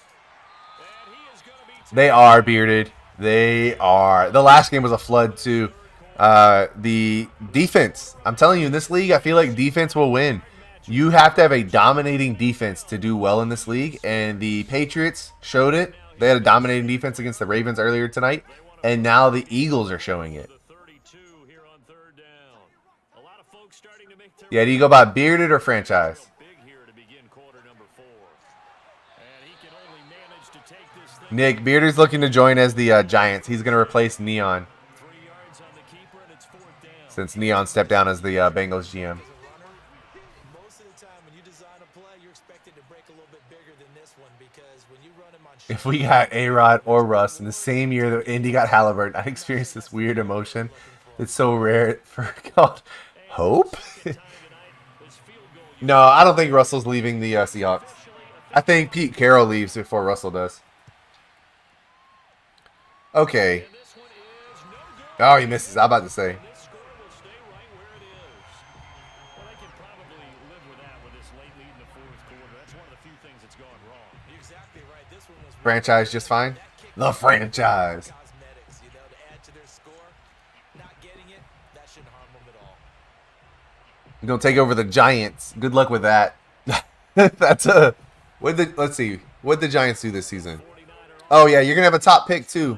They are bearded. They are. The last game was a flood too. The defense. I'm telling you, in this league, I feel like defense will win. You have to have a dominating defense to do well in this league, and the Patriots showed it. They had a dominating defense against the Ravens earlier tonight, and now the Eagles are showing it. Yeah, do you go by bearded or franchise? Nick, Bearder's looking to join as the Giants. He's going to replace Neon, since Neon stepped down as the Bengals GM. If we got A-Rod or Russ in the same year that Indy got Halliburton, I experienced this weird emotion. It's so rare for called hope. No, I don't think Russell's leaving the Seahawks. I think Pete Carroll leaves before Russell does. Okay. Oh, he misses. I'm about to say. Franchise just fine. The franchise. You're gonna take over the Giants. Good luck with that. That's a. Let's see. What did the Giants do this season? Oh yeah, you're gonna have a top pick too.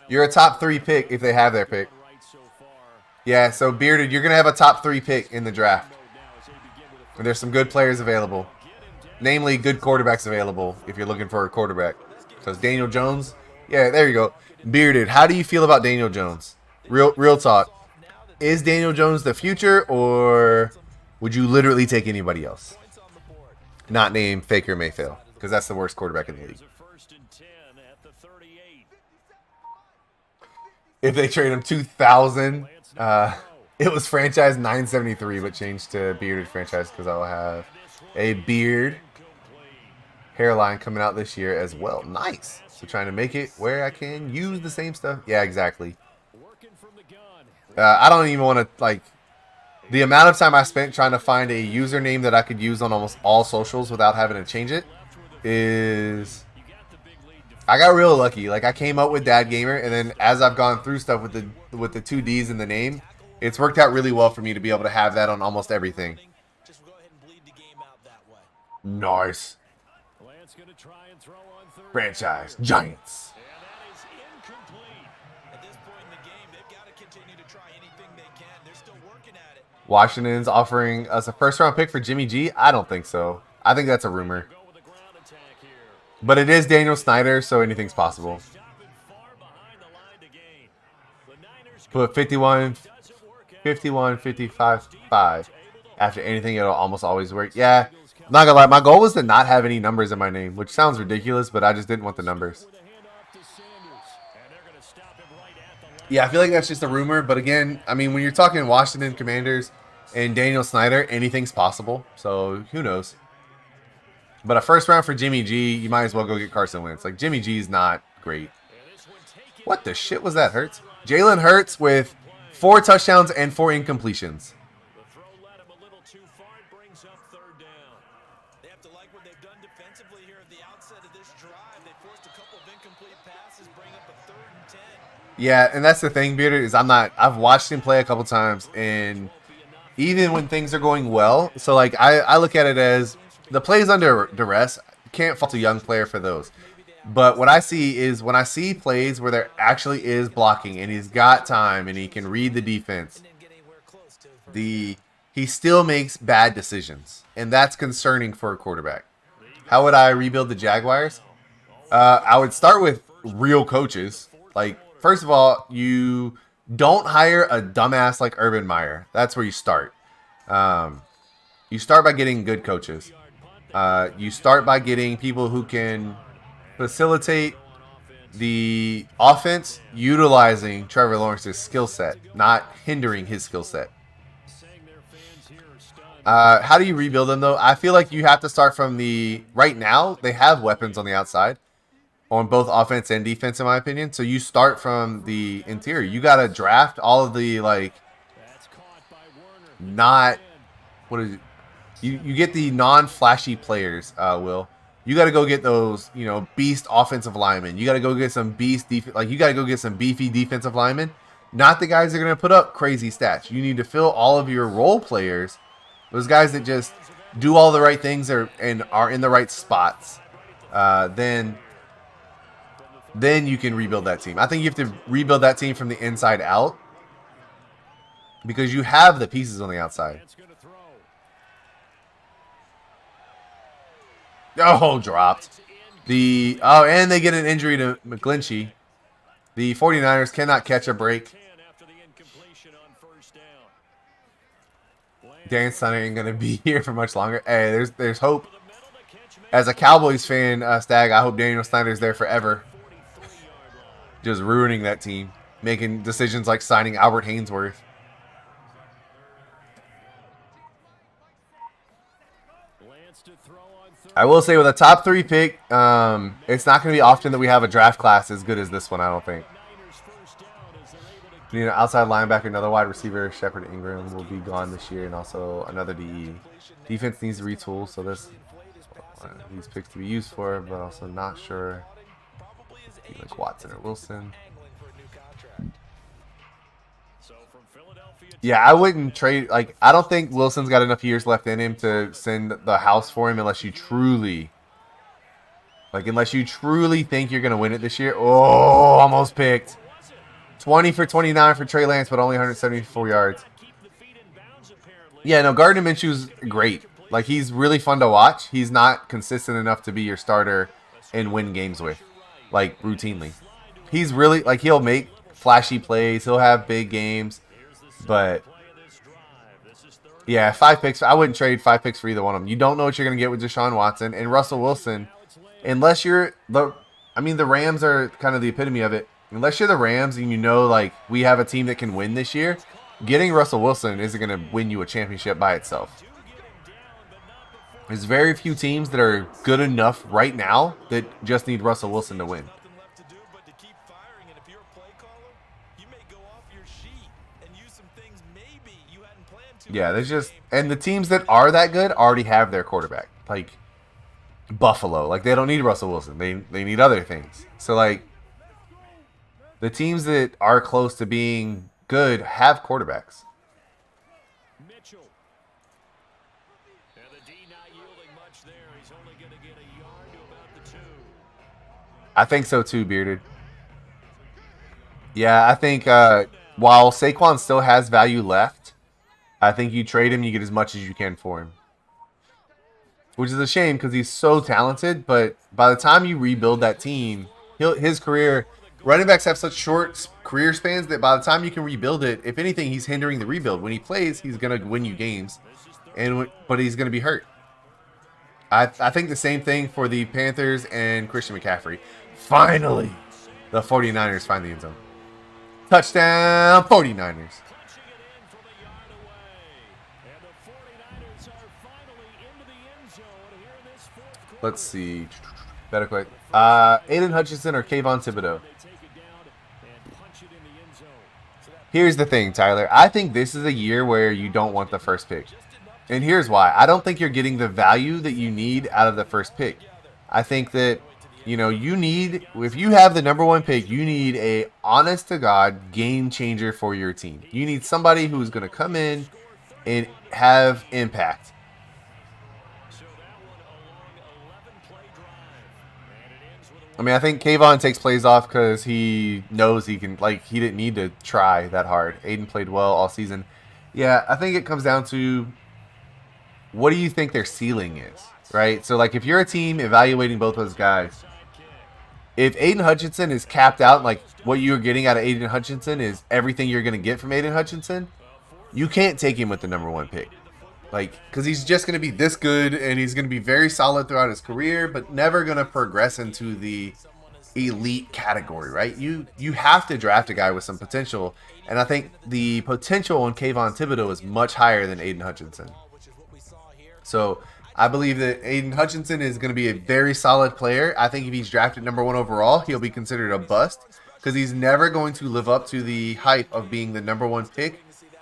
You're a top 3 pick if they have their pick. Yeah, so Bearded, you're gonna have a top 3 pick in the draft. And there's some good players available. Namely, good quarterbacks available if you're looking for a quarterback. Because Daniel Jones, yeah, there you go. Bearded, how do you feel about Daniel Jones? Real talk. Is Daniel Jones the future, or would you literally take anybody else? Not named Faker Mayfield, because that's the worst quarterback in the league. If they trade him 2,000, it was franchise 973, but changed to bearded franchise because I'll have a beard hairline coming out this year as well. Nice. So trying to make it where I can use the same stuff. Yeah, exactly. I don't even want to, like, the amount of time I spent trying to find a username that I could use on almost all socials without having to change it is... I got real lucky. Like, I came up with Dad Gamer, and then as I've gone through stuff with the 2 Ds in the name, it's worked out really well for me to be able to have that on almost everything. Nice. Franchise Giants. Washington's offering us a first-round pick for Jimmy G? I don't think so. I think that's a rumor. But it is Daniel Snyder, so anything's possible. Put 51, 55, 5. After anything, it'll almost always work. Yeah, I'm not gonna lie. My goal was to not have any numbers in my name, which sounds ridiculous, but I just didn't want the numbers. Yeah, I feel like that's just a rumor. But again, I mean, when you're talking Washington Commanders and Daniel Snyder, anything's possible. So who knows? But a first round for Jimmy G, you might as well go get Carson Wentz. Like, Jimmy G's not great. What the shit was that, Hurts? Jalen Hurts with 4 touchdowns and 4 incompletions. The throw led him a little too far. It brings up third down. They have to like what they've done defensively here at the outset of this drive. They forced a couple of incomplete passes, bring up a 3rd and 10. Yeah, and that's the thing, Bearded, is I've watched him play a couple times, and even when things are going well, so like I look at it as the plays under duress, can't fault a young player for those. But what I see is when I see plays where there actually is blocking and he's got time and he can read the defense, he still makes bad decisions. And that's concerning for a quarterback. How would I rebuild the Jaguars? I would start with real coaches. Like, first of all, you don't hire a dumbass like Urban Meyer. That's where you start. You start by getting good coaches. You start by getting people who can facilitate the offense utilizing Trevor Lawrence's skill set, not hindering his skill set. How do you rebuild them, though? I feel like you have to start from right now, they have weapons on the outside on both offense and defense, in my opinion. So you start from the interior. You got to draft all of the, you get the non-flashy players, Will. You got to go get those, beast offensive linemen. You got to go get some beast you got to go get some beefy defensive linemen. Not the guys that are going to put up crazy stats. You need to fill all of your role players, those guys that just do all the right things and are in the right spots. Then you can rebuild that team. I think you have to rebuild that team from the inside out because you have the pieces on the outside. Oh, dropped. And they get an injury to McGlinchey. The 49ers cannot catch a break. Dan Snyder ain't going to be here for much longer. Hey, there's hope. As a Cowboys fan, Stag, I hope Daniel Snyder's there forever. Just ruining that team. Making decisions like signing Albert Haynesworth. I will say with a top 3 pick, it's not going to be often that we have a draft class as good as this one, I don't think. You know, outside linebacker, another wide receiver, Shepard Ingram will be gone this year, and also another DE. Defense needs to retool, so these picks to be used for, but also not sure. Like Watson or Wilson. Yeah, I wouldn't trade. I don't think Wilson's got enough years left in him to send the house for him unless you truly think you're going to win it this year. Oh, almost picked. 20 for 29 for Trey Lance, but only 174 yards. Yeah, no, Gardner Minshew's great. He's really fun to watch. He's not consistent enough to be your starter and win games with, routinely. He's really, he'll make flashy plays. He'll have big games. But, yeah, 5 picks. I wouldn't trade 5 picks for either one of them. You don't know what you're going to get with Deshaun Watson. And Russell Wilson, unless you're the Rams are kind of the epitome of it. Unless you're the Rams and you know, we have a team that can win this year, getting Russell Wilson isn't going to win you a championship by itself. There's very few teams that are good enough right now that just need Russell Wilson to win. Yeah, and the teams that are that good already have their quarterback. Buffalo, they don't need Russell Wilson. They need other things. So, the teams that are close to being good have quarterbacks. Mitchell. And the D not yielding much there. He's only going to get a yard to about the 2. I think so too, Bearded. Yeah, I think while Saquon still has value left, I think you trade him, you get as much as you can for him. Which is a shame because he's so talented, but by the time you rebuild that team, his career... Running backs have such short career spans that by the time you can rebuild it, if anything, he's hindering the rebuild. When he plays, he's going to win you games, but he's going to be hurt. I think the same thing for the Panthers and Christian McCaffrey. Finally, the 49ers find the end zone. Touchdown, 49ers. Let's see. Better quick. Aiden Hutchinson or Kayvon Thibodeau? Here's the thing, Tyler. I think this is a year where you don't want the first pick. And here's why. I don't think you're getting the value that you need out of the first pick. I think that, you know, you need, if you have the number 1 pick, you need a honest to God game changer for your team. You need somebody who's going to come in and have impact. I mean, I think Kayvon takes plays off because he knows he can, like, he didn't need to try that hard. Aiden played well all season. Yeah, I think it comes down to what do you think their ceiling is, right? So, like, if you're a team evaluating both those guys, if Aiden Hutchinson is capped out, like, what you're getting out of Aiden Hutchinson is everything you're going to get from Aiden Hutchinson, you can't take him with the number 1 pick. Like, because he's just going to be this good, and he's going to be very solid throughout his career, but never going to progress into the elite category, right? You have to draft a guy with some potential, and I think the potential on Kayvon Thibodeau is much higher than Aiden Hutchinson. So I believe that Aiden Hutchinson is going to be a very solid player. I think if he's drafted number 1 overall, he'll be considered a bust because he's never going to live up to the hype of being the number 1 pick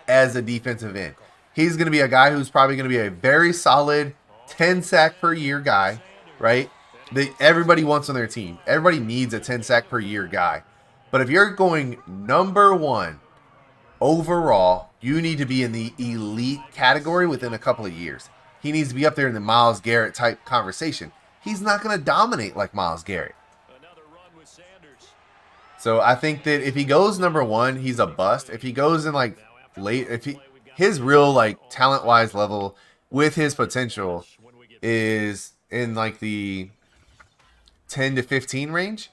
as a defensive end. He's going to be a guy who's probably going to be a very solid 10 sack per year guy, right? That everybody wants on their team. Everybody needs a 10 sack per year guy. But if you're going number 1 overall, you need to be in the elite category within a couple of years. He needs to be up there in the Myles Garrett type conversation. He's not going to dominate like Myles Garrett. So I think that if he goes number 1, he's a bust. If he goes in like late, his real like talent-wise level with his potential is in like the 10 to 15 range.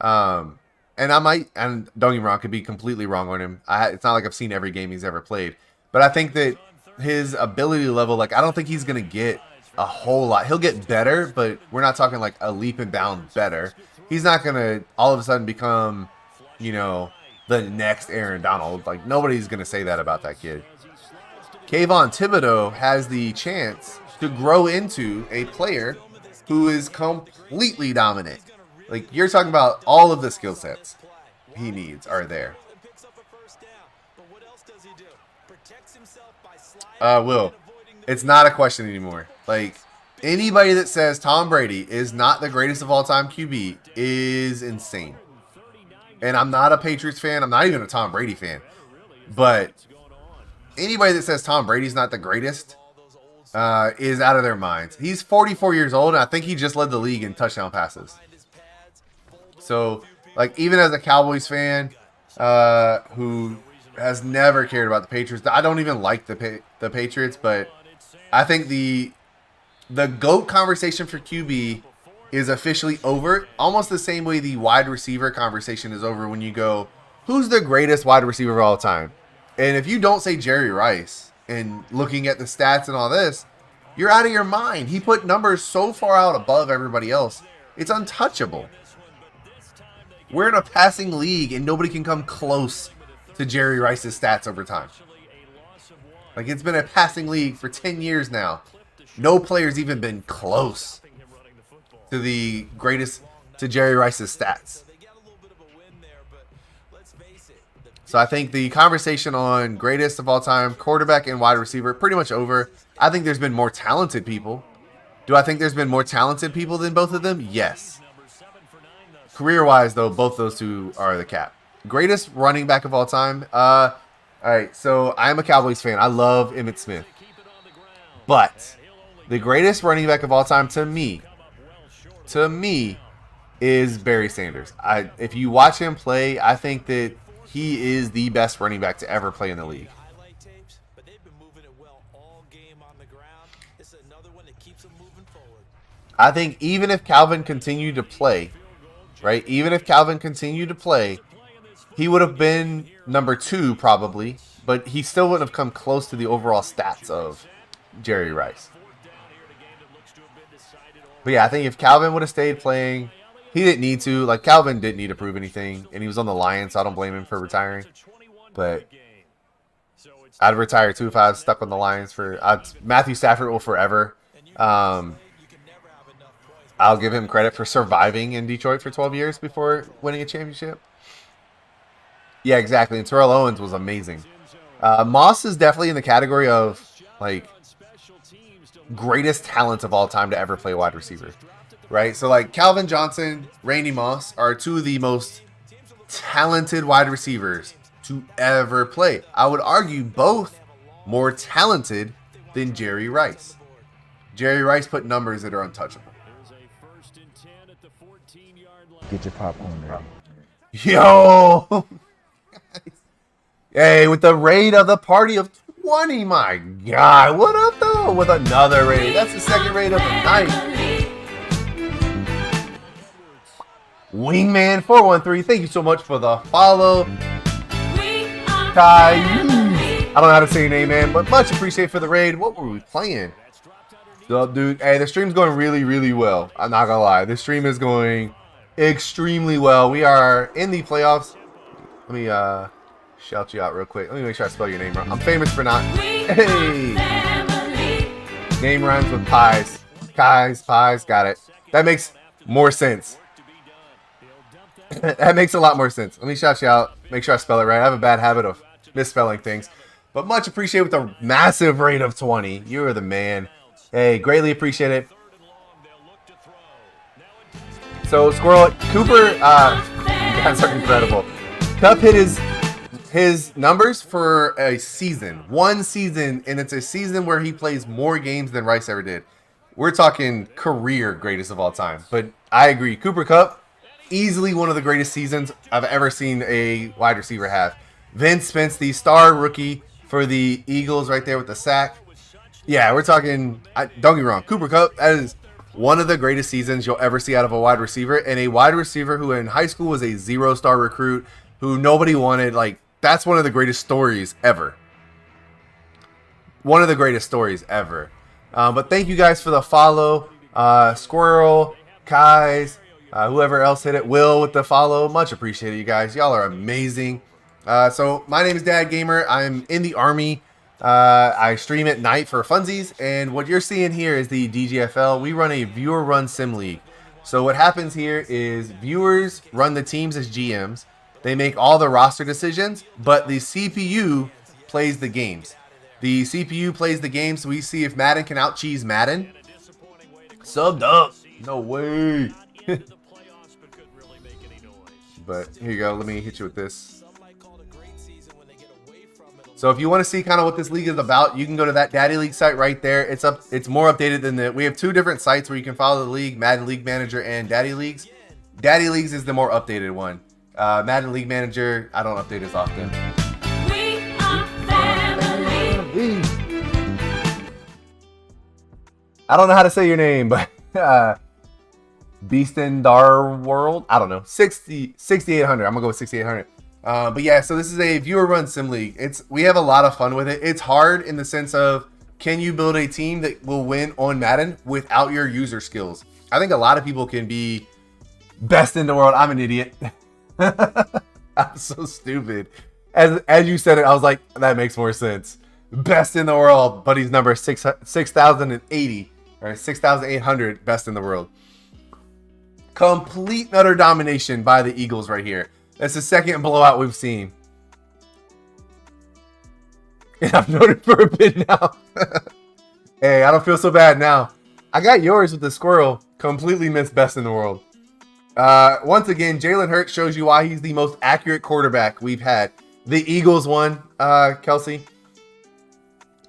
And I might, and don't get me wrong, I could be completely wrong on him. It's not like I've seen every game he's ever played. But I think that his ability level, like, I don't think he's going to get a whole lot. He'll get better, but we're not talking like a leap and bound better. He's not going to all of a sudden become, you know, the next Aaron Donald. Like, nobody's going to say that about that kid. Kayvon Thibodeau has the chance to grow into a player who is completely dominant. Like, you're talking about all of the skill sets he needs are there. Will, it's not a question anymore. Like, anybody that says Tom Brady is not the greatest of all time QB is insane. And I'm not a Patriots fan. I'm not even a Tom Brady fan. But anybody that says Tom Brady's not the greatest is out of their minds. He's 44 years old, and I think he just led the league in touchdown passes. So, like, even as a Cowboys fan who has never cared about the Patriots, I don't even like the Patriots, but I think the GOAT conversation for QB is officially over. Almost the same way the wide receiver conversation is over when you go, who's the greatest wide receiver of all time? And if you don't say Jerry Rice and looking at the stats and all this, you're out of your mind. He put numbers so far out above everybody else. It's untouchable. We're in a passing league and nobody can come close to Jerry Rice's stats over time. Like, it's been a passing league for 10 years now. No player's even been close to the greatest, to Jerry Rice's stats. So I think the conversation on greatest of all time, quarterback and wide receiver, pretty much over. I think there's been more talented people. Do I think there's been more talented people than both of them? Yes. Career-wise, though, both those two are the cap. Greatest running back of all time. All right, so I'm a Cowboys fan. I love Emmitt Smith. But the greatest running back of all time to me, is Barry Sanders. If you watch him play, I think that he is the best running back to ever play in the league. I think even if Calvin continued to play, right? Even if Calvin continued to play, he would have been number 2 probably, but he still wouldn't have come close to the overall stats of Jerry Rice. But yeah, I think if Calvin would have stayed playing, He didn't need to. Like, Calvin didn't need to prove anything, and he was on the Lions, so I don't blame him for retiring. But I'd retire too if I was stuck on the Lions for Matthew Stafford will forever. I'll give him credit for surviving in Detroit for 12 years before winning a championship. Yeah, exactly. And Terrell Owens was amazing. Moss is definitely in the category of like greatest talents of all time to ever play wide receiver, right? So like Calvin Johnson, Randy Moss are two of the most talented wide receivers to ever play. I would argue both more talented than Jerry Rice. Jerry Rice put numbers that are untouchable. Get your popcorn ready. Yo! Hey, with the raid of the party of 20, my God. What up, though? With another raid. That's the second raid of the night. Wingman413, thank you so much for the follow. Kai, I don't know how to say your name, man, but much appreciated for the raid. What were we playing? What's up, dude? Hey, the stream's going really, really well. I'm not gonna lie. This stream is going extremely well. We are in the playoffs. Let me shout you out real quick. Let me make sure I spell your name right. I'm famous for not. Hey! Name rhymes with pies. Pies, got it. That makes more sense. That makes a lot more sense. Let me shout you out. Make sure I spell it right. I have a bad habit of misspelling things. But much appreciated with a massive rate of 20. You are the man. Hey, greatly appreciate it. So, Squirrel, Cooper, you guys are incredible. Cup hit his numbers for a season. One season, and it's a season where he plays more games than Rice ever did. We're talking career greatest of all time. But I agree. Cooper Kupp, easily one of the greatest seasons I've ever seen a wide receiver have. Vince Spence, the star rookie for the Eagles right there with the sack. Yeah, we're talking, don't get me wrong, Cooper Kupp, that is one of the greatest seasons you'll ever see out of a wide receiver. And a wide receiver who in high school was a 0-star recruit who nobody wanted. Like, that's one of the greatest stories ever. One of the greatest stories ever. But thank you guys for the follow. Squirrel, Kai's, whoever else hit it, Will with the follow. Much appreciated, you guys. Y'all are amazing. So my name is Dad Gamer. I'm in the Army. I stream at night for funsies. And what you're seeing here is the DGFL. We run a viewer-run sim league. So what happens here is viewers run the teams as GMs. They make all the roster decisions, but the CPU plays the games. The CPU plays the game, so we see if Madden can out-cheese Madden. Subbed up. No way. But here you go. Let me hit you with this. So if you want to see kind of what this league is about, you can go to that Daddy League site right there. It's up. It's more updated than the. We have two different sites where you can follow the league: Madden League Manager and Daddy Leagues. Daddy Leagues is the more updated one. Madden League Manager, I don't update as often. We are family. I don't know how to say your name, but Beast in Dar World. I don't know. 6,800. I'm gonna go with 6,800. But yeah, so this is a viewer-run sim league. We have a lot of fun with it. It's hard in the sense of, can you build a team that will win on Madden without your user skills? I think a lot of people can be best in the world. I'm an idiot. I'm so stupid. As you said it, I was like, that makes more sense. Best in the world, but he's number 6,080 or 6,800 best in the world. Complete and utter domination by the Eagles right here. That's the second blowout we've seen. And I've known it for a bit now. Hey, I don't feel so bad now. I got yours with the squirrel. Completely missed best in the world. Once again, Jalen Hurts shows you why he's the most accurate quarterback we've had. The Eagles won, Kelsey.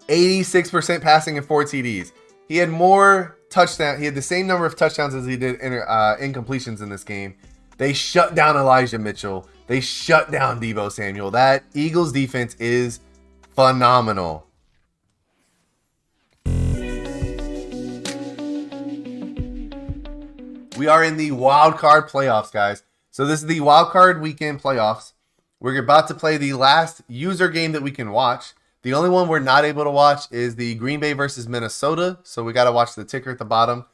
86% passing and 4 TDs. He had more touchdowns. He had the same number of touchdowns as he did incompletions in this game. They shut down Elijah Mitchell. They shut down Deebo Samuel. That Eagles defense is phenomenal. We are in the wild card playoffs, guys. So this is the wild card weekend playoffs. We're about to play the last user game that we can watch. The only one we're not able to watch is the Green Bay versus Minnesota. So we got to watch the ticker at the bottom.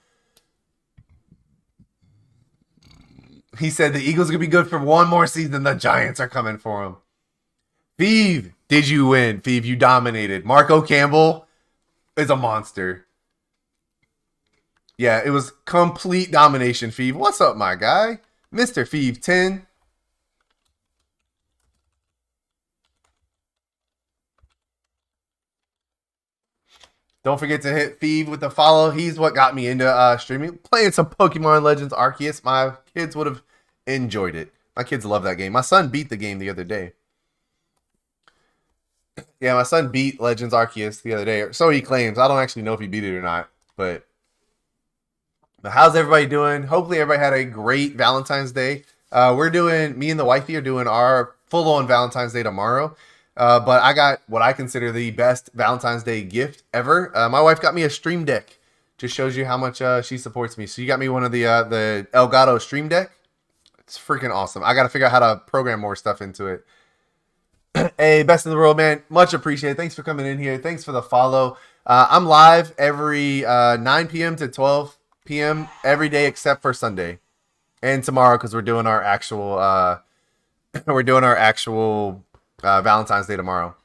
He said the Eagles gonna be good for one more season. The Giants are coming for him. Feeve, did you win? Feeve, you dominated. Marco Campbell is a monster. Yeah, it was complete domination, Feeve. What's up, my guy? Mr. Feeve 10. Don't forget to hit Feeve with the follow. He's what got me into streaming. Playing some Pokemon Legends Arceus. My kids would have enjoyed it. My kids love that game. My son beat the game the other day. Yeah, my son beat Legends Arceus the other day. So he claims. I don't actually know if he beat it or not. But how's everybody doing? Hopefully everybody had a great Valentine's Day. Me and the wifey are doing our full-on Valentine's Day tomorrow. But I got what I consider the best Valentine's Day gift ever. My wife got me a Stream Deck. Just shows you how much she supports me. So you got me one of the Elgato Stream Deck. It's freaking awesome. I got to figure out how to program more stuff into it. Hey, best in the world, man. Much appreciated. Thanks for coming in here. Thanks for the follow. I'm live every 9 p.m. to 12 p.m. every day except for Sunday and tomorrow because we're doing our actual Valentine's Day tomorrow.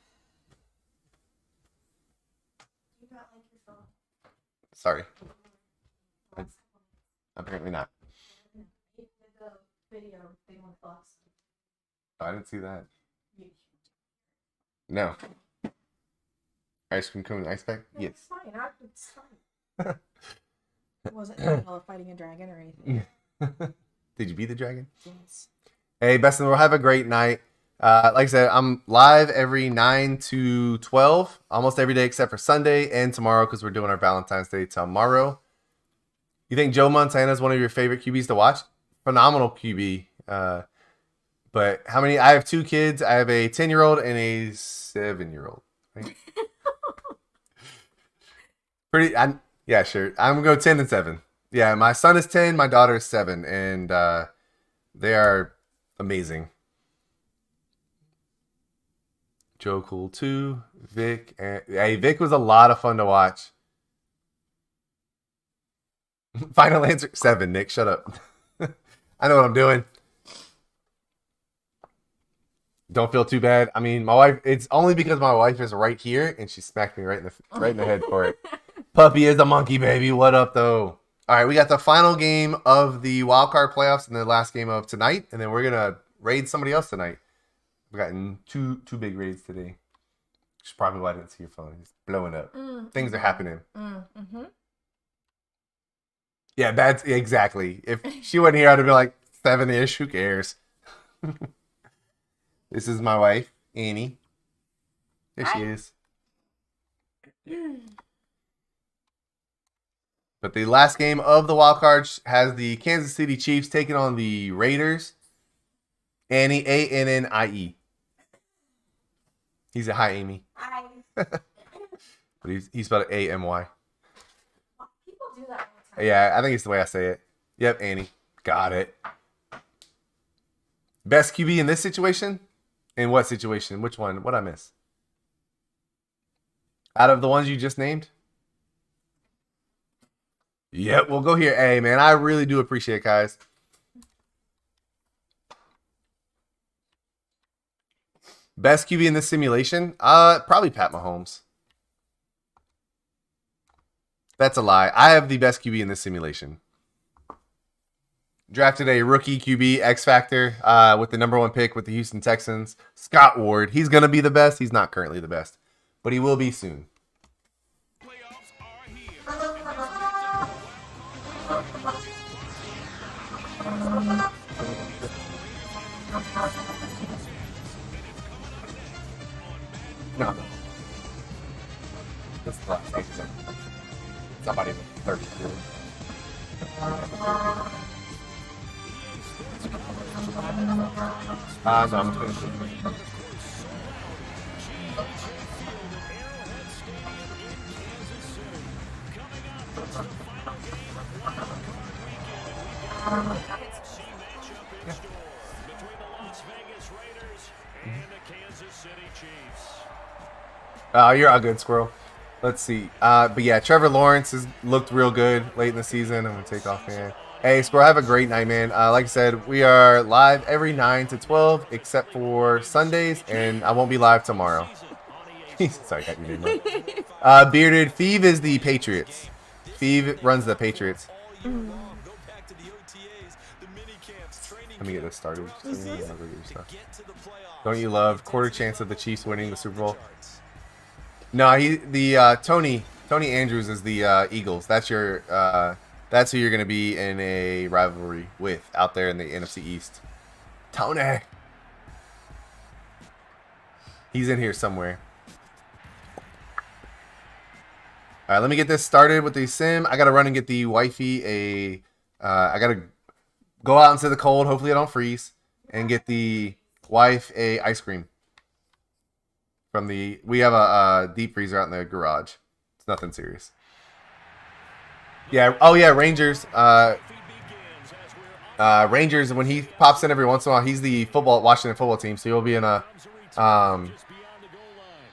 Sorry. Apparently not. Oh, I didn't see that. No. Ice cream cone ice pack? No, yes. It's fine. It's fine. It wasn't in the middle of fighting a dragon or anything. Did you beat the dragon? Yes. Hey, best in the world. Have a great night. Like I said, I'm live every 9 to 12, almost every day except for Sunday and tomorrow because we're doing our Valentine's Day tomorrow. You think Joe Montana is one of your favorite QBs to watch? Phenomenal QB. But how many? I have 2 kids. I have a 10-year-old and a 7-year-old. Right? Yeah, sure. I'm going to go 10 and 7. Yeah, my son is 10, my daughter is 7, and they are amazing. Joe Cool 2, Vic. Hey, Vic was a lot of fun to watch. Final answer 7, Nick. Shut up. I know what I'm doing. Don't feel too bad. I mean, my wife. It's only because my wife is right here, and she smacked me right in the head for it. Puppy is a monkey, baby. What up, though? All right, we got the final game of the wild card playoffs and the last game of tonight, and then we're gonna raid somebody else tonight. We've gotten two big raids today. Which is probably why I didn't see your phone. It's blowing up. Things are happening. Yeah, that's exactly. If she wasn't here, I'd have been like 7-ish. Who cares? This is my wife, Annie. There she is. But the last game of the wild cards has the Kansas City Chiefs taking on the Raiders. Annie, A-N-N-I-E. He's a hi, Amy. Hi. But he spelled it A-M-Y. People do that all the time. Yeah, I think it's the way I say it. Yep, Annie. Got it. Best QB in this situation? In what situation? Which one? What'd I miss? Out of the ones you just named? Yep, we'll go here. Hey, man, I really do appreciate it, guys. Best QB in this simulation? Probably Pat Mahomes. That's a lie. I have the best QB in this simulation. Drafted a rookie QB, X Factor, with the #1 pick with the Houston Texans. Scott Ward. He's going to be the best. He's not currently the best, but he will be soon. No. This is the last game. Somebody with 32. No, I'm 22. You're all good, Squirrel. Let's see. But yeah, Trevor Lawrence has looked real good late in the season. I'm going to take off here. Hey, Squirrel, have a great night, man. Like I said, we are live every 9 to 12, except for Sundays, and I won't be live tomorrow. Sorry, got your name right. Bearded, Feeve is the Patriots. Feeve runs the Patriots. Let me get this started. Don't you love quarter chance of the Chiefs winning the Super Bowl? No, Tony Andrews is the Eagles. That's who you're gonna be in a rivalry with out there in the NFC East. Tony, he's in here somewhere. All right, let me get this started with the sim. I gotta run and get the wifey I gotta go out into the cold. Hopefully I don't freeze, and get the wife a ice cream from we have a deep freezer out in the garage. It's nothing serious. Yeah. Oh yeah, Rangers. Rangers. When he pops in every once in a while, he's the Washington football team. So he'll be in a.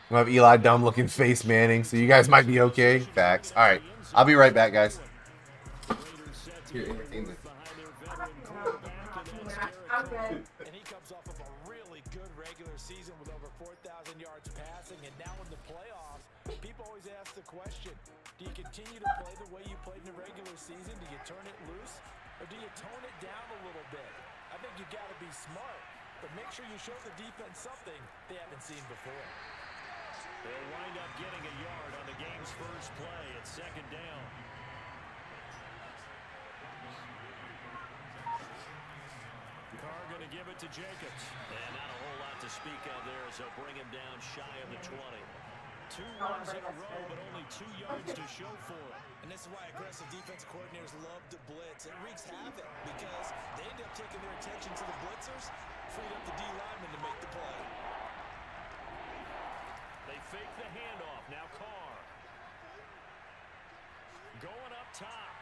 We'll have Eli dumb looking face Manning. So you guys might be okay. Facts. All right. I'll be right back, guys. Here, And he comes off of a really good regular season with over 4,000 yards passing, and now in the playoffs, people always ask the question: do you continue to play the way you played in the regular season? Do you turn it loose, or do you tone it down a little bit? I think you got to be smart, but make sure you show the defense something they haven't seen before. They'll wind up getting a yard on the game's first play. It's second down. Carr going to give it to Jacobs. And not a whole lot to speak of there as they'll bring him down shy of the 20. 2 runs in a row, but only 2 yards to show for it. And this is why aggressive defense coordinators love to blitz. It wreaks havoc because they end up taking their attention to the blitzers, freed up the D lineman to make the play. They fake the handoff. Now Carr. Going up top.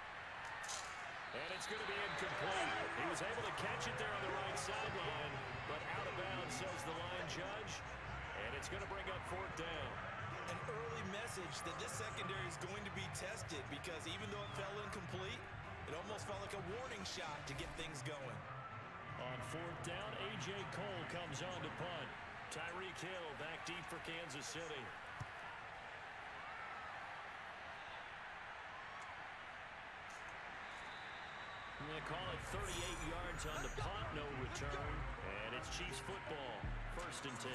And it's going to be incomplete. He was able to catch it there on the right sideline, but out of bounds, says the line judge. And it's going to bring up 4th down. An early message that this secondary is going to be tested because even though it fell incomplete, it almost felt like a warning shot to get things going. On 4th down, A.J. Cole comes on to punt. Tyreek Hill back deep for Kansas City. I'm going to call it 38 yards on the punt, no return. And it's Chiefs football, 1st and 10.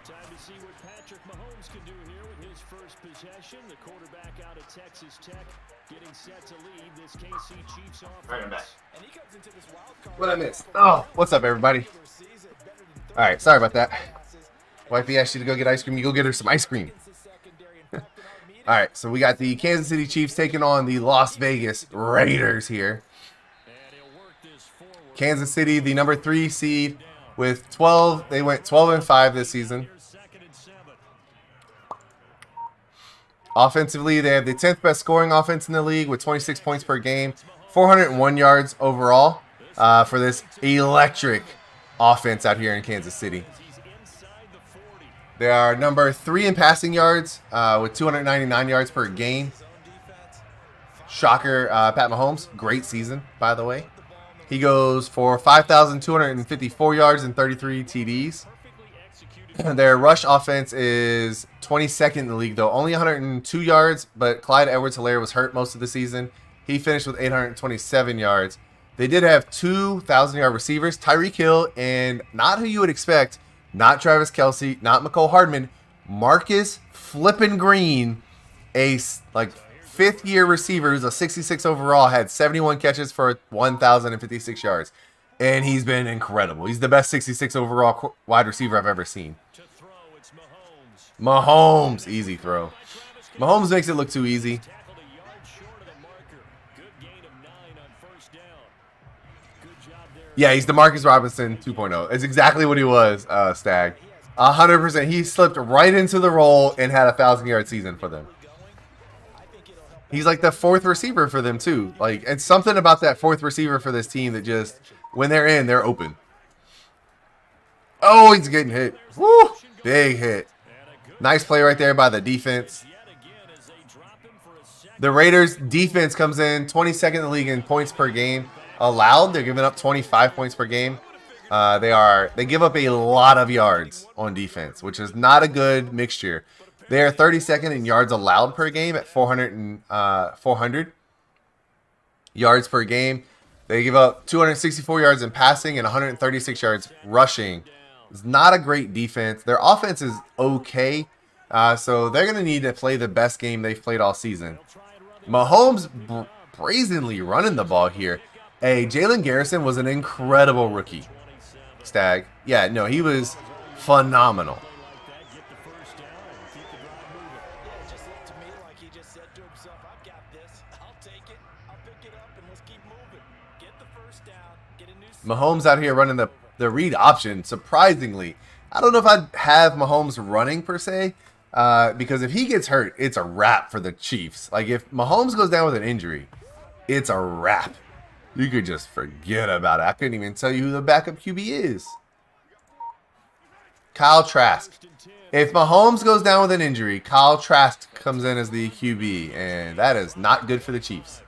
Time to see what Patrick Mahomes can do here with his first possession. The quarterback out of Texas Tech getting set to lead this KC Chiefs offense. Right, I'm back. And he comes into this wild card. What I missed? Oh, what's up, everybody? All right, sorry about that. Wifey asked you to go get ice cream. You go get her some ice cream. All right, so we got the Kansas City Chiefs taking on the Las Vegas Raiders here. Kansas City, the number 3 seed with 12. They went 12-5 this season. Offensively, they have the 10th best scoring offense in the league with 26 points per game, 401 yards overall for this electric offense out here in Kansas City. They are number 3 in passing yards with 299 yards per game. Shocker, Pat Mahomes, great season, by the way. He goes for 5,254 yards and 33 TDs. Their rush offense is 22nd in the league, though. Only 102 yards, but Clyde Edwards-Helaire was hurt most of the season. He finished with 827 yards. They did have 2,000-yard receivers, Tyreek Hill, and not who you would expect, not Travis Kelce, not McCole Hardman, Marcus Flippin' Green, a 5th-year receiver who's a 66 overall, had 71 catches for 1,056 yards. And he's been incredible. He's the best 66 overall wide receiver I've ever seen. Mahomes, easy throw. Mahomes makes it look too easy. Yeah, he's DeMarcus Robinson 2.0. It's exactly what he was, Stag. 100%. He slipped right into the role and had a 1,000-yard season for them. He's like the 4th receiver for them, too. Like, it's something about that 4th receiver for this team that just, when they're in, they're open. Oh, he's getting hit. Woo! Big hit. Nice play right there by the defense. The Raiders defense comes in 22nd in the league in points per game allowed. They're giving up 25 points per game. They give up a lot of yards on defense, which is not a good mixture. They are 32nd in yards allowed per game at 400 yards per game. They give up 264 yards in passing and 136 yards rushing. It's not a great defense. Their offense is okay, so they're going to need to play the best game they've played all season. Mahomes brazenly running the ball here. Hey, Jalen Garrison was an incredible rookie. Stag. Yeah, no, he was phenomenal. Mahomes out here running the read option, surprisingly. I don't know if I'd have Mahomes running per se, because if he gets hurt, it's a wrap for the Chiefs. Like, if Mahomes goes down with an injury, it's a wrap. You could just forget about it. I couldn't even tell you who the backup QB is. Kyle Trask. If Mahomes goes down with an injury, Kyle Trask comes in as the QB, and that is not good for the Chiefs.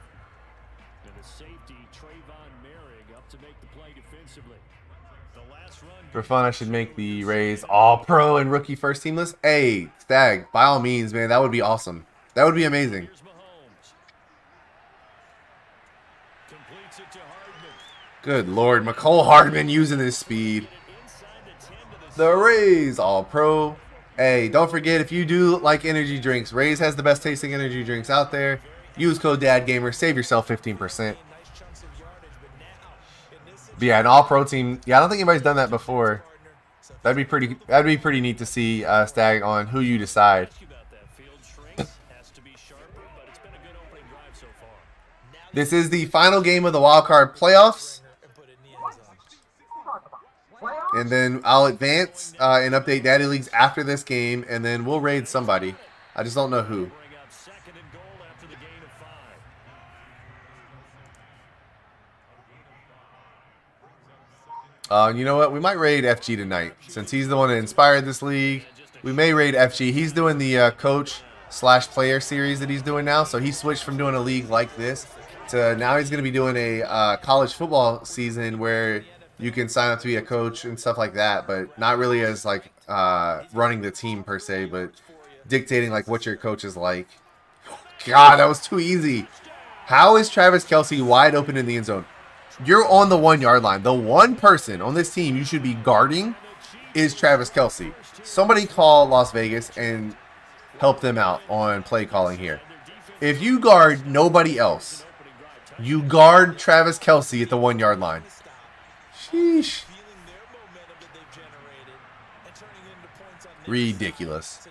For fun, I should make the Rays all-pro and rookie first team list. Hey, Stag, by all means, man, that would be awesome. That would be amazing. Good Lord, McCole Hardman using his speed. The Rays all-pro. Hey, don't forget, if you do like energy drinks, Rays has the best tasting energy drinks out there. Use code DADGAMER, save yourself 15%. But yeah, an all-pro team. Yeah, I don't think anybody's done that before. That'd be pretty neat to see Stag on who you decide. This is the final game of the wild card playoffs. And then I'll advance and update Daddy Leagues after this game, and then we'll raid somebody. I just don't know who. You know what? We might raid FG tonight. Since he's the one that inspired this league, we may raid FG. He's doing the coach/player series that he's doing now. So he switched from doing a league like this to now he's going to be doing a college football season where you can sign up to be a coach and stuff like that, but not really as like running the team per se, but dictating like what your coach is like. God, that was too easy. How is Travis Kelce wide open in the end zone? You're on the 1 yard line. The one person on this team you should be guarding is Travis Kelce. Somebody call Las Vegas and help them out on play calling here. If you guard nobody else, you guard Travis Kelce at the 1 yard line. Sheesh. Ridiculous.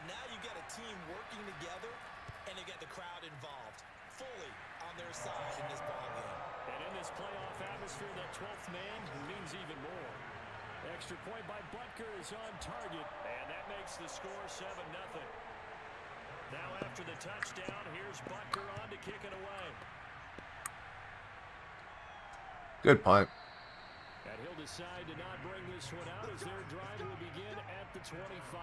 Extra point by Butker is on target, and that makes the score 7-0. Now after the touchdown, here's Butker on to kick it away. Good punt. And he'll decide to not bring this one out as their drive will begin at the 25.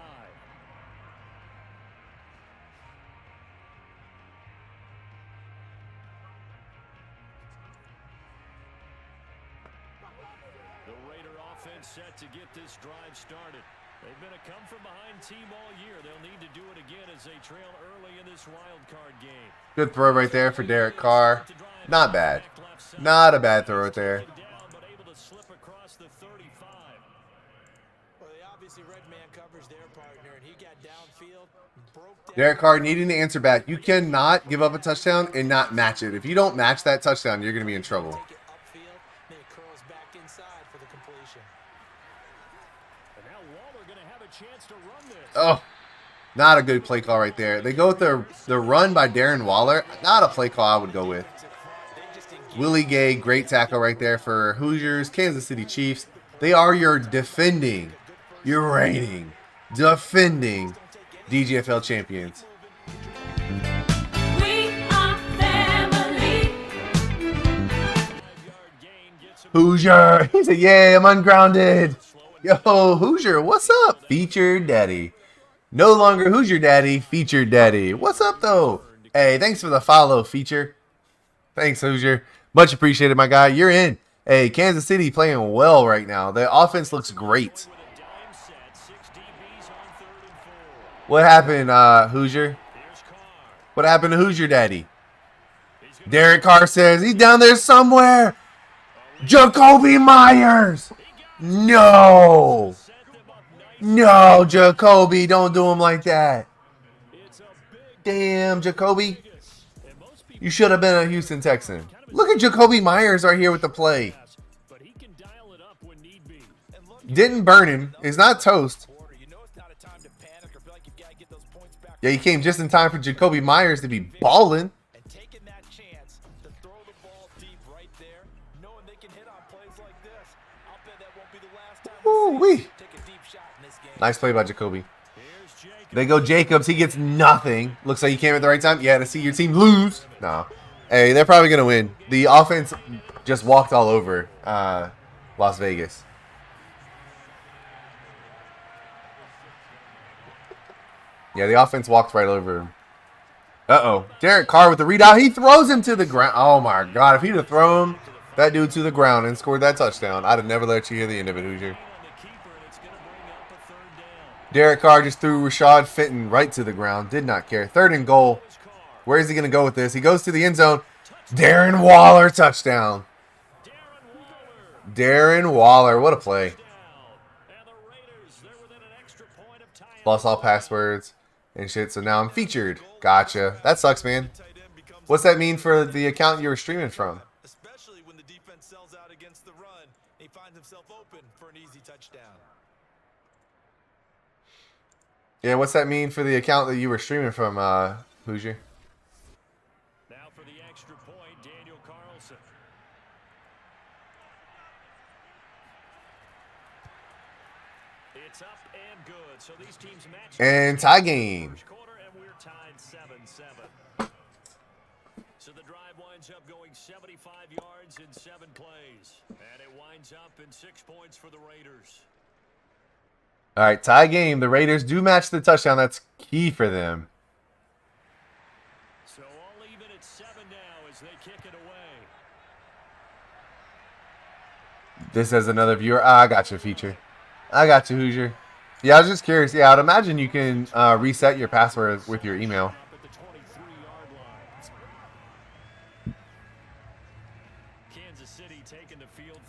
The Raider offense set to get this drive started. They've been a come-from-behind team all year. They'll need to do it again as they trail early in this wild card game. Good throw right there for Derek Carr. Not bad. Not a bad throw right there. Derek Carr needing to answer back. You cannot give up a touchdown and not match it. If you don't match that touchdown, you're going to be in trouble. Oh, not a good play call right there. They go with the run by Darren Waller. Not a play call I would go with. Willie Gay, great tackle right there for Hoosiers, Kansas City Chiefs. They are your defending, your reigning, defending DGFL champions. We are family. Hoosier. He said, yeah, I'm ungrounded. Yo, Hoosier, what's up? Featured daddy. No longer Hoosier daddy, featured daddy. What's up, though? Hey, thanks for the follow feature. Thanks, Hoosier. Much appreciated, my guy. You're in. Hey, Kansas City playing well right now. The offense looks great. What happened, Hoosier? What happened to Hoosier Daddy? Derek Carr says he's down there somewhere. Jacoby Myers. No. No, Jacoby. Don't do him like that. Damn, Jacoby. You should have been a Houston Texan. Look at Jacoby Myers right here with the play. Didn't burn him. He's not toast. Yeah, he came just in time for Jacoby Myers to be balling. Ooh-wee. Nice play by Jacoby. They go Jacobs. He gets nothing. Looks like he came at the right time. Yeah, to see your team lose. No. Hey, they're probably going to win. The offense just walked all over Las Vegas. Yeah, the offense walked right over him. Uh-oh. Derek Carr with the read out. He throws him to the ground. Oh, my God. If he'd have thrown that dude to the ground and scored that touchdown, I'd have never let you hear the end of it, Hoosier. Derek Carr just threw Rashad Fenton right to the ground. Did not care. 3rd and goal. Where is he going to go with this? He goes to the end zone. Darren Waller touchdown. Darren Waller. What a play. Lost all passwords and shit, so now I'm featured. Gotcha. That sucks, man. What's that mean for the account you were streaming from? Especially when the defense sells out against the run, he finds himself open for an easy touchdown. Yeah, what's that mean for the account that you were streaming from, Hoosier? Now for the extra point, Daniel Carlson. It's up and good. So these teams match. And tie game. And we're tied 7-7. So the drive winds up going 75 yards in 7 plays. And it winds up in 6 points for the Raiders. All right, tie game. The Raiders do match the touchdown. That's key for them. So all even at 7 now as they kick it away. This is another viewer. I got you, feature. I got you, Hoosier. Yeah, I was just curious. Yeah, I'd imagine you can reset your password with your email.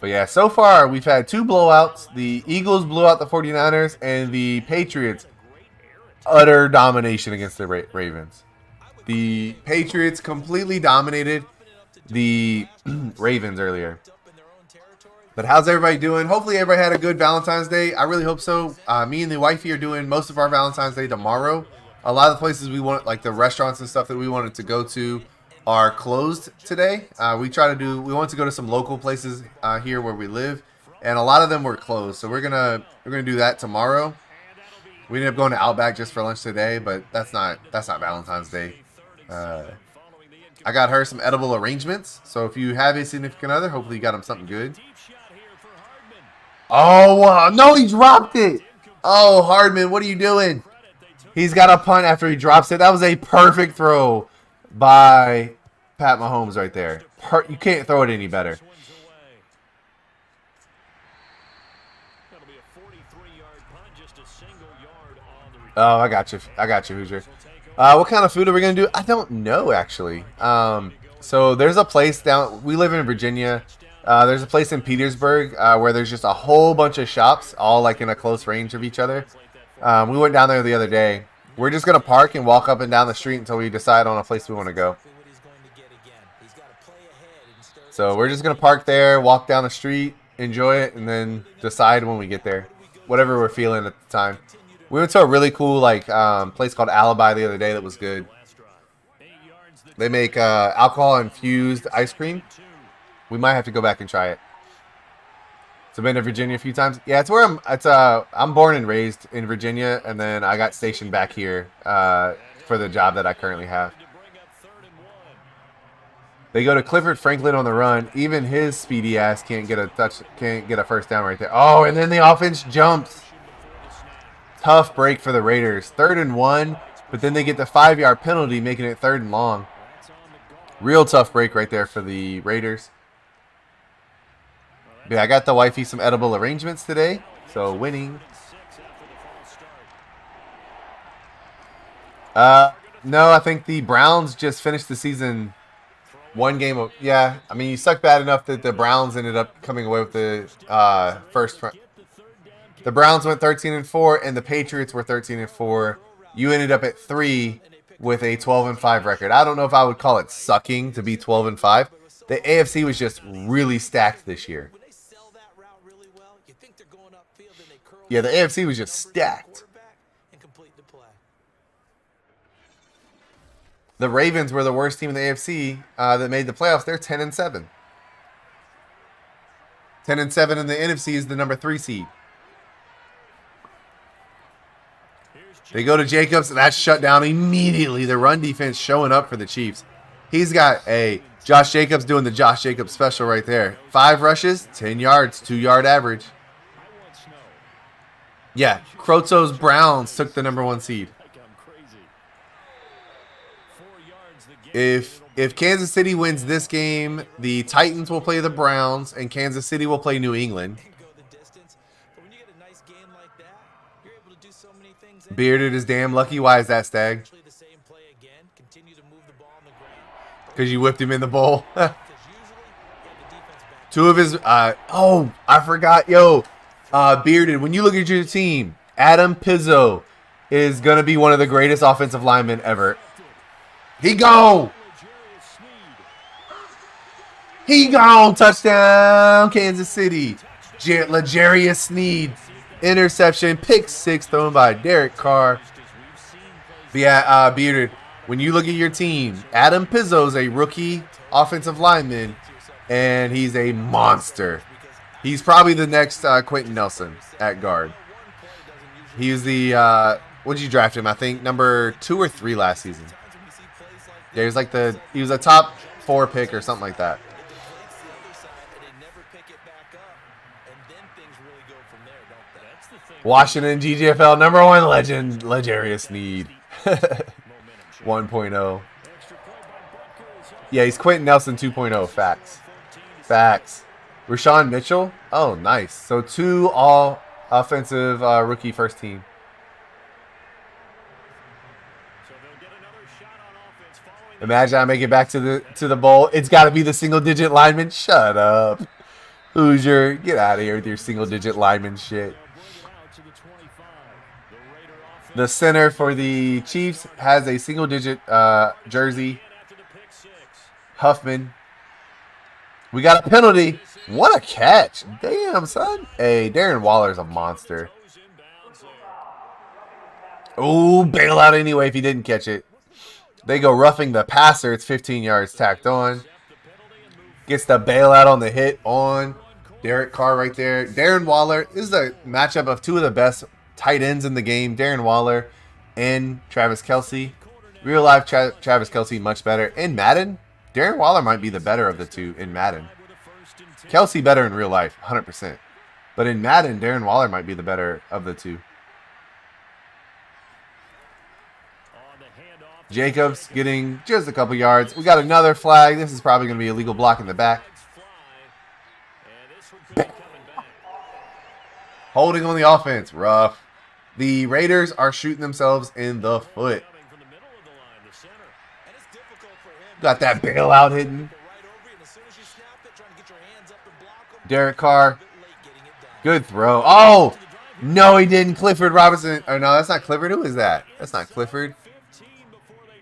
But yeah, so far we've had 2 blowouts. The Eagles blew out the 49ers, and the Patriots utter domination against the Ravens. The Patriots completely dominated the Ravens earlier. But how's everybody doing? Hopefully everybody had a good Valentine's Day. I really hope so. Me and the wifey are doing most of our Valentine's Day tomorrow. A lot of the places we want, like the restaurants and stuff that we wanted to go to, are closed today. We wanted to go to some local places here where we live, and a lot of them were closed. So we're gonna do that tomorrow. We ended up going to Outback just for lunch today, but that's not Valentine's Day. I got her some edible arrangements. So if you have a significant other, hopefully you got them something good. Oh no, he dropped it. Oh, Hardman, what are you doing? He's got a punt after he drops it. That was a perfect throw by Pat Mahomes right there. You can't throw it any better. Oh, I got you. I got you, Hoosier. What kind of food are we going to do? I don't know, actually. So there's a place down... We live in Virginia. There's a place in Petersburg where there's just a whole bunch of shops, all like in a close range of each other. We went down there the other day. We're just going to park and walk up and down the street until we decide on a place we want to go. So we're just going to park there, walk down the street, enjoy it, and then decide when we get there. Whatever we're feeling at the time. We went to a really cool place called Alibi the other day that was good. They make alcohol-infused ice cream. We might have to go back and try it. So I've been to Virginia a few times. Yeah, it's where I'm born and raised in Virginia, and then I got stationed back here for the job that I currently have. They go to Clifford Franklin on the run. Even his speedy ass can't get a first down right there. Oh, and then the offense jumps. Tough break for the Raiders. 3rd and 1, But then they get the 5-yard penalty, making it 3rd and long. Real tough break right there for the Raiders. But yeah, I got the wifey some edible arrangements today, so winning. No, I think the Browns just finished the season 1 game of, yeah. I mean, you suck bad enough that the Browns ended up coming away with the first. The Browns went 13-4, and the Patriots were 13-4. You ended up at 3 with a 12-5 record. I don't know if I would call it sucking to be 12-5. The AFC was just really stacked this year. Yeah, the AFC was just stacked. The Ravens were the worst team in the AFC that made the playoffs. They're 10-7. 10-7 in the NFC is the number 3 seed. They go to Jacobs, and that's shut down immediately. The run defense showing up for the Chiefs. He's got a Josh Jacobs doing the Josh Jacobs special right there. 5 rushes, 10 yards, 2-yard average. Yeah, Croto's Browns took the number 1 seed. If Kansas City wins this game, the Titans will play the Browns, and Kansas City will play New England. Bearded is damn lucky. Why is that, Stag? Because you whipped him in the bowl. 2 of his... oh, I forgot. Yo, Bearded, when you look at your team, Adam Pizzo is going to be one of the greatest offensive linemen ever. He gone. He gone. Touchdown, Kansas City. L'Jarius Sneed. Interception. Pick 6 thrown by Derek Carr. But yeah, Bearded, when you look at your team, Adam Pizzo's a rookie offensive lineman, and he's a monster. He's probably the next Quentin Nelson at guard. He was the, what did you draft him? I think number 2 or 3 last season. There's like he was a top 4 pick or something like that. Washington DGFL number 1 legend, L'Jarius Sneed. 1.0. Yeah, he's Quentin Nelson 2.0. Facts. Facts. Rashawn Mitchell. Oh, nice. So 2 all offensive rookie first team. Imagine I make it back to the bowl. It's got to be the single-digit lineman. Shut up. Hoosier, get out of here with your single-digit lineman shit. The center for the Chiefs has a single-digit jersey. Huffman. We got a penalty. What a catch. Damn, son. Hey, Darren Waller's a monster. Oh, bailout anyway if he didn't catch it. They go roughing the passer. It's 15 yards tacked on. Gets the bailout on the hit on. Derek Carr right there. Darren Waller. This is a matchup of 2 of the best tight ends in the game. Darren Waller and Travis Kelce. Real life Travis Kelce much better. In Madden, Darren Waller might be the better of the 2 in Madden. Kelce better in real life, 100%. But in Madden, Darren Waller might be the better of the 2. Jacobs getting just a couple yards. We got another flag. This is probably going to be a legal block in the back. Holding on the offense. Rough. The Raiders are shooting themselves in the foot. Got that bailout hidden. Derek Carr. Good throw. Oh! No, he didn't. Clifford Robinson. Oh, no, that's not Clifford. Who is that? That's not Clifford.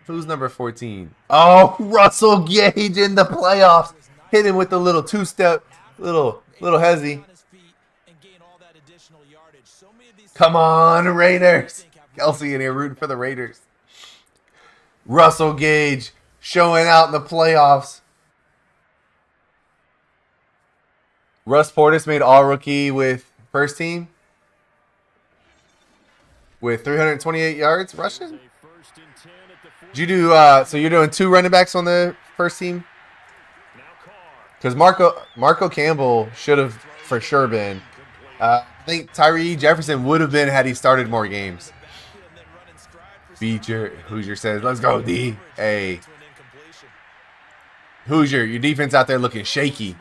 Who's number 14? Oh, Russell Gage in the playoffs. Hit him with the little 2-step, little hezzy. Come on, Raiders. Kelce in here rooting for the Raiders. Russell Gage showing out in the playoffs. Russ Portis made all-rookie with first team. With 328 yards rushing. Did you do, so you're doing 2 running backs on the first team? Because Marco Campbell should have for sure been. I think Tyree Jefferson would have been had he started more games. Feature. Hoosier says, let's go, D. Hey. Hoosier, your defense out there looking shaky.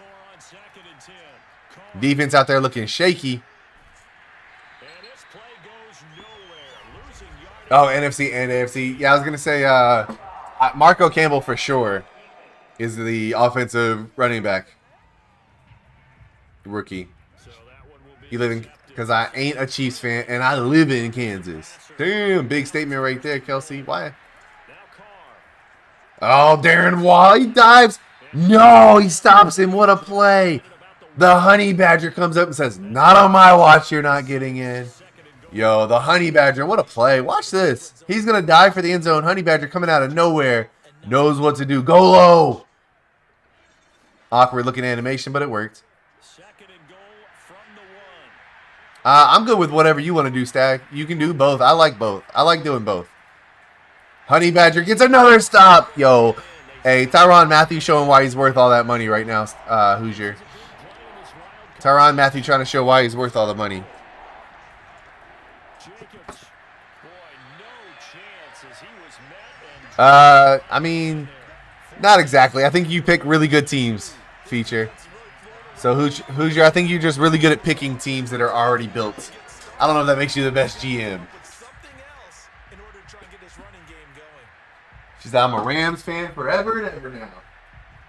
Defense out there looking shaky. Oh, NFC and AFC. Yeah, I was going to say Marco Campbell for sure is the offensive running back. Rookie. You live in, because I ain't a Chiefs fan and I live in Kansas. Damn, big statement right there, Kelsey. Why? Oh, Darren Wall, he dives. No, he stops him. What a play. The Honey Badger comes up and says, not on my watch, you're not getting in. Yo, the Honey Badger, what a play. Watch this. He's going to dive for the end zone. Honey Badger coming out of nowhere. Knows what to do. Go low. Awkward looking animation, but it worked. I'm good with whatever you want to do, Stag. You can do both. I like both. I like doing both. Honey Badger gets another stop. Yo, hey, Tyrann Mathieu showing why he's worth all that money right now, Hoosier. Tyrann Mathieu trying to show why he's worth all the money. I mean, not exactly. I think you pick really good teams, Feature. So Hoosier, I think you're just really good at picking teams that are already built. I don't know if that makes you the best GM. She's like, I'm a Rams fan forever and ever now.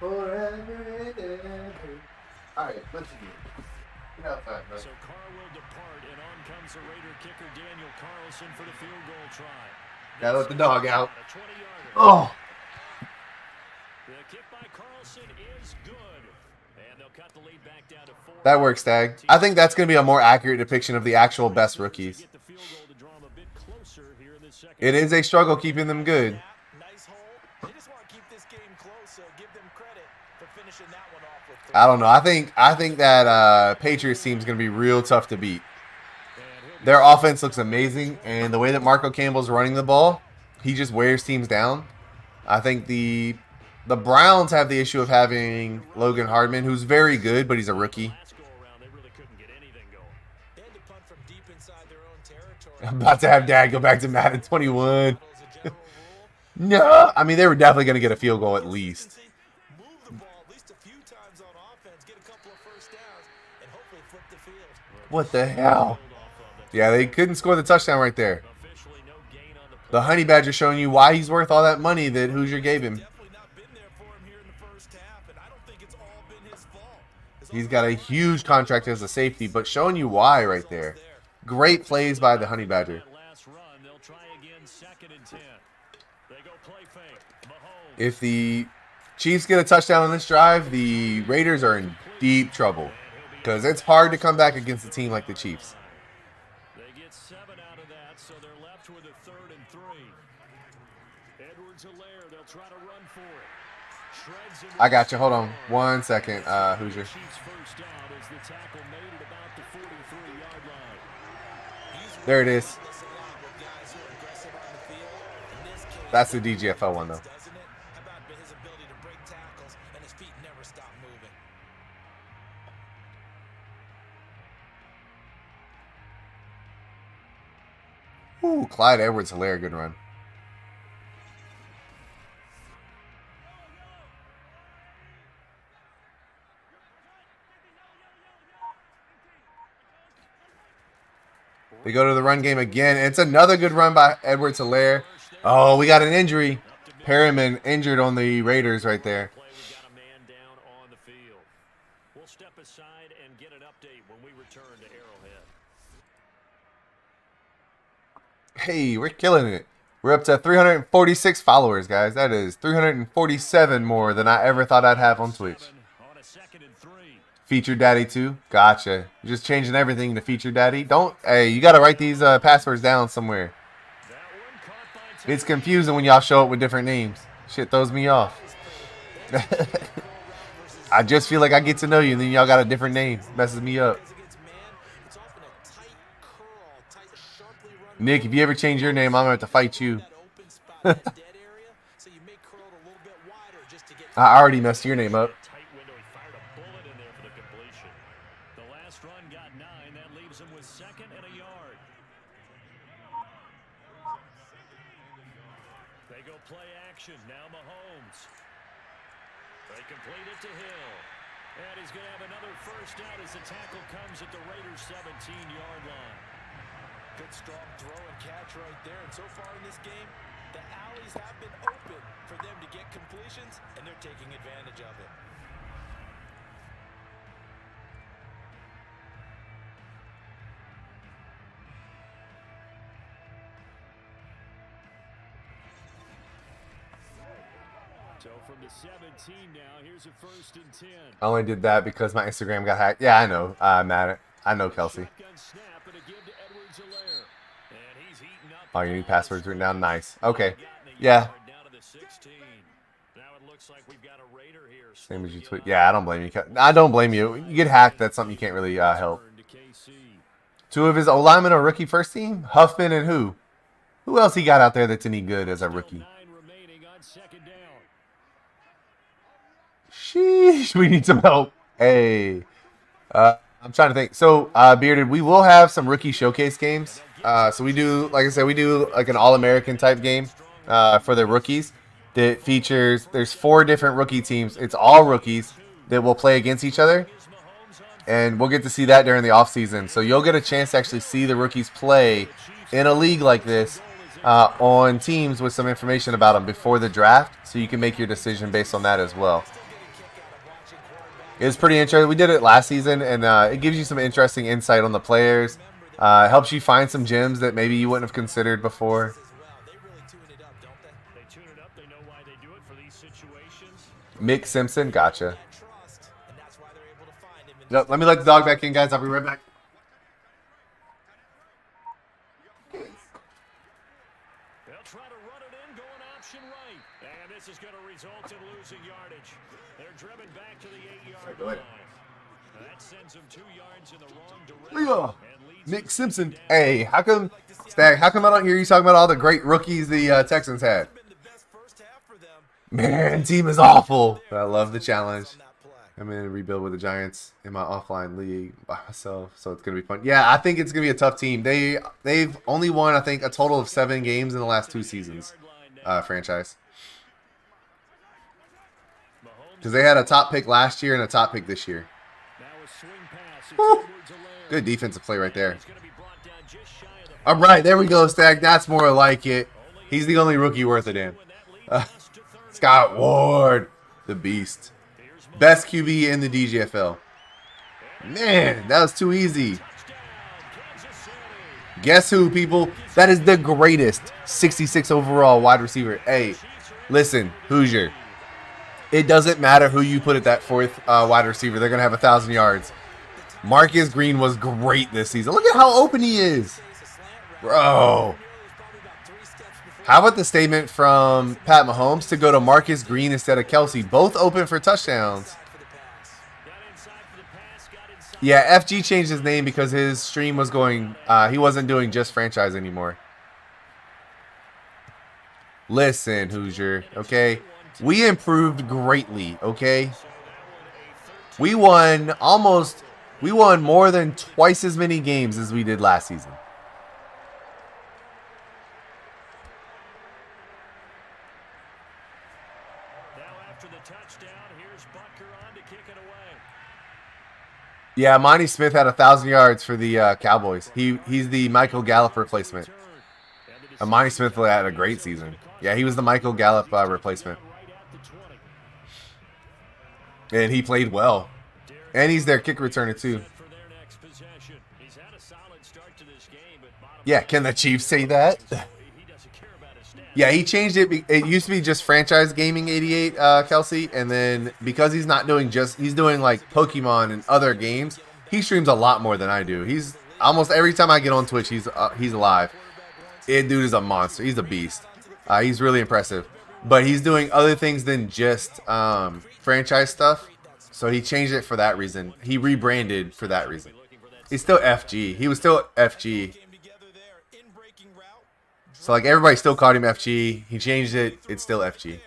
Forever and ever. All right, let's see. Get outside, bro. So Carr will depart, and on comes the Raider kicker Daniel Carlson for the field goal try. Gotta let the dog out. Oh. The kick by Carlson is good. And they'll cut the lead back down to 4. That works, Stag. I think that's going to be a more accurate depiction of the actual best rookies. It is a struggle keeping them good. I don't know. I think that Patriots team is going to be real tough to beat. Their offense looks amazing, and the way that Marco Campbell's running the ball, he just wears teams down. I think the Browns have the issue of having Logan Hardman, who's very good, but he's a rookie. I'm about to have Dad go back to Madden 21. No, I mean, they were definitely going to get a field goal at least. What the hell? Yeah, they couldn't score the touchdown right there. The Honey Badger showing you why he's worth all that money that Hoosier gave him. He's got a huge contract as a safety, but showing you why right there. Great plays by the Honey Badger. If the Chiefs get a touchdown on this drive, the Raiders are in deep trouble because it's hard to come back against a team like the Chiefs. They get 7 out of that, so they're left with a 3rd and 3. Edwards-Helaire, they'll try to run for it. I got you. Hold on 1 second, Hoosier. There it is. That's the DGFL one, though. Ooh, Clyde Edwards-Helaire, good run. They go to the run game again. It's another good run by Edwards-Helaire. Oh, we got an injury. Perriman injured on the Raiders right there. We'll step aside and get an update when we return to Arrowhead. Hey, we're killing it. We're up to 346 followers, guys. That is 347 more than I ever thought I'd have on Twitch. Feature Daddy too. Gotcha. You're just changing everything to Feature Daddy. Hey, you got to write these passwords down somewhere. It's confusing when y'all show up with different names. Shit throws me off. I just feel like I get to know you and then y'all got a different name. Messes me up. Nick, if you ever change your name, I'm going to have to fight you. I already messed your name up. They go play action. Now Mahomes. They complete it to Hill. And he's going to have another first down as the tackle comes at the Raiders' 17-yard line. Good strong throw and catch right there. And so far in this game, the alleys have been open for them to get completions, and they're taking advantage of it. So from the 17 now, here's a 1st and 10. I only did that because my Instagram got hacked. Yeah, I know. Matt. I know Kelsey. Oh, you need passwords written down? Nice. Okay. Yeah. Same as you tweet. Yeah, I don't blame you. I don't blame you. You get hacked. That's something you can't really help. 2 of his O-linemen are rookie first team? Huffman and who? Who else he got out there that's any good as a rookie? Sheesh, we need some help. Hey. I'm trying to think. So, Bearded, we will have some rookie showcase games. So we do, like I said, we do like an All-American type game for the rookies that features, there's 4 different rookie teams. It's all rookies that will play against each other. And we'll get to see that during the offseason. So you'll get a chance to actually see the rookies play in a league like this on teams with some information about them before the draft. So you can make your decision based on that as well. It's pretty interesting. We did it last season, and it gives you some interesting insight on the players. Helps you find some gems that maybe you wouldn't have considered before. Mick Simpson, gotcha. Yep, let me let the dog back in, guys. I'll be right back. They'll try to run it in, going option right. And this is going to result in losing yardage. They're driven back to the 8-yard line. That sends them 2 yards in the wrong direction. Mick Simpson. Hey, how come I don't hear you talking about all the great rookies the Texans had? Man, team is awful. But I love the challenge. I'm in a rebuild with the Giants in my offline league by myself, so it's gonna be fun. Yeah, I think it's gonna be a tough team. They've only won, I think, a total of 7 games in the last 2 seasons. Franchise. Because they had a top pick last year and a top pick this year. Woo. Good defensive play right there. All right, there we go, Stag. That's more like it. He's the only rookie worth a damn. Scott Ward, the beast. Best QB in the DGFL. Man, that was too easy. Guess who, people? That is the greatest 66 overall wide receiver. Hey, listen, Hoosier. It doesn't matter who you put at that 4th wide receiver. They're going to have 1,000 yards. Marcus Green was great this season. Look at how open he is. Bro. How about the statement from Pat Mahomes to go to Marcus Green instead of Kelsey? Both open for touchdowns. Yeah, FG changed his name because his stream was going, he wasn't doing just franchise anymore. Listen, Hoosier, okay? We improved greatly, okay? We won more than twice as many games as we did last season. Yeah, Monty Smith had 1,000 yards for the Cowboys. He's the Michael Gallup replacement. Monty Smith had a great season. Yeah, he was the Michael Gallup replacement. And he played well. And he's their kick returner too. Yeah, can the Chiefs say that? Yeah, he changed it. It used to be just franchise gaming 88, Kelsey, and then because he's not doing he's doing like Pokemon and other games. He streams a lot more than I do. He's almost every time I get on Twitch, he's alive. Dude is a monster. He's a beast. He's really impressive. But he's doing other things than just franchise stuff. So he changed it for that reason. He rebranded for that reason. He's still FG. He was still FG. So, like, everybody still called him FG. He changed it. It's still FG.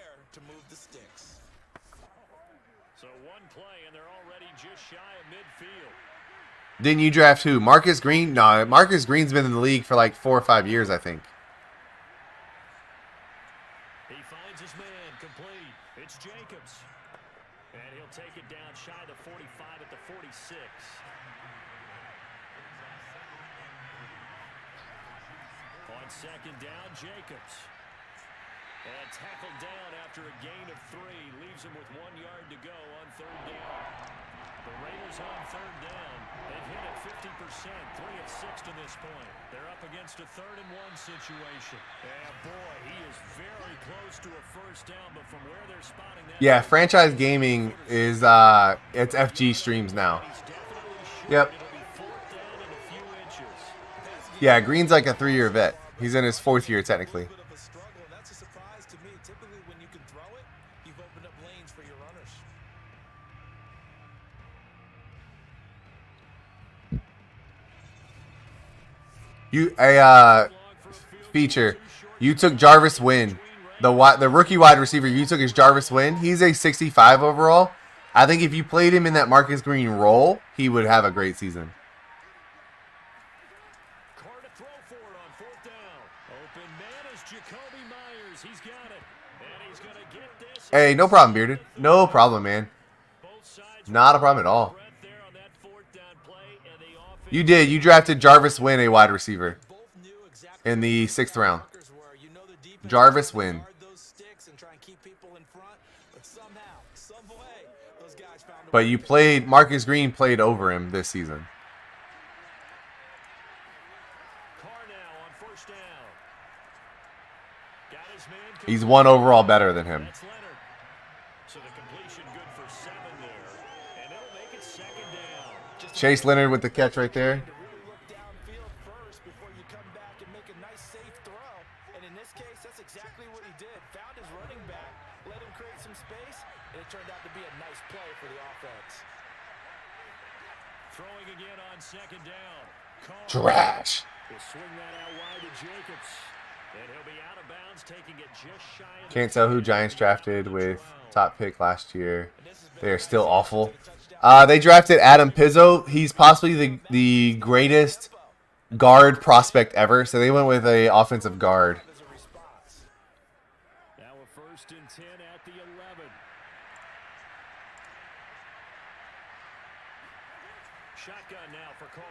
Didn't you draft who? Marcus Green? No, Marcus Green's been in the league for like 4 or 5 years, I think. He finds his man, complete. It's Jacobs. And he'll take it down shy of the 45 at the 46. On second down, Jacobs. And tackled down after a gain of 3. Leaves him with 1 yard to go on third down. The Raiders on third down. They've hit it 50%, 3 of 6 to this point. They're up against a 3rd and 1 situation. And boy, he is very close to a first down, but from where they're spotting that. Yeah, franchise gaming is it's FG streams now. Yep. Yeah, Green's like a 3-year vet. He's in his 4th year technically. Feature. You took Jarvis Wynn, the rookie wide receiver. You took is Jarvis Wynn. He's a 65 overall. I think if you played him in that Marcus Green role, he would have a great season. Hey, no problem, Bearded. No problem, man. Not a problem at all. You did. You drafted Jarvis Wynn, a wide receiver, in the 6th round. Jarvis Wynn. But you played, Marcus Green played over him this season. He's 1 overall better than him. Chase Leonard with the catch right there. Trash. Can't tell who Giants drafted with top pick last year. They are still awful. They drafted Adam Pizzo. He's possibly the greatest guard prospect ever. So they went with an offensive guard. Now a 1st and 10 at the 11. Shotgun now for Carr.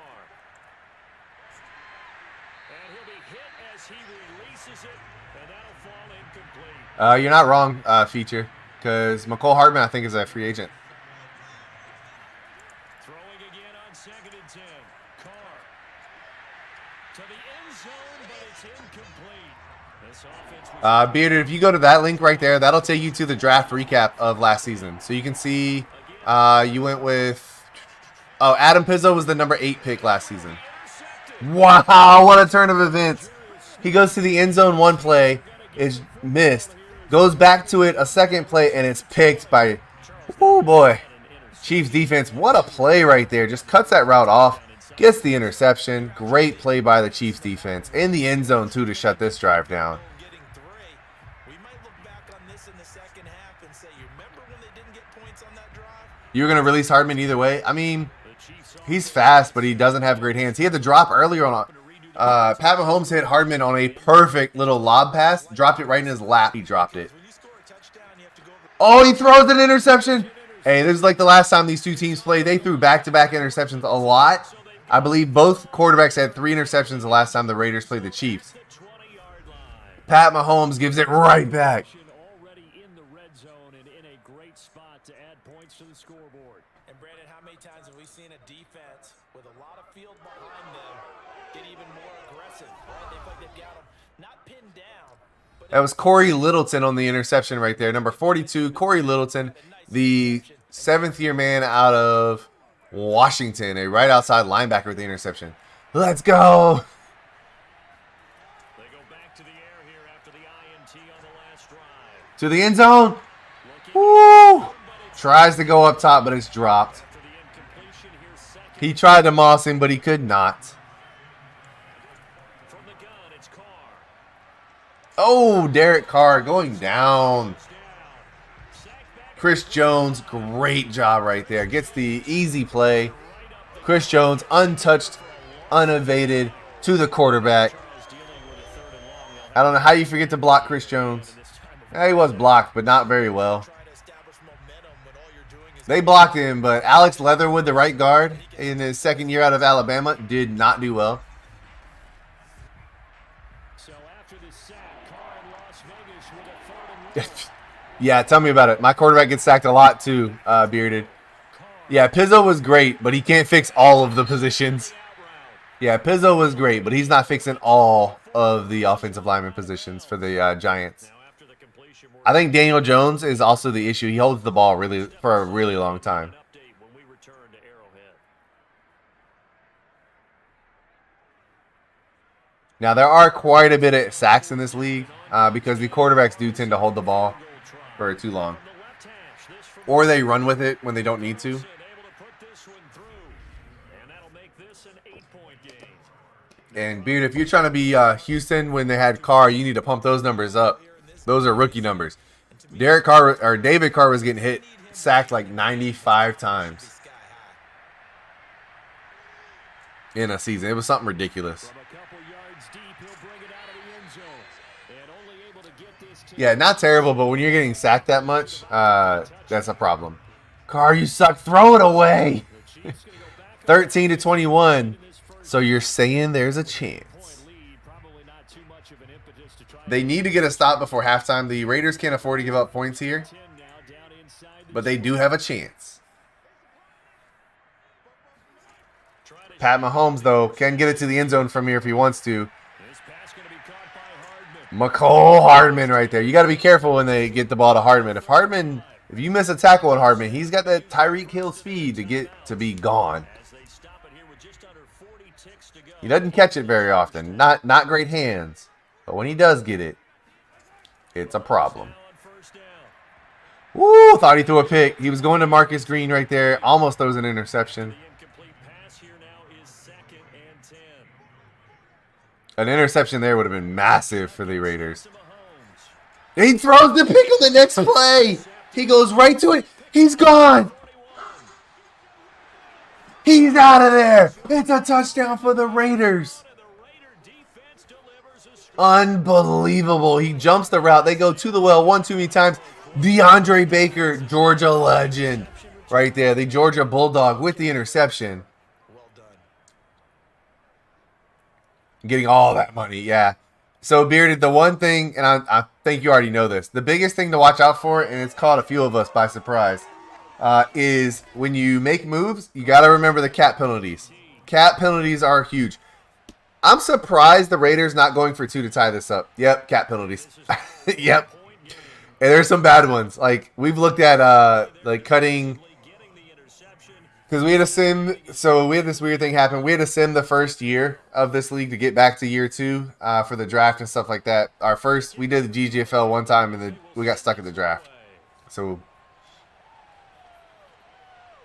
And he'll be hit as he releases it, and that'll fall incomplete. You're not wrong, Feature, because McCole Hartman, I think, is a free agent. Throwing again on 2nd and 10. Carr to the end zone, but it's incomplete. This offense was Bearded, if you go to that link right there, that'll take you to the draft recap of last season. So you can see you went with... Oh, Adam Pizzo was the number 8 pick last season. Wow, what a turn of events. He goes to the end zone 1 play, is missed, goes back to it a 2nd play, and it's picked by, oh boy, Chiefs defense. What a play right there. Just cuts that route off, gets the interception. Great play by the Chiefs defense. In the end zone, too, to shut this drive down. You're going to release Hardman either way? I mean, he's fast, but he doesn't have great hands. He had the drop earlier on. Pat Mahomes hit Hardman on a perfect little lob pass. Dropped it right in his lap. He dropped it. Oh, he throws an interception. Hey, this is like the last time these two teams played. They threw back-to-back interceptions a lot. I believe both quarterbacks had 3 interceptions the last time the Raiders played the Chiefs. Pat Mahomes gives it right back. And Brandon, how many times have we seen a defense with a lot of field behind them get even more aggressive? Right? They feel like they've got them not pinned down. But that was Corey Littleton on the interception right there. Number 42, Corey Littleton, the 7th-year man out of Washington, a right outside linebacker with the interception. Let's go. They go back to the air here after the INT on the last drive. To the end zone. Woo! Tries to go up top, but it's dropped. He tried to moss him, but he could not. Oh, Derek Carr going down. Chris Jones, great job right there. Gets the easy play. Chris Jones, untouched, unevaded to the quarterback. I don't know how you forget to block Chris Jones. Yeah, he was blocked, but not very well. They blocked him, but Alex Leatherwood, the right guard, in his second year out of Alabama, did not do well. Yeah, tell me about it. My quarterback gets sacked a lot too, Bearded. Yeah, Pizzo was great, but he can't fix all of the positions. Yeah, Pizzo was great, but he's not fixing all of the offensive lineman positions for the Giants. I think Daniel Jones is also the issue. He holds the ball really for a really long time. Now, there are quite a bit of sacks in this league because the quarterbacks do tend to hold the ball for too long. Or they run with it when they don't need to. And, Beard, if you're trying to be Houston when they had Carr, you need to pump those numbers up. Those are rookie numbers. David Carr was getting sacked like 95 times in a season. It was something ridiculous. Yeah, not terrible, but when you're getting sacked that much, that's a problem. Carr, you suck. Throw it away. 13-21. So you're saying there's a chance. They need to get a stop before halftime. The Raiders can't afford to give up points here, but they do have a chance. Pat Mahomes, though, can get it to the end zone from here if he wants to. McCole Hardman right there. You got to be careful when they get the ball to Hardman. If you miss a tackle on Hardman, he's got that Tyreek Hill speed to be gone. He doesn't catch it very often. Not great hands. But when he does get it, it's a problem. Woo! Thought he threw a pick. He was going to Marcus Green right there. Almost throws an interception. An interception there would have been massive for the Raiders. He throws the pick on the next play. He goes right to it. He's gone. He's out of there. It's a touchdown for the Raiders. Unbelievable. He jumps the route. They go to the well one too many times. DeAndre Baker, Georgia legend. Right there. The Georgia Bulldog with the interception. Getting all that money, yeah. So, Bearded, the one thing, and I think you already know this, the biggest thing to watch out for, and it's caught a few of us by surprise, is when you make moves, you got to remember the cap penalties. Cap penalties are huge. I'm surprised the Raiders not going for 2 to tie this up. Yep, cap penalties. Yep. And there's some bad ones. Like, we've looked at, like, cutting... Because we had to sim, so we had this weird thing happen. We had to sim the first year of this league to get back to year 2 for the draft and stuff like that. We did the DGFL one time, and then we got stuck at the draft. So,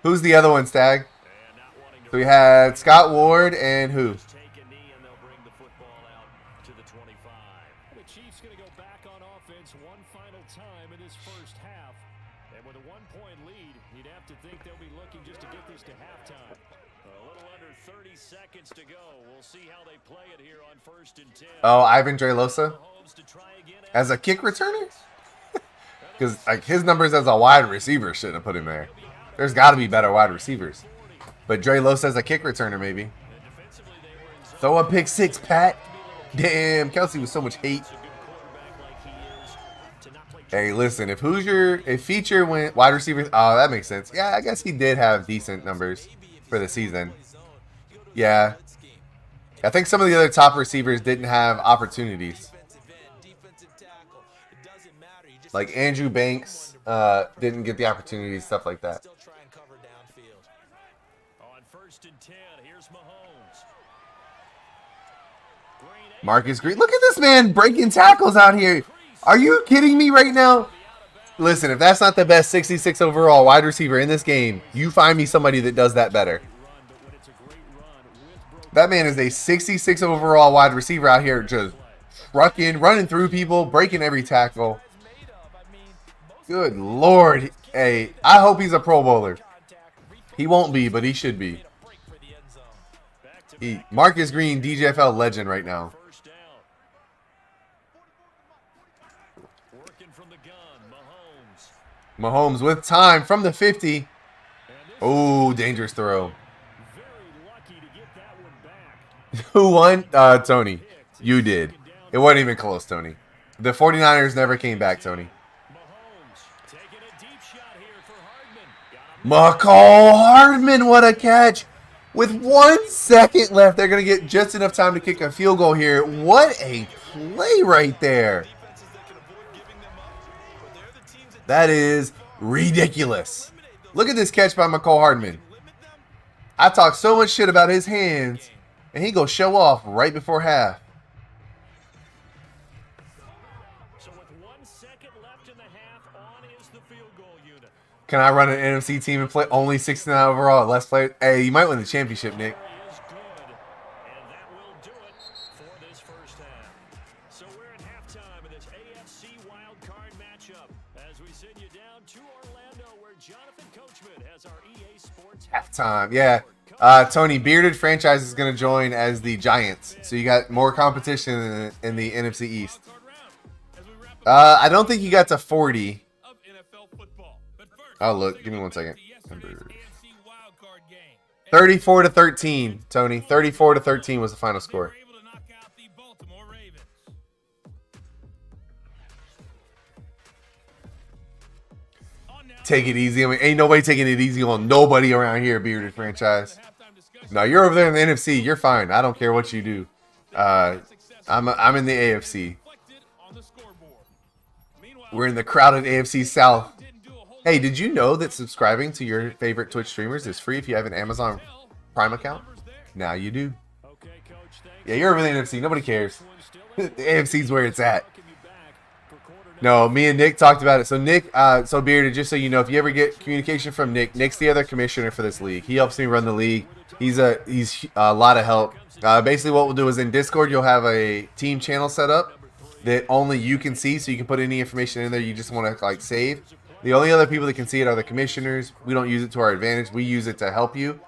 who's the other one, Stag? So we had Scott Ward and who? The Chiefs going to go back on offense one final time in this first half. And with a 1-point lead, you'd have to think they'll be looking just to get this to halftime. A little under 30 seconds to go. We'll see how they play it here on 1st and 10. Oh, Ivan Drelosa? As a kick returner? Because like his numbers as a wide receiver shouldn't have put him there. There's got to be better wide receivers. But Drelosa as a kick returner, maybe. Throw a pick 6, Pat. Damn, Kelsey with so much hate. Hey, listen, if Feature went wide receiver, oh, that makes sense. Yeah, I guess he did have decent numbers for the season. Yeah. I think some of the other top receivers didn't have opportunities. Like Andrew Banks didn't get the opportunities, stuff like that. On 1st and 10, here's Mahomes. Marcus Green. Look at this man breaking tackles out here. Are you kidding me right now? Listen, if that's not the best 66 overall wide receiver in this game, you find me somebody that does that better. That man is a 66 overall wide receiver out here just trucking, running through people, breaking every tackle. Good Lord. Hey, I hope he's a Pro Bowler. He won't be, but he should be. Marcus Green, DGFL legend right now. Working from the gun, Mahomes. Mahomes with time from the 50. Oh, dangerous throw. Who won? Tony. You did. It wasn't even close, Tony. The 49ers never came back, Tony. McCall Hardman, what a catch. With 1 second left, they're going to get just enough time to kick a field goal here. What a play right there. That is ridiculous. Look at this catch by McCall Hardman. I talk so much shit about his hands, and he goes show off right before half. So with 1 second left in the half, on is the field goal unit. Can I run an NFC team and play only 69 overall? Less players. Hey, you might win the championship, Nick. And that will do it for this first half. So we're at halftime in this AFC wildcard matchup as we send you down to Orlando, where Jonathan Coachman has our EA Sports Halftime, yeah. Tony, Bearded Franchise is going to join as the Giants. So you got more competition in the NFC East. I don't think you got to 40. Oh, look. Give me 1 second. 34-13, Tony. 34-13 was the final score. Take it easy. I mean, ain't nobody taking it easy on nobody around here, Bearded Franchise. No, you're over there in the NFC. You're fine. I don't care what you do. I'm in the AFC. We're in the crowded AFC South. Hey, did you know that subscribing to your favorite Twitch streamers is free if you have an Amazon Prime account? Now you do. Yeah, you're over in the NFC. Nobody cares. The AFC's where it's at. No, me and Nick talked about it. So Nick, so Bearded, just so you know, if you ever get communication from Nick, Nick's the other commissioner for this league. He helps me run the league. He's a lot of help. Basically, what we'll do is in Discord, you'll have a team channel set up that only you can see, so you can put any information in there you just want to like save. The only other people that can see it are the commissioners. We don't use it to our advantage. We use it to help you.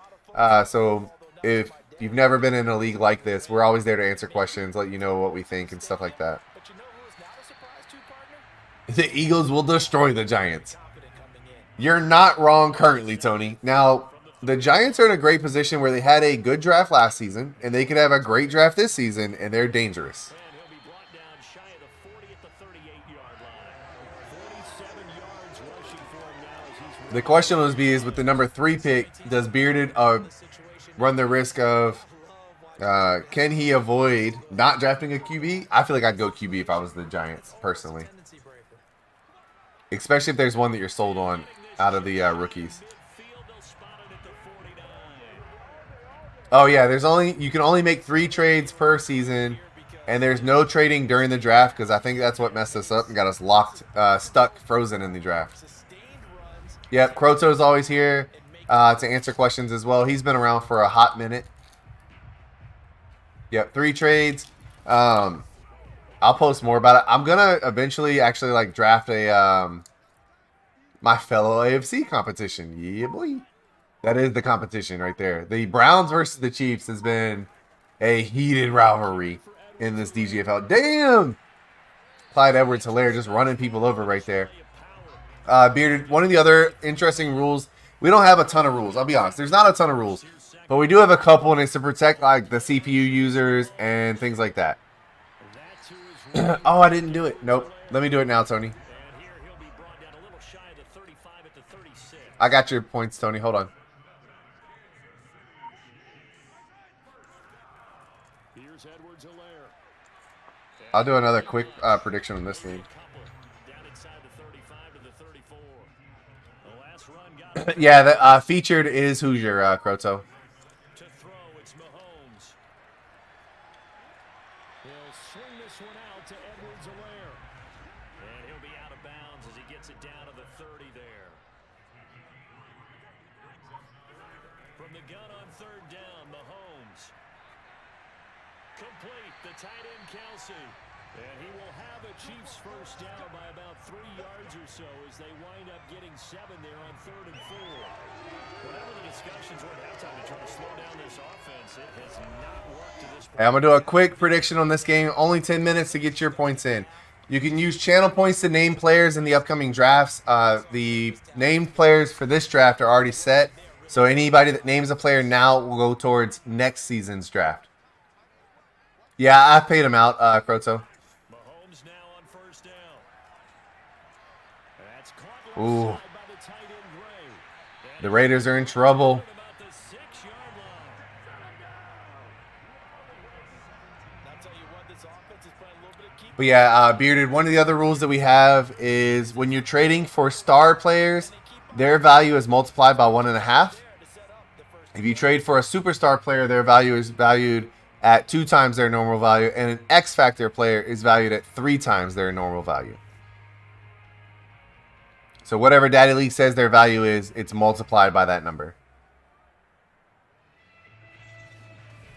So if you've never been in a league like this, we're always there to answer questions, let you know what we think and stuff like that. The Eagles will destroy the Giants. You're not wrong currently, Tony. Now, the Giants are in a great position where they had a good draft last season, and they could have a great draft this season, and they're dangerous. The question will be is with the number 3 pick, does Bearded run the risk of can he avoid not drafting a QB? I feel like I'd go QB if I was the Giants, personally. Especially if there's one that you're sold on out of the rookies. Oh yeah, you can only make 3 trades per season, and there's no trading during the draft because I think that's what messed us up and got us locked, stuck, frozen in the draft. Yep, Croto's always here to answer questions as well. He's been around for a hot minute. Yep, 3 trades. I'll post more about it. I'm gonna eventually actually like draft a my fellow AFC competition. Yeah, boy. That is the competition right there. The Browns versus the Chiefs has been a heated rivalry in this DGFL. Damn! Clyde Edwards-Helaire just running people over right there. Bearded, one of the other interesting rules, we don't have a ton of rules, I'll be honest. There's not a ton of rules. But we do have a couple, and it's to protect like the CPU users and things like that. Oh, I didn't do it. Nope. Let me do it now, Tony. I got your points, Tony. Hold on. I'll do another quick prediction on this league. Yeah, the featured is Hoosier, Croto. And he will have a Chiefs first down by about 3 yards or so as they wind up getting 7 there on 3rd and 4. Whatever the discussions were at halftime to try to slow down this offense, it has not worked to this point. Hey, I'm going to do a quick prediction on this game. Only 10 minutes to get your points in. You can use channel points to name players in the upcoming drafts. The named players for this draft are already set. So anybody that names a player now will go towards next season's draft. Yeah, I paid him out, Croto. Mahomes now on first down. That's caught Ooh. by the tight end Ray. The Raiders are in trouble. About the 6-yard line. I'll tell you what, this offense is playing a little bit of keep. But yeah, Bearded, one of the other rules that we have is when you're trading for star players, their value is multiplied by 1.5. If you trade for a superstar player, their value is valued at 2 times their normal value, and an X Factor player is valued at 3 times their normal value. So whatever Daddy League says their value is, it's multiplied by that number.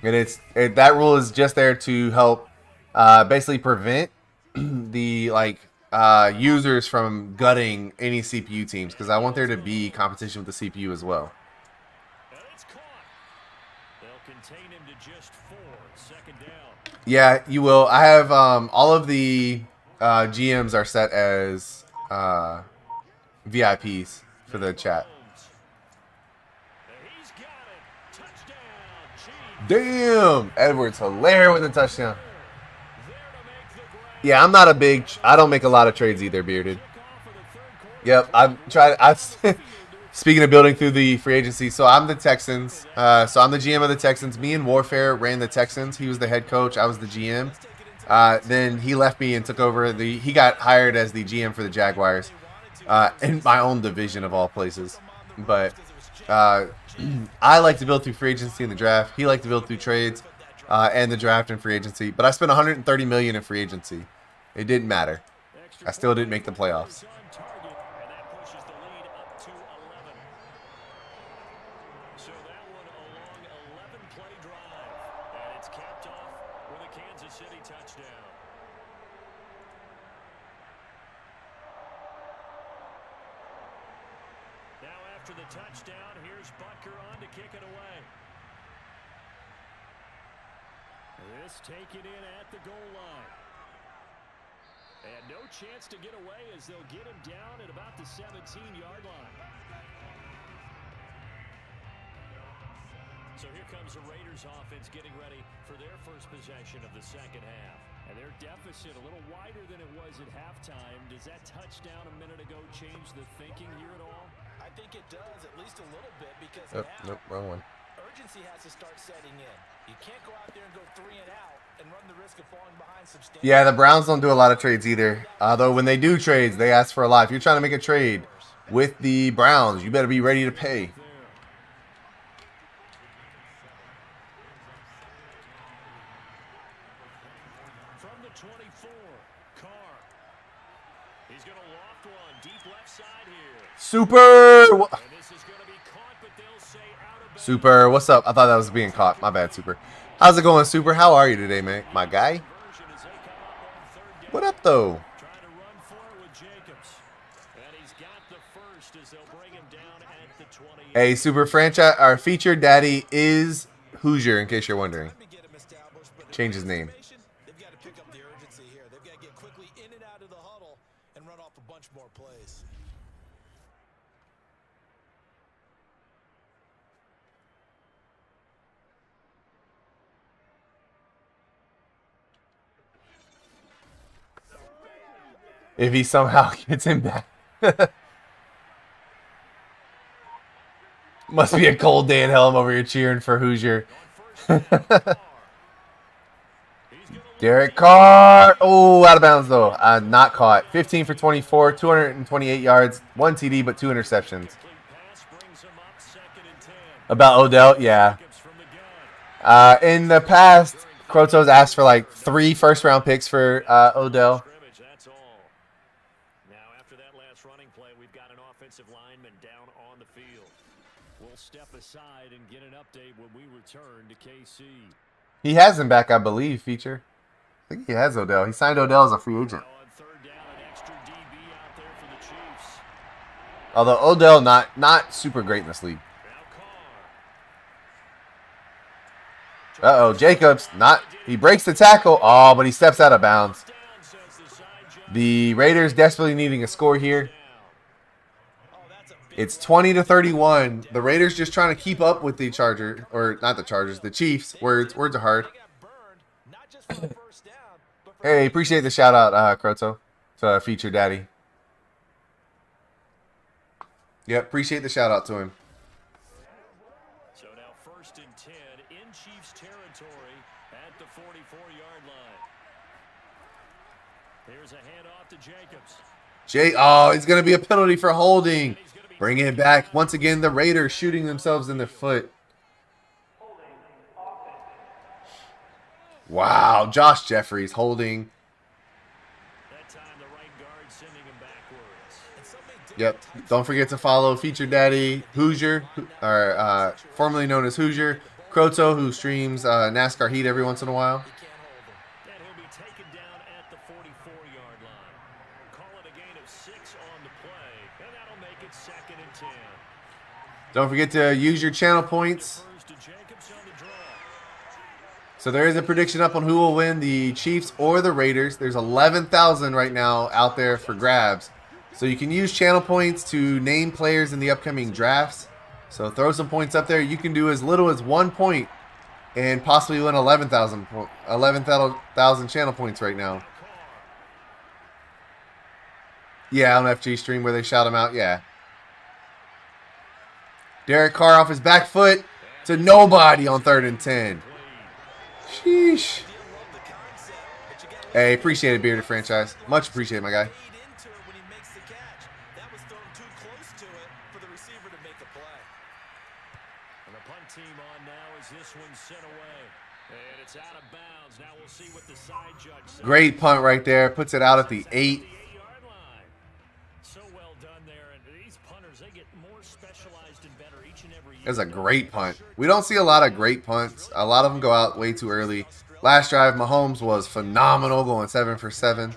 And that rule is just there to help basically prevent the users from gutting any CPU teams, because I want there to be competition with the CPU as well. And it's caught. They'll contain him to just 4. Second down. Yeah, you will. I have all of the GMs are set as VIPs for the chat. He's got it. Touchdown. Damn, Edwards hilarious with a touchdown. Yeah, I'm not a big. I don't make a lot of trades either, Bearded. Yep, I'm trying. Speaking of building through the free agency, so I'm the Texans. So I'm the GM of the Texans. Me and Warfare ran the Texans. He was the head coach. I was the GM. Then he left me and took over the. He got hired as the GM for the Jaguars, in my own division of all places. But I like to build through free agency and the draft. He liked to build through trades and the draft and free agency. But I spent $130 million in free agency. It didn't matter. I still didn't make the playoffs. So that one a long 11-play drive, and it's capped off with a Kansas City touchdown. Now after the touchdown, here's Butker on to kick it away. This taken in at the goal line. And no chance to get away as they'll get him down at about the 17-yard line. So here comes the Raiders offense getting ready for their first possession of the second half. And their deficit a little wider than it was at halftime. Does that touchdown a minute ago change the thinking here at all? I think it does, at least a little bit, because Nope, wrong one. urgency has to start setting in. You can't go out there and go 3 and out and run the risk of falling behind substantially. Yeah, the Browns don't do a lot of trades either. Although when they do trades, they ask for a lot. If you're trying to make a trade with the Browns, you better be ready to pay. From the 24, Carr. He's going to loft one deep left side here. Super! And this is going to be caught, but they'll say out of bounds. Super, what's up? I thought that was being caught. My bad, Super. How's it going, Super? How are you today, man? My guy? What up, though? Trying to run for it with Jacobs. And he's got the first as they'll bring him down at the 28. Hey, Super franchise. Our featured daddy is Hoosier, in case you're wondering. Change his name. They've got to pick up the urgency here. They've got to get quickly in and out of the huddle and run off a bunch more plays. If he somehow gets him back. Must be a cold day in hell. I'm over here cheering for Hoosier. Derek Carr. Oh, out of bounds, though. Not caught. 15 for 24, 228 yards, 1 TD, but 2 interceptions. About Odell, yeah. In the past, Croto's asked for like 3 first-round picks for Odell. Step aside and get an update when we return to KC. He has him back, I believe, feature. I think he has Odell. He signed Odell as a free agent. Although Odell not super great in this league. Uh-oh, Jacobs he breaks the tackle. Oh, but he steps out of bounds. The Raiders desperately needing a score here. It's 20-31. The Raiders just trying to keep up with the Chargers, or not the Chargers, the Chiefs. Words are hard. Hey, appreciate the shout out, Kroto, to Feature Daddy. Yep, appreciate the shout out to him. So now 1st and 10 in Chiefs territory at the 44-yard line. Here's a handoff to Jacobs. Oh, it's going to be a penalty for holding. Bring it back. Once again, the Raiders shooting themselves in the foot. Wow, Josh Jeffries holding. Yep. Don't forget to follow Feature Daddy Hoosier, or formerly known as Hoosier, Kroto, who streams NASCAR Heat every once in a while. And he'll be taken down at the 44-yard line. Call it a gain of 6 on the play, and that'll make it 2nd and 10. Don't forget to use your channel points. So there is a prediction up on who will win, the Chiefs or the Raiders. There's 11,000 right now out there for grabs. So you can use channel points to name players in the upcoming drafts. So throw some points up there. You can do as little as 1 point and possibly win 11,000 channel points right now. Yeah, on FG stream where they shout him out. Yeah. Derek Carr off his back foot to nobody on 3rd and 10. Sheesh. Hey, appreciate it, Bearded Franchise. Much appreciated, my guy. Great punt right there. Puts it out at the 8. That's a great punt. We don't see a lot of great punts. A lot of them go out way too early. Last drive, Mahomes was phenomenal, going 7 for 7.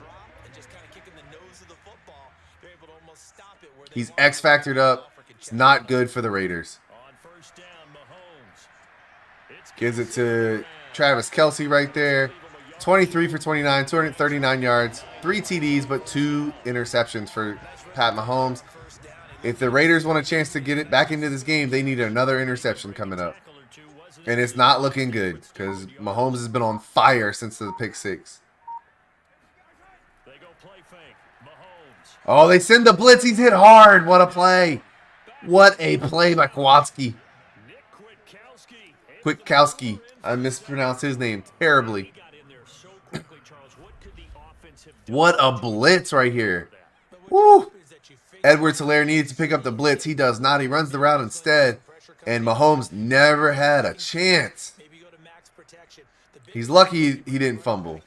He's X-factored up. It's not good for the Raiders. Gives it to Travis Kelce right there. 23 for 29, 239 yards, 3 TDs, but 2 interceptions for Pat Mahomes. If the Raiders want a chance to get it back into this game, they need another interception coming up. And it's not looking good because Mahomes has been on fire since the pick 6. Oh, they send the blitz. He's hit hard. What a play. What a play by Kwiatkowski. Kwiatkowski. I mispronounced his name terribly. What a blitz right here. Woo. Edwards-Helaire needed to pick up the blitz. He does not. He runs the route instead. And Mahomes never had a chance. He's lucky he didn't fumble.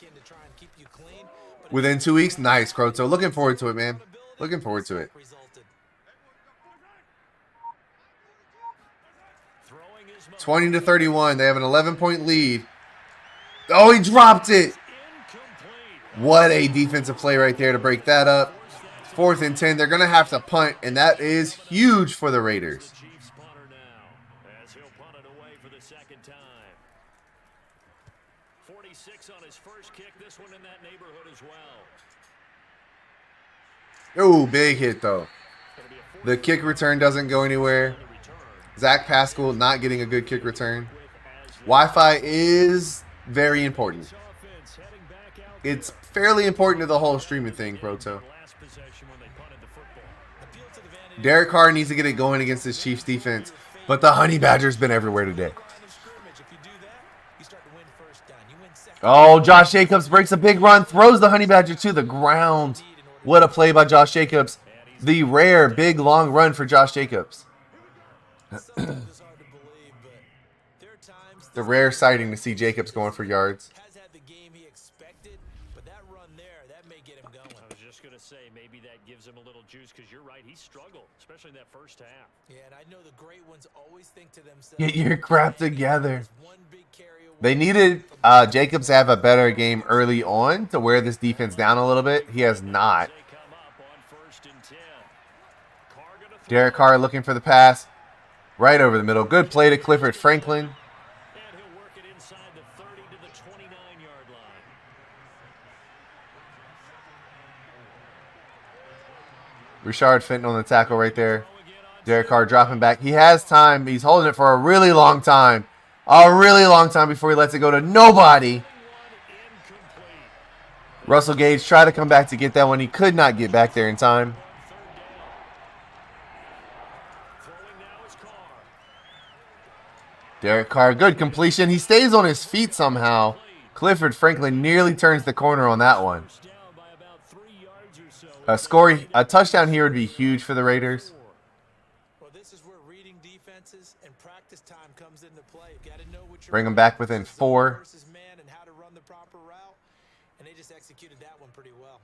Within 2 weeks, nice, Kroto. Looking forward to it, man. Looking forward to it. It's 20-31. They have an 11-point lead. Oh, he dropped it. What a defensive play right there to break that up. 4th and 10. They're going to have to punt, and that is huge for the Raiders. Oh, big hit, though. The kick return doesn't go anywhere. Zach Pascal not getting a good kick return. Wi-Fi is very important. It's fairly important to the whole streaming thing, Proto. Derek Carr needs to get it going against this Chiefs defense, but the Honey Badger's been everywhere today. Oh, Josh Jacobs breaks a big run, throws the Honey Badger to the ground. What a play by Josh Jacobs. The rare big long run for Josh Jacobs. The rare sighting to see Jacobs going for yards. Gives him a little juice because you're right, he struggled, especially in that first half. Yeah, and I know the great ones always think to themselves, get your crap together. They needed Jacobs to have a better game early on to wear this defense down a little bit. He has not. Derek Carr looking for the pass. Right over the middle. Good play to Clifford Franklin. And he'll work it inside the 30 to the 29-yard line. Richard Fenton on the tackle right there. Derek Carr dropping back. He has time. He's holding it for a really long time. A really long time before he lets it go to nobody. Russell Gage tried to come back to get that one. He could not get back there in time. Derek Carr, good completion. He stays on his feet somehow. Clifford Franklin nearly turns the corner on that one. A touchdown here would be huge for the Raiders. Bring them back within 4. And they just executed that one pretty well.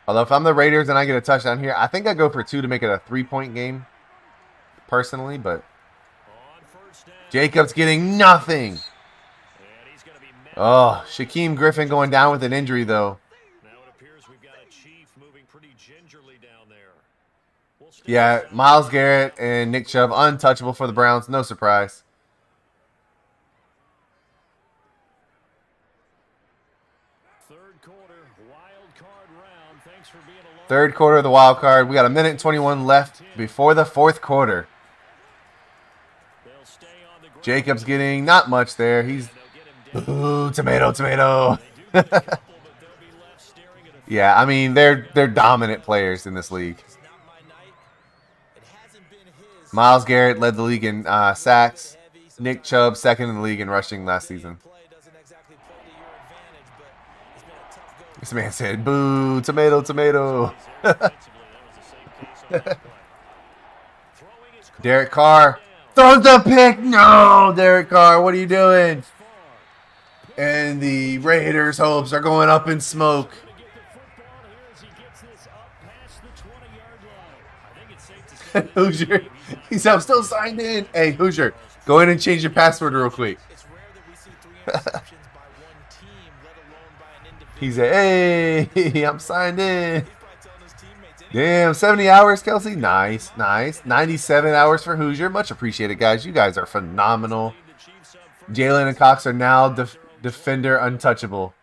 Although if I'm the Raiders and I get a touchdown here, I think I go for 2 to make it a 3-point game. Personally, but Jacobs getting nothing. Oh, Shaquem Griffin going down with an injury though. Yeah, Myles Garrett and Nick Chubb untouchable for the Browns. No surprise. Third quarter of the wild card. We got 1:21 left before the fourth quarter. Jacobs getting not much there. He's tomato. Yeah, I mean they're dominant players in this league. Myles Garrett led the league in sacks. Nick Chubb second in the league in rushing last season. This man said, "Boo, tomato." Derek Carr throws the pick. No, Derek Carr, what are you doing? And the Raiders' hopes are going up in smoke. Hoosier, I'm still signed in. Hey, Hoosier, go in and change your password real quick. He's a, hey, I'm signed in. Damn, 70 hours, Kelsey. Nice. 97 hours for Hoosier. Much appreciated, guys. You guys are phenomenal. Jalen and Cox are now defender untouchable.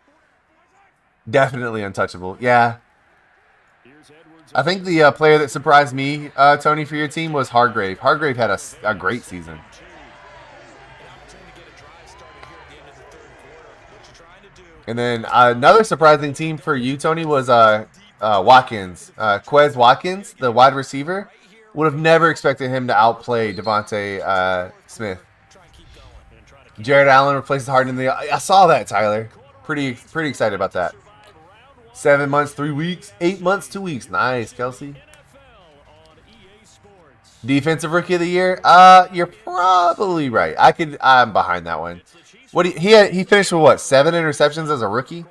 Definitely untouchable. Yeah. I think the player that surprised me, Tony, for your team was Hargrave. Hargrave had a great season. And then another surprising team for you, Tony, was Watkins. Quez Watkins, the wide receiver. Would have never expected him to outplay Devontae Smith. Jared Allen replaces Harden in the... I saw that, Tyler. Pretty excited about that. 7 months, 3 weeks. 8 months, 2 weeks. Nice, Kelsey. Defensive Rookie of the Year. You're probably right. I'm behind that one. He finished with what? 7 interceptions as a rookie.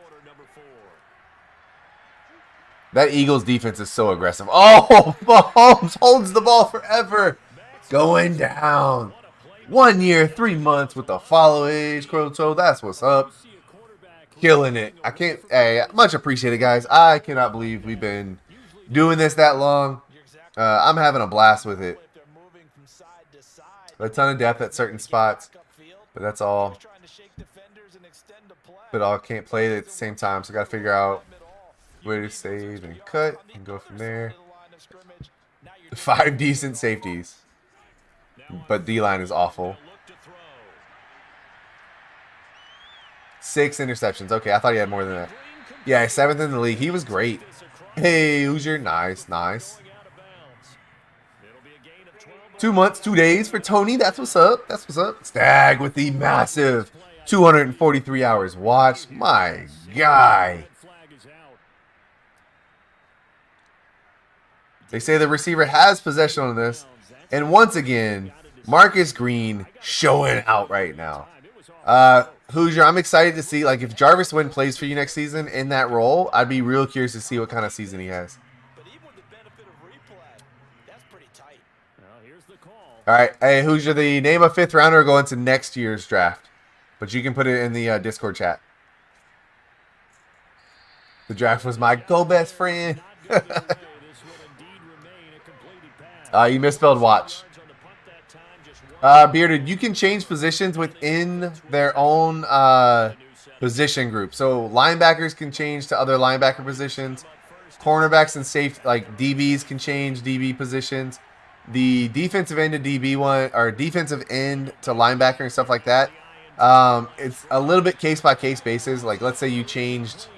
That Eagles defense is so aggressive. Oh, Mahomes holds the ball forever. Going down. 1 year, 3 months with the follow age Croto. That's what's up. Killing it. Hey, much appreciated, guys. I cannot believe we've been doing this that long. I'm having a blast with it. A ton of depth at certain spots, but that's all. But I can't play it at the same time, so I got to figure out where to save and cut and go from there. 5 decent safeties, but D-line is awful. 6 interceptions. Okay, I thought he had more than that. Yeah, 7th in the league. He was great. Hey, Hoosier. Nice. 2 months, 2 days for Tony. That's what's up. Stag with the massive 243 hours watched. My guy. They say the receiver has possession on this. And once again, Marcus Green showing out right now. Hoosier, I'm excited to see, like, if Jarvis Wynn plays for you next season in that role, I'd be real curious to see what kind of season he has. All right, hey, Hoosier, the name of 5th rounder going to next year's draft. But you can put it in the Discord chat. The draft was my go-best friend. You misspelled watch. Bearded, you can change positions within their own position group. So linebackers can change to other linebacker positions. Cornerbacks and safe like DBs can change DB positions. The defensive end to DB one or defensive end to linebacker and stuff like that. It's a little bit case by case basis. Like let's say you changed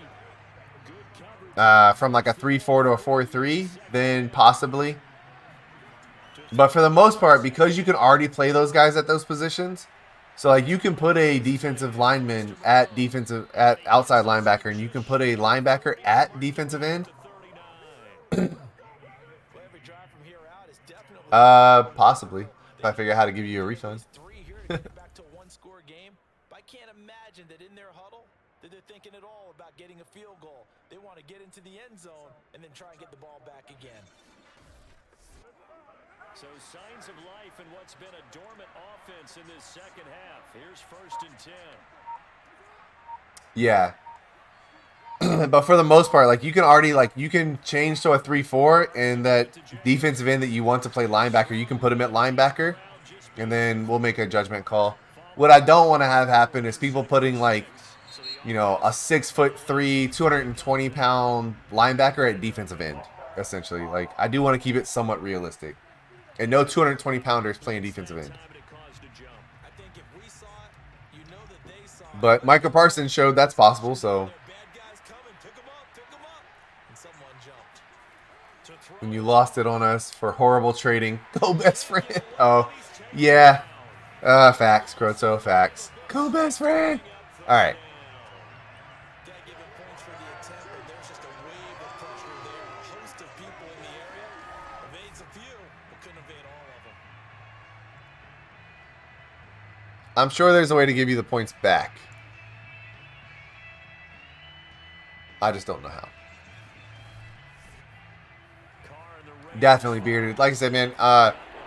from like a 3-4 to a 4-3, then possibly. But for the most part, because you can already play those guys at those positions, so like you can put a defensive lineman at outside linebacker, and you can put a linebacker at defensive end. Possibly. If I figure out how to give you a refund. Back to a one-score game. But I can't imagine that in their huddle that they're thinking at all about getting a field goal. They want to get into the end zone and then try and get the ball back again. So signs of life in what's been a dormant offense in this second half. Here's 1st and 10. Yeah. But for the most part, like you can already you can change to a 3-4, and that defensive end that you want to play linebacker, you can put him at linebacker, and then we'll make a judgment call. What I don't want to have happen is people putting a 6'3", 220-pound linebacker at defensive end. Essentially, like I do want to keep it somewhat realistic, and no 220-pounders playing defensive end. But Micah Parsons showed that's possible, so. When you lost it on us for horrible trading. Go best friend. Oh, yeah. Facts, Croto, facts. Go best friend. All right. I'm sure there's a way to give you the points back. I just don't know how. Definitely, Bearded. Like I said, man,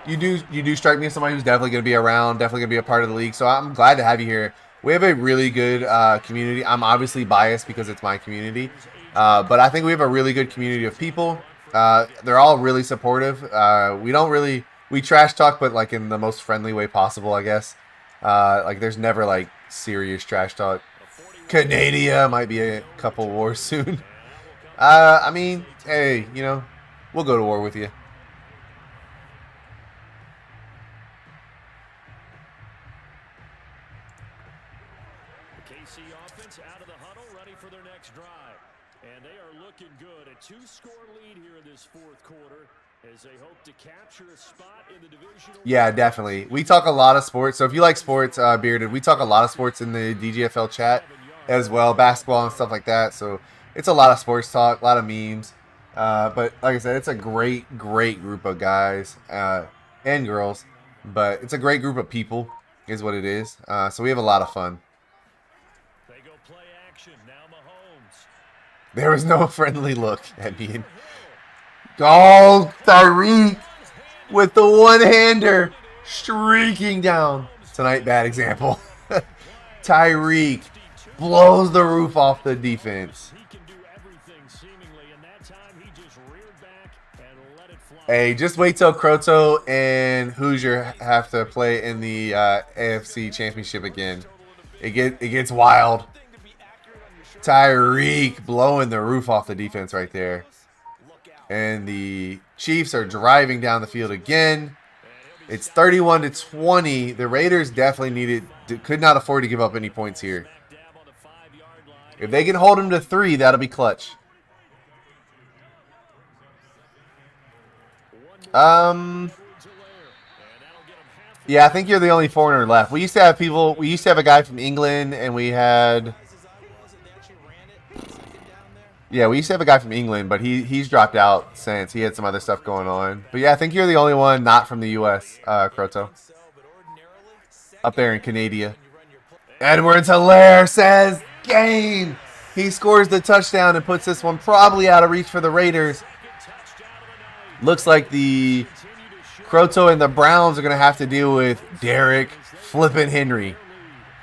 you do strike me as somebody who's definitely going to be around, definitely going to be a part of the league. So I'm glad to have you here. We have a really good community. I'm obviously biased because it's my community, but I think we have a really good community of people. They're all really supportive. We trash talk, but like in the most friendly way possible, I guess. Like there's never like serious trash talk. Canada might be a couple wars soon. I mean, hey, we'll go to war with you. The KC offense out of the huddle, ready for their next drive. And they are looking good. A 2-score lead here in this 4th quarter as they hope to capture a spot in the divisional. Yeah, definitely. We talk a lot of sports. So if you like sports, Bearded, we talk a lot of sports in the DGFL chat as well, basketball and stuff like that. So it's a lot of sports talk, a lot of memes. But like I said, it's a great group of guys and girls. But it's a great group of people is what it is. So we have a lot of fun. They go play action. Now Mahomes. There was no friendly look at me. Oh, Tyreek with the one-hander streaking down. Tonight, bad example. Tyreek blows the roof off the defense. Hey, just wait till Croto and Hoosier have to play in the AFC Championship again. It gets wild. Tyreek blowing the roof off the defense right there. And the Chiefs are driving down the field again. It's 31-20. The Raiders definitely could not afford to give up any points here. If they can hold them to 3, that'll be clutch. Yeah, I think you're the only foreigner left. We used to have a guy from England, and we had. Yeah, we used to have a guy from England, but he's dropped out since. He had some other stuff going on. But yeah, I think you're the only one not from the U.S., Croto. Up there in Canada. Edwards-Helaire says, game! He scores the touchdown and puts this one probably out of reach for the Raiders. Looks like the Croto and the Browns are going to have to deal with Derrick flipping Henry.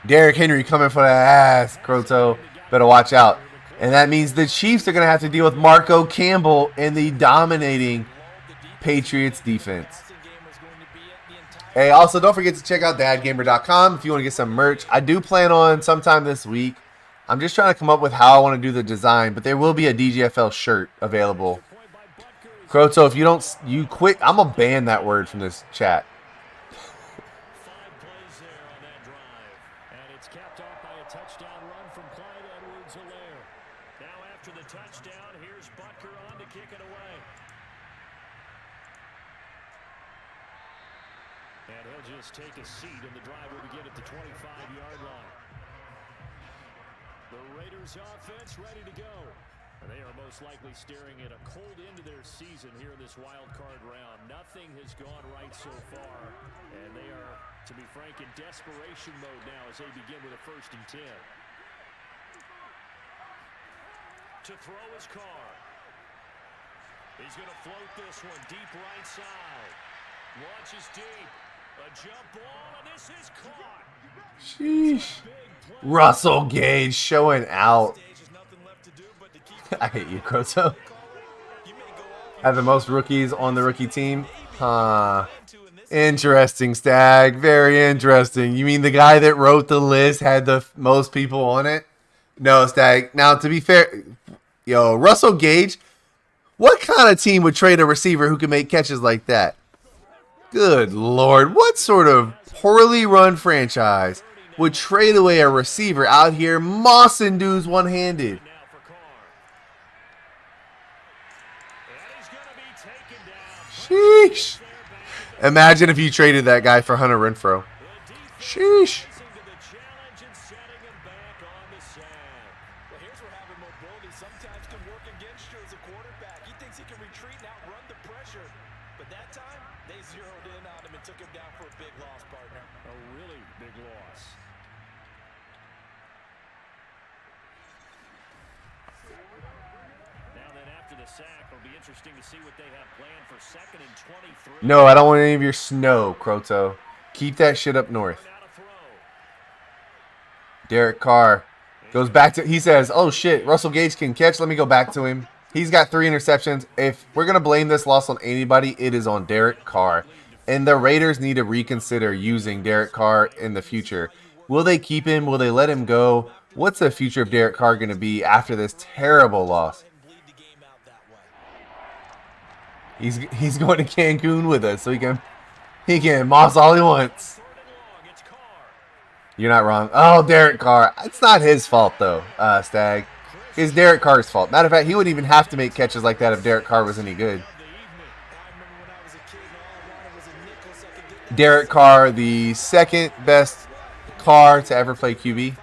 Derrick Henry coming for that ass, Croto. Better watch out. And that means the Chiefs are going to have to deal with Marco Campbell in the dominating Patriots defense. Hey, also, don't forget to check out dadgamer.com if you want to get some merch. I do plan on sometime this week. I'm just trying to come up with how I want to do the design, but there will be a DGFL shirt available. Croto, if you quit, I'm going to ban that word from this chat. 5 plays there on that drive. And it's capped off by a touchdown run from Clyde Edwards-Helaire. Now after the touchdown, here's Butker on to kick it away. And he'll just take a seat, and the drive will begin at the 25-yard line. The Raiders offense ready to go. And they are most likely staring at a cold end to their season here in this wild card round. Nothing has gone right so far, and they are, to be frank, in desperation mode now as they begin with a 1st and 10. To throw his car. He's going to float this one deep right side. Launches deep. A jump ball, and this is caught. Sheesh. Russell Gage showing out. I hate you, Croto. Have the most rookies on the rookie team? Huh. Interesting, Stag. Very interesting. You mean the guy that wrote the list had the most people on it? No, Stag. Now, to be fair, yo, Russell Gage, what kind of team would trade a receiver who can make catches like that? Good Lord. What sort of poorly run franchise would trade away a receiver out here mossing dudes one-handed? Sheesh. Imagine if you traded that guy for Hunter Renfrow. Sheesh. No, I don't want any of your snow, Croto. Keep that shit up north. Derek Carr goes back to, he says, oh shit, Russell Gage can catch. Let me go back to him. He's got 3 interceptions. If we're going to blame this loss on anybody, it is on Derek Carr. And the Raiders need to reconsider using Derek Carr in the future. Will they keep him? Will they let him go? What's the future of Derek Carr going to be after this terrible loss? He's going to Cancun with us, so he can moss all he wants. You're not wrong. Oh, Derek Carr. It's not his fault though, Stag. It's Derek Carr's fault. Matter of fact, he wouldn't even have to make catches like that if Derek Carr was any good. Derek Carr, the 2nd best Carr to ever play QB.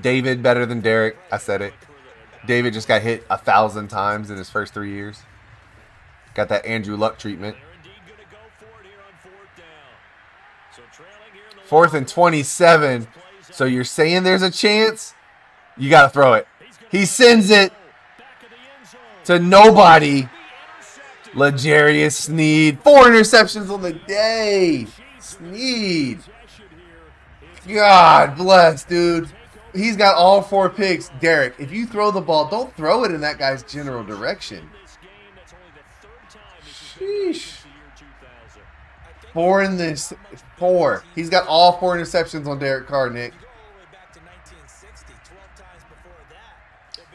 David better than Derek. I said it. David just got hit 1,000 times in his first 3 years. Got that Andrew Luck treatment. 4th and 27. So you're saying there's a chance? You got to throw it. He sends it to nobody. L'Jarius Sneed. 4 interceptions on the day. Sneed. God bless, dude. He's got all 4 picks. Derek, if you throw the ball, don't throw it in that guy's general direction. Sheesh. 4 in this. 4. He's got all 4 interceptions on Derek Carr, Nick.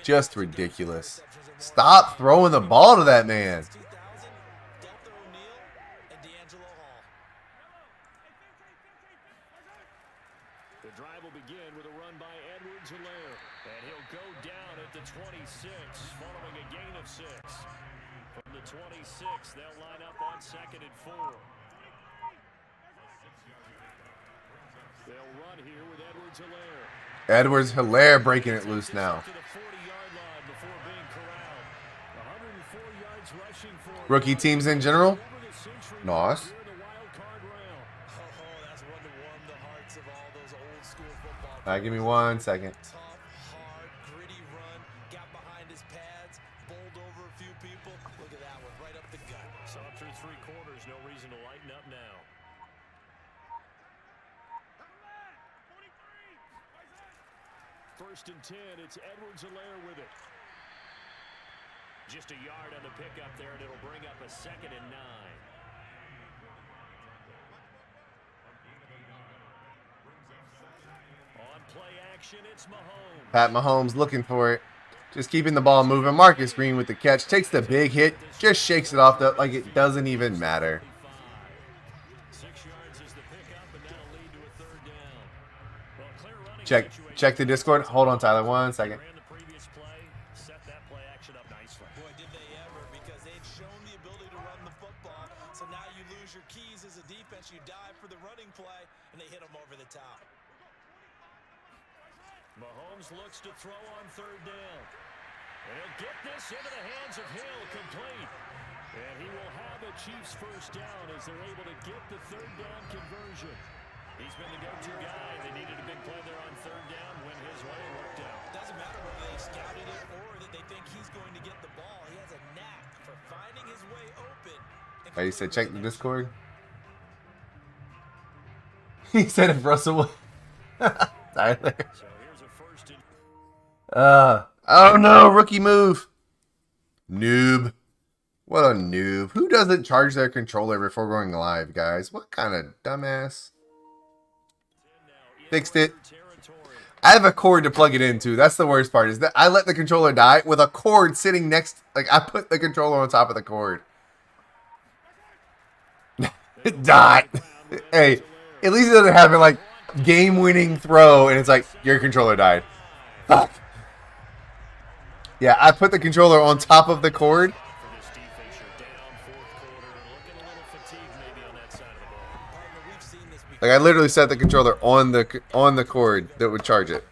Just ridiculous. Stop throwing the ball to that man. The drive will begin with a run by Edwards-Helaire, and he'll go down at the 26, following a gain of 6. From the 26, they'll line up on 2nd and 4. They'll run here with Edwards-Helaire. Edwards-Helaire breaking it loose now. Rookie teams in general? Nice. All right, give me 1 second. First and 10, it's Edwards-Helaire with it. Just a yard on the pickup there, and it'll bring up a 2nd and 9. On play action, it's Mahomes. Pat Mahomes looking for it. Just keeping the ball moving. Marcus Green with the catch. Takes the big hit. Just shakes it off like it doesn't even matter. 6 yards is the pickup, and that'll lead to a 3rd down. Well, clear running Check the Discord. Hold on, Tyler. 1 second. Ran the previous play, set that play action up nicely. Boy, did they ever, because they've shown the ability to run the football. So now you lose your keys as a defense. You dive for the running play, and they hit them over the top. Mahomes looks to throw on 3rd down. And he'll get this into the hands of Hill, complete. And he will have a Chiefs 1st down as they're able to get the 3rd down conversion. He's been the go-to guy. They needed a big play there on 3rd down. Went his way, worked out. Doesn't matter whether they scouted it or that they think he's going to get the ball. He has a knack for finding his way open. Oh, you said check the Discord? He said if Russell Tyler. So here's a 1st and... Oh no, rookie move. Noob. What a noob. Who doesn't charge their controller before going live, guys? What kind of dumbass? Fixed it. I have a cord to plug it into. That's the worst part, is that I let the controller die with a cord sitting next. Like, I put the controller on top of the cord. It died. Hey, at least it doesn't happen like game-winning throw and it's like, your controller died. Fuck. Yeah, I put the controller on top of the cord. Like, I literally set the controller on the cord that would charge it.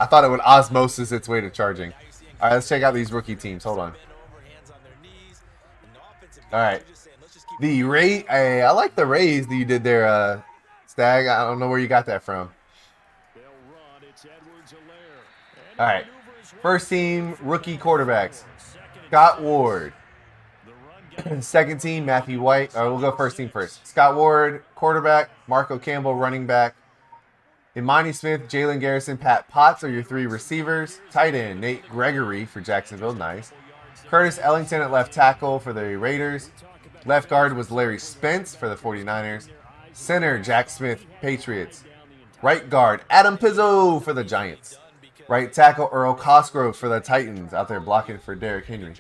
I thought it would osmosis its way to charging. All right, let's check out these rookie teams. Hold on. All right. The RAZE, I like the RAZE that you did there, Stag. I don't know where you got that from. All right. First team, rookie quarterbacks. Scott Ward. Second team, Matthew White. We'll go first team first. Scott Ward, quarterback. Marco Campbell, running back. Imani Smith, Jalen Garrison, Pat Potts are your 3 receivers. Tight end, Nate Gregory for Jacksonville. Nice. Curtis Ellington at left tackle for the Raiders. Left guard was Larry Spence for the 49ers. Center, Jack Smith, Patriots. Right guard, Adam Pizzo for the Giants. Right tackle, Earl Cosgrove for the Titans, out there blocking for Derrick Henry.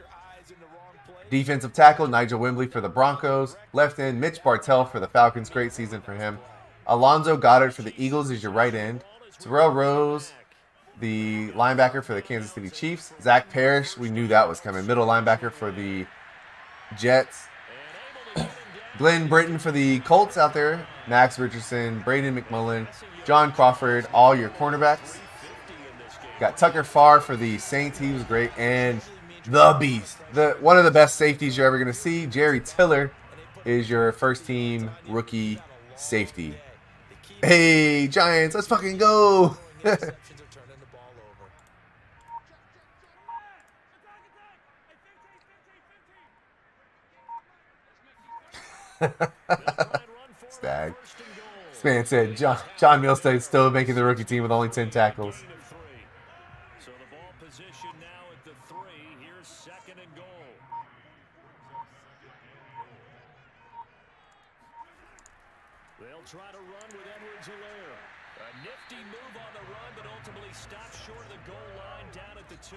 Defensive tackle, Nigel Wembley for the Broncos. Left end, Mitch Bartell for the Falcons. Great season for him. Alonzo Goddard for the Eagles is your right end. Terrell Rose, the linebacker for the Kansas City Chiefs. Zach Parrish, we knew that was coming. Middle linebacker for the Jets. Glenn Britton for the Colts out there. Max Richardson, Braden McMullen, John Crawford, all your cornerbacks. Got Tucker Farr for the Saints. He was great. And the beast. One of the best safeties you're ever going to see. Jerry Tiller is your first team rookie safety. Hey, Giants, let's fucking go. Stag. This man said John Milstead's still making the rookie team with only 10 tackles. So the ball position now at the 3. Here's 2nd and goal. They'll try to run with Edwards-Helaire. A nifty move on the run, but ultimately stopped short of the goal line down at the 2.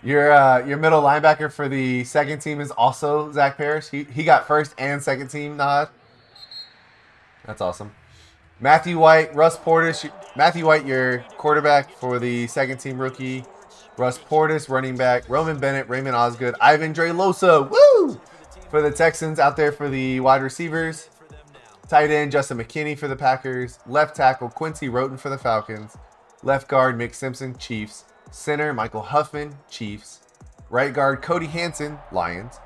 Your middle linebacker for the second team is also Zach Parrish. He got first and second team nod. That's awesome. Matthew White, Russ Portis. Matthew White, your quarterback for the second team rookie. Russ Portis, running back. Roman Bennett, Raymond Osgood, Ivan Drelosa, woo! For the Texans, out there for the wide receivers. Tight end, Justin McKinney for the Packers. Left tackle, Quincy Roten for the Falcons. Left guard, Mick Simpson, Chiefs. Center, Michael Huffman, Chiefs. Right guard, Cody Hansen, Lions.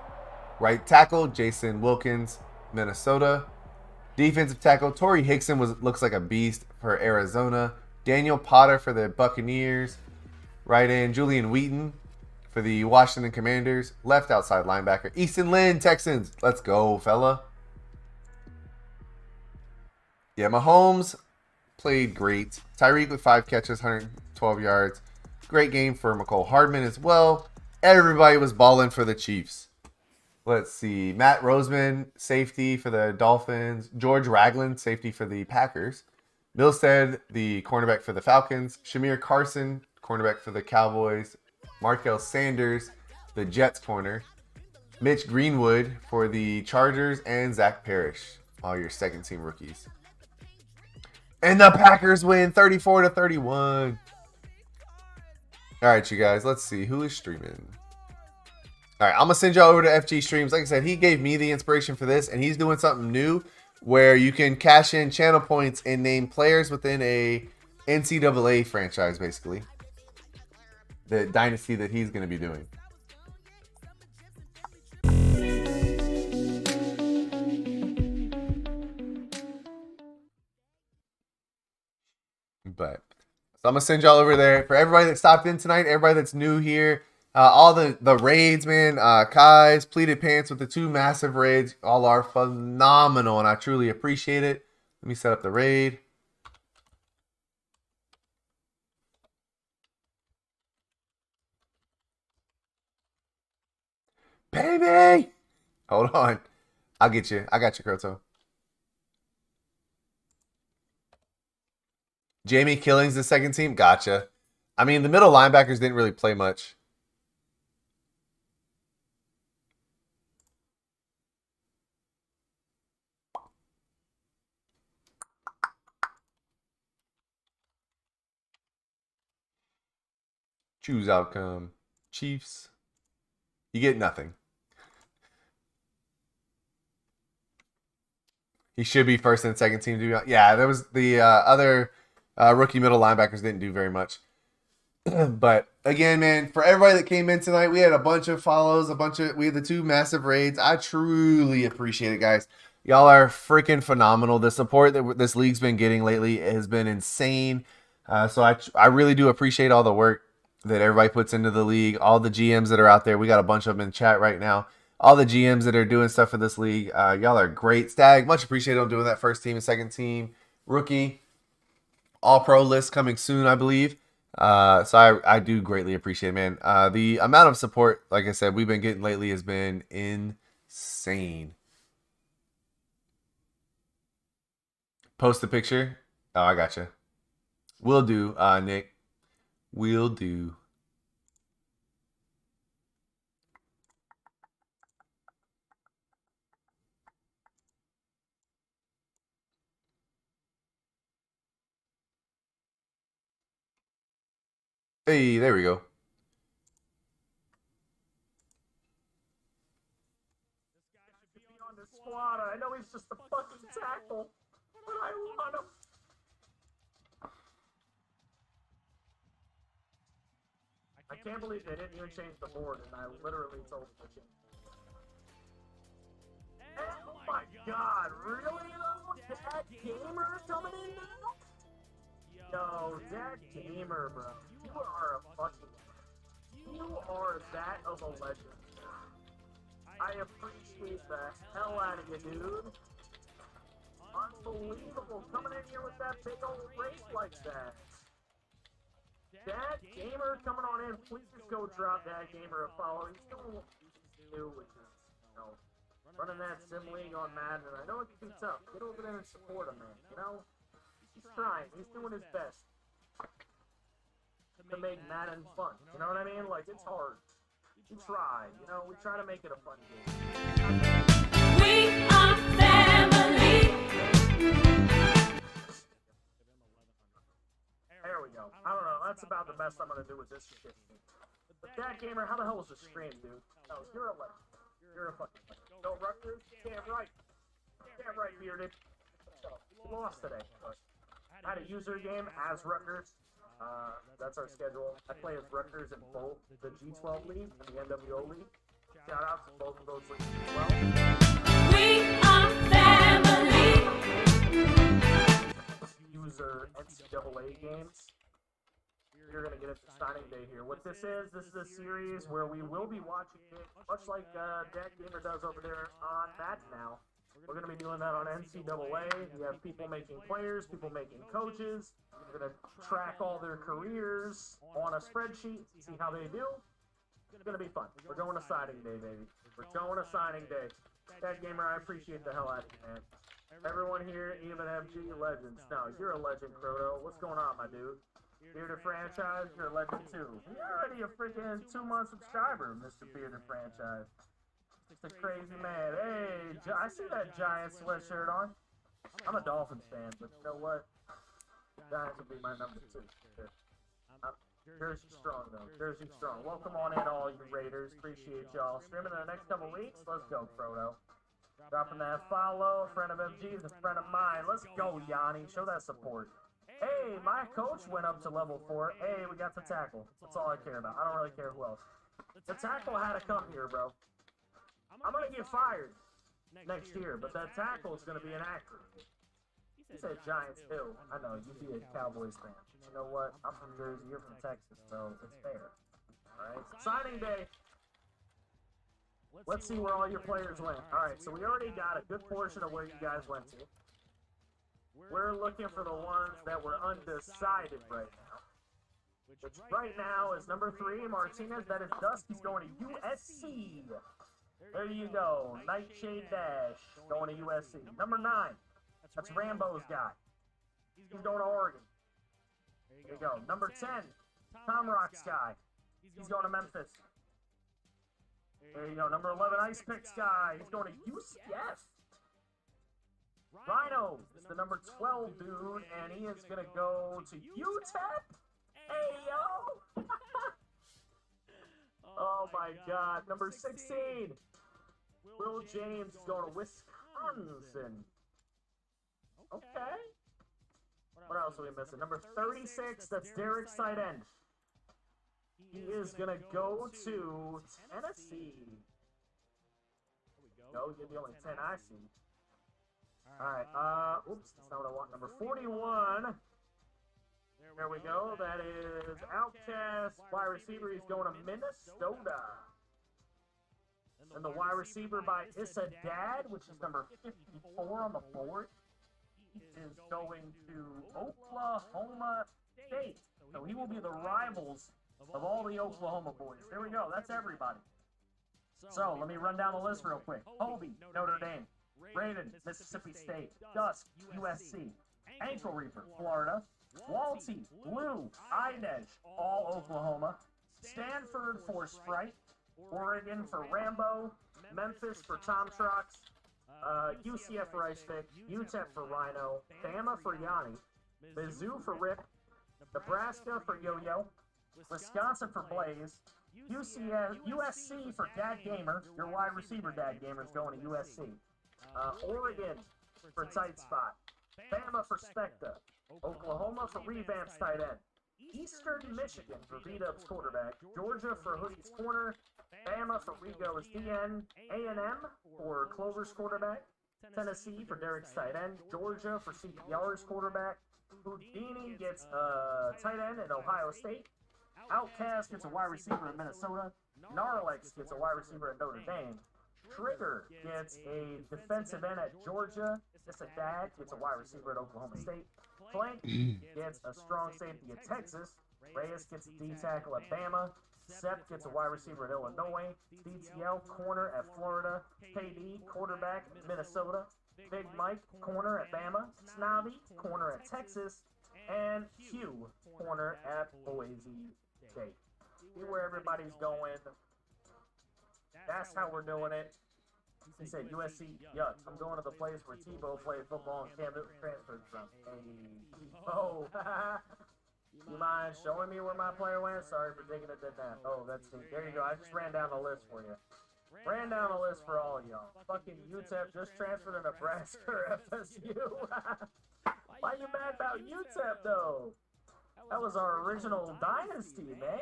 Right tackle, Jason Wilkins, Minnesota. Defensive tackle, Torrey Hickson looks like a beast for Arizona. Daniel Potter for the Buccaneers. Right end, Julian Wheaton for the Washington Commanders. Left outside linebacker, Easton Lynn, Texans. Let's go, fella. Yeah, Mahomes played great. Tyreek with 5 catches, 112 yards. Great game for McCole Hardman as well. Everybody was balling for the Chiefs. Let's see. Matt Roseman, safety for the Dolphins. George Ragland, safety for the Packers. Milstead, the cornerback for the Falcons. Shamir Carson, cornerback for the Cowboys. Markel Sanders, the Jets corner. Mitch Greenwood for the Chargers. And Zach Parrish, all your second team rookies. And the Packers win 34-31. All right, you guys. Let's see. Who is streaming? All right, I'm going to send y'all over to FG Streams. Like I said, he gave me the inspiration for this, and he's doing something new where you can cash in channel points and name players within a NCAA franchise, basically. The dynasty that he's going to be doing. But so I'm gonna send y'all over there. For everybody that stopped in tonight, everybody that's new here, all the raids, man, Kai's pleated pants with the 2 massive raids, all are phenomenal, and I truly appreciate it. Let me set up the raid. Baby, hold on, I'll get you. I got you, Kroto. Jamie Killings, the second team. Gotcha. I mean, the middle linebackers didn't really play much. Choose outcome. Chiefs. You get nothing. He should be first and second team. Yeah, there was the other rookie middle linebackers didn't do very much. But again, man, for everybody that came in tonight, we had a bunch of follows, we had the 2 massive raids. I truly appreciate it, guys. Y'all are freaking phenomenal. The support that this league's been getting lately has been insane. So I really do appreciate all the work that everybody puts into the league. All the GMs that are out there, we got a bunch of them in chat right now. All the GMs that are doing stuff for this league, y'all are great. Stag, much appreciated on doing that first team and second team. Rookie, all-pro list coming soon, I believe. So I do greatly appreciate it, man. The amount of support, like I said, we've been getting lately has been insane. Post a picture. Oh, I gotcha. Will do, Nick. Will do. Hey, there we go. On the squad. I know he's just a fucking tackle, but I want him. I can't believe they didn't even change the board, and I literally told them to change. Oh my god, really though? That gamer coming in now? Yo, that gamer, bro. You are a fucking... You are that of a legend. I appreciate the hell out of you, dude. Unbelievable, coming in here with that big old race like that. That gamer coming on in, please go drop that gamer a follow. He's doing what he's do, which is, you know, running that sim league on Madden. And I know it can be tough. Get over there and support him, man. You know, he's trying. He's doing his best to make Madden fun. You know what I mean? Like, it's hard. We try, you know, we try to make it a fun game. We are family. There we go. I don't know, that's about the best I'm gonna do with this shit. But that gamer, how the hell was the stream, dude? No, you're a legend. You're a fucking legend. No, Rutgers? Damn right. Damn right, Bearded. We lost today, but I had a user game as Rutgers. That's our schedule. I play as Rutgers in both the G12 League and the NWO League. Shout out to both of those leagues as well. We are family. User NCAA games. You're gonna get it for signing day here. What this is a series where we will be watching it, much like Dad Gamer does over there on Madden now. We're going to be doing that on NCAA. We have people making players, people making coaches. We're going to track all their careers on a spreadsheet, see how they do. It's gonna be fun. We're going to signing day, baby. We're going to signing day. That gamer, I appreciate the hell out of you, man. Everyone here, even FG Legends. No, you're a legend, Croto. What's going on, my dude? Bearded Franchise, you're a legend too. You're already a freaking 2-month subscriber, Mr. Bearded Franchise. Just a crazy man. Hey, I see that Giants sweatshirt on. I'm a Dolphins fan, but you know what? Giants will be my number 2. Jersey strong, though. Jersey strong. Welcome on in, all you Raiders. Appreciate y'all. Streaming in the next couple weeks. Let's go, Frodo. Dropping that follow. A friend of MG is a friend of mine. Let's go, Yanni. Show that support. Hey, my coach went up to level 4. Hey, we got the tackle. That's all I care about. I don't really care who else. The tackle had to come here, bro. I'm going to get fired next year, but that tackle is going to be inaccurate. He said Giants too. I know, you be a Cowboys fan. You know what? I'm from Jersey, you're from Texas, so it's fair. Alright, signing day. Let's see where all your players went. Alright, so we already got a good portion of where you guys went to. We're looking for the ones that were undecided right now. Which right now is number 3, Martinez. That is Dusk. He's going to USC. There you go. Nightshade Dash going to USC. Number 9. That's Rambo's guy. He's going to Oregon. There you go. Number 10, Tom Rock's guy. He's going to Memphis. There you go. Number 11, Ice Picks guy. He's going to UCF. Rhino is the number 12 dude, and he is going to go to UTEP. Hey, yo. Oh, my God. Number 16, Will James is going to Wisconsin. Okay. What else are we missing? Number 36, that's Derek's tight end. He is going to go to Tennessee. No, you're the only 10 I see. Alright, oops, that's not what I want. Number 41. There we go. That is Outcast. Wide receiver, he's going to Minnesota. And the wide receiver by Issa Dad, which is number 54 on the board, is going to Oklahoma State. So he will be the rivals of all the Oklahoma boys. There we go. That's everybody. So let me run down the list real quick. Hobie, Notre Dame. Raven, Mississippi State. Dusk, USC. Ankle Reaper, Florida. Walty, Blue, Inej, all Oklahoma. Stanford for Sprite. Oregon for Rambo. Memphis for Tom Trucks. UCF for Ice Pick, UTEP for Rhino, Bama for Yanni, Mizzou for Rip, Nebraska for Yo-Yo, Wisconsin for Blaze, USC for Dad Gamer, your wide receiver Dad Gamer is going to USC, Oregon for Tight Spot, Bama for Specta, Oklahoma for Revamp's tight end, Eastern Michigan for V-Dub's quarterback, Georgia for Hoodie's corner, Bama for Rigo's DN, A&M for Clover's quarterback, Tennessee for Derek's tight end, Georgia for CPR's quarterback, Houdini gets a tight end at Ohio State, Outcast gets a wide receiver in Minnesota, Gnarlex gets a wide receiver at Notre Dame, Trigger gets a defensive end at Georgia, Issa Dad gets a wide receiver at Oklahoma State, Plank gets a strong safety at Texas, Reyes gets a D-tackle at Bama, Sepp gets a wide receiver at Illinois, DTL corner at Florida, KD quarterback at Minnesota, Big Mike corner at Bama, Snobby corner at Texas, and Q corner at Boise State. See where everybody's going. That's how we're doing it. He said USC, yuck. I'm going to the place where Tebow played football and Cam Newton transferred from. Hey, oh, you mind showing me where my player went? Sorry for taking it to that. Oh, that's neat. There you go. I just ran down the list for you. Ran down the list for all of y'all. Fucking UTEP just transferred to Nebraska or FSU. Why you mad about UTEP, though? That was our original dynasty, man.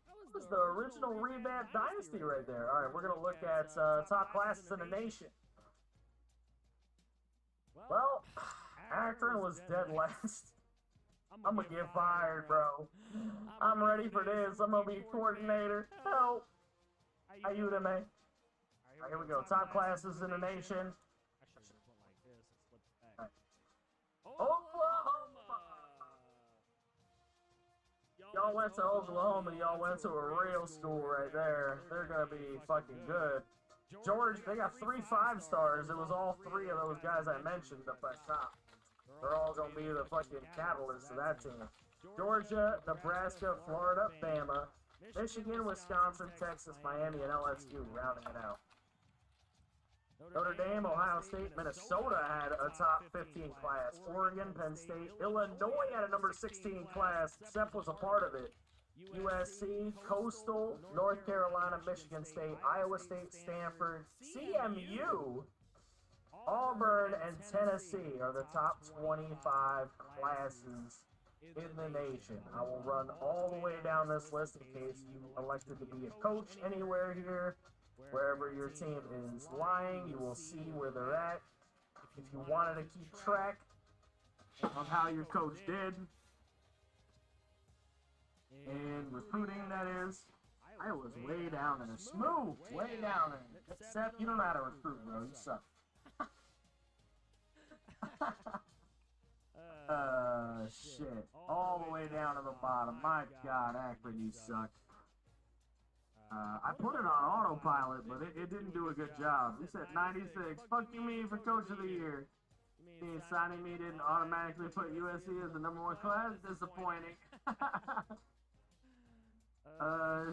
That was the original revamped dynasty right there. All right, we're going to look at top classes in the nation. Well, Akron was dead last. I'm going to get fired, bro. I'm ready for this. I'm going to be coordinator. Help. Ayuda, man. All right, here we go. Top classes in the nation. Right. Oklahoma. Y'all went to Oklahoma, y'all went to a real school right there. They're gonna be fucking good. George, they got 3 5-stars. It was all 3 of those guys I mentioned up at top. They're all gonna be the fucking catalyst of that team. Georgia, Nebraska, Florida, Bama, Michigan, Wisconsin, Texas, Miami, and LSU rounding it out. Notre Dame, Ohio State, Minnesota had a top 15 class. Oregon, Penn State, Illinois had a number 16 class. Sep was a part of it. USC, Coastal, North Carolina, Michigan State, Iowa State, Stanford, CMU, Auburn, and Tennessee are the top 25 classes in the nation. I will run all the way down this list in case you elected to be a coach anywhere here. Wherever your team is lying, you will see where they're at. If you wanted to keep track of how your coach did, and recruiting, that is, I was way down there. Smooth, way down there. Except you don't know how to recruit, bro. You suck. Shit. All the way down to the bottom. My God, Akron, you suck. I put it on autopilot, but it didn't do a good job. He said 96. Fuck you mean for Coach of the Year? You mean signing me didn't automatically put USC as the #1 class? Disappointing.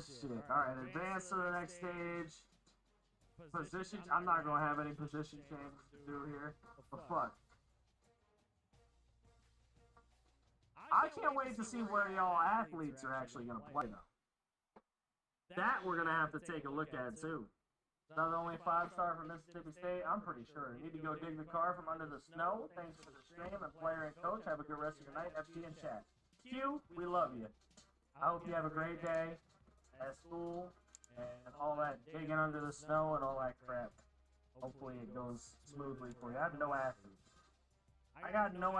Shit. Alright, advance to the next stage. Position. I'm not going to have any position changes to do here. What the fuck? I can't wait to see where y'all athletes are actually going to play, though. That we're going to have to take a look at, too. Not only 5-star from Mississippi State, I'm pretty sure. You need to go dig the car from under the snow. Thanks for the stream, and player and coach. Have a good rest of your night. FT and chat. Q, we love you. I hope you have a great day at school and all that digging under the snow and all that crap. Hopefully it goes smoothly for you. I have no athletes. I got no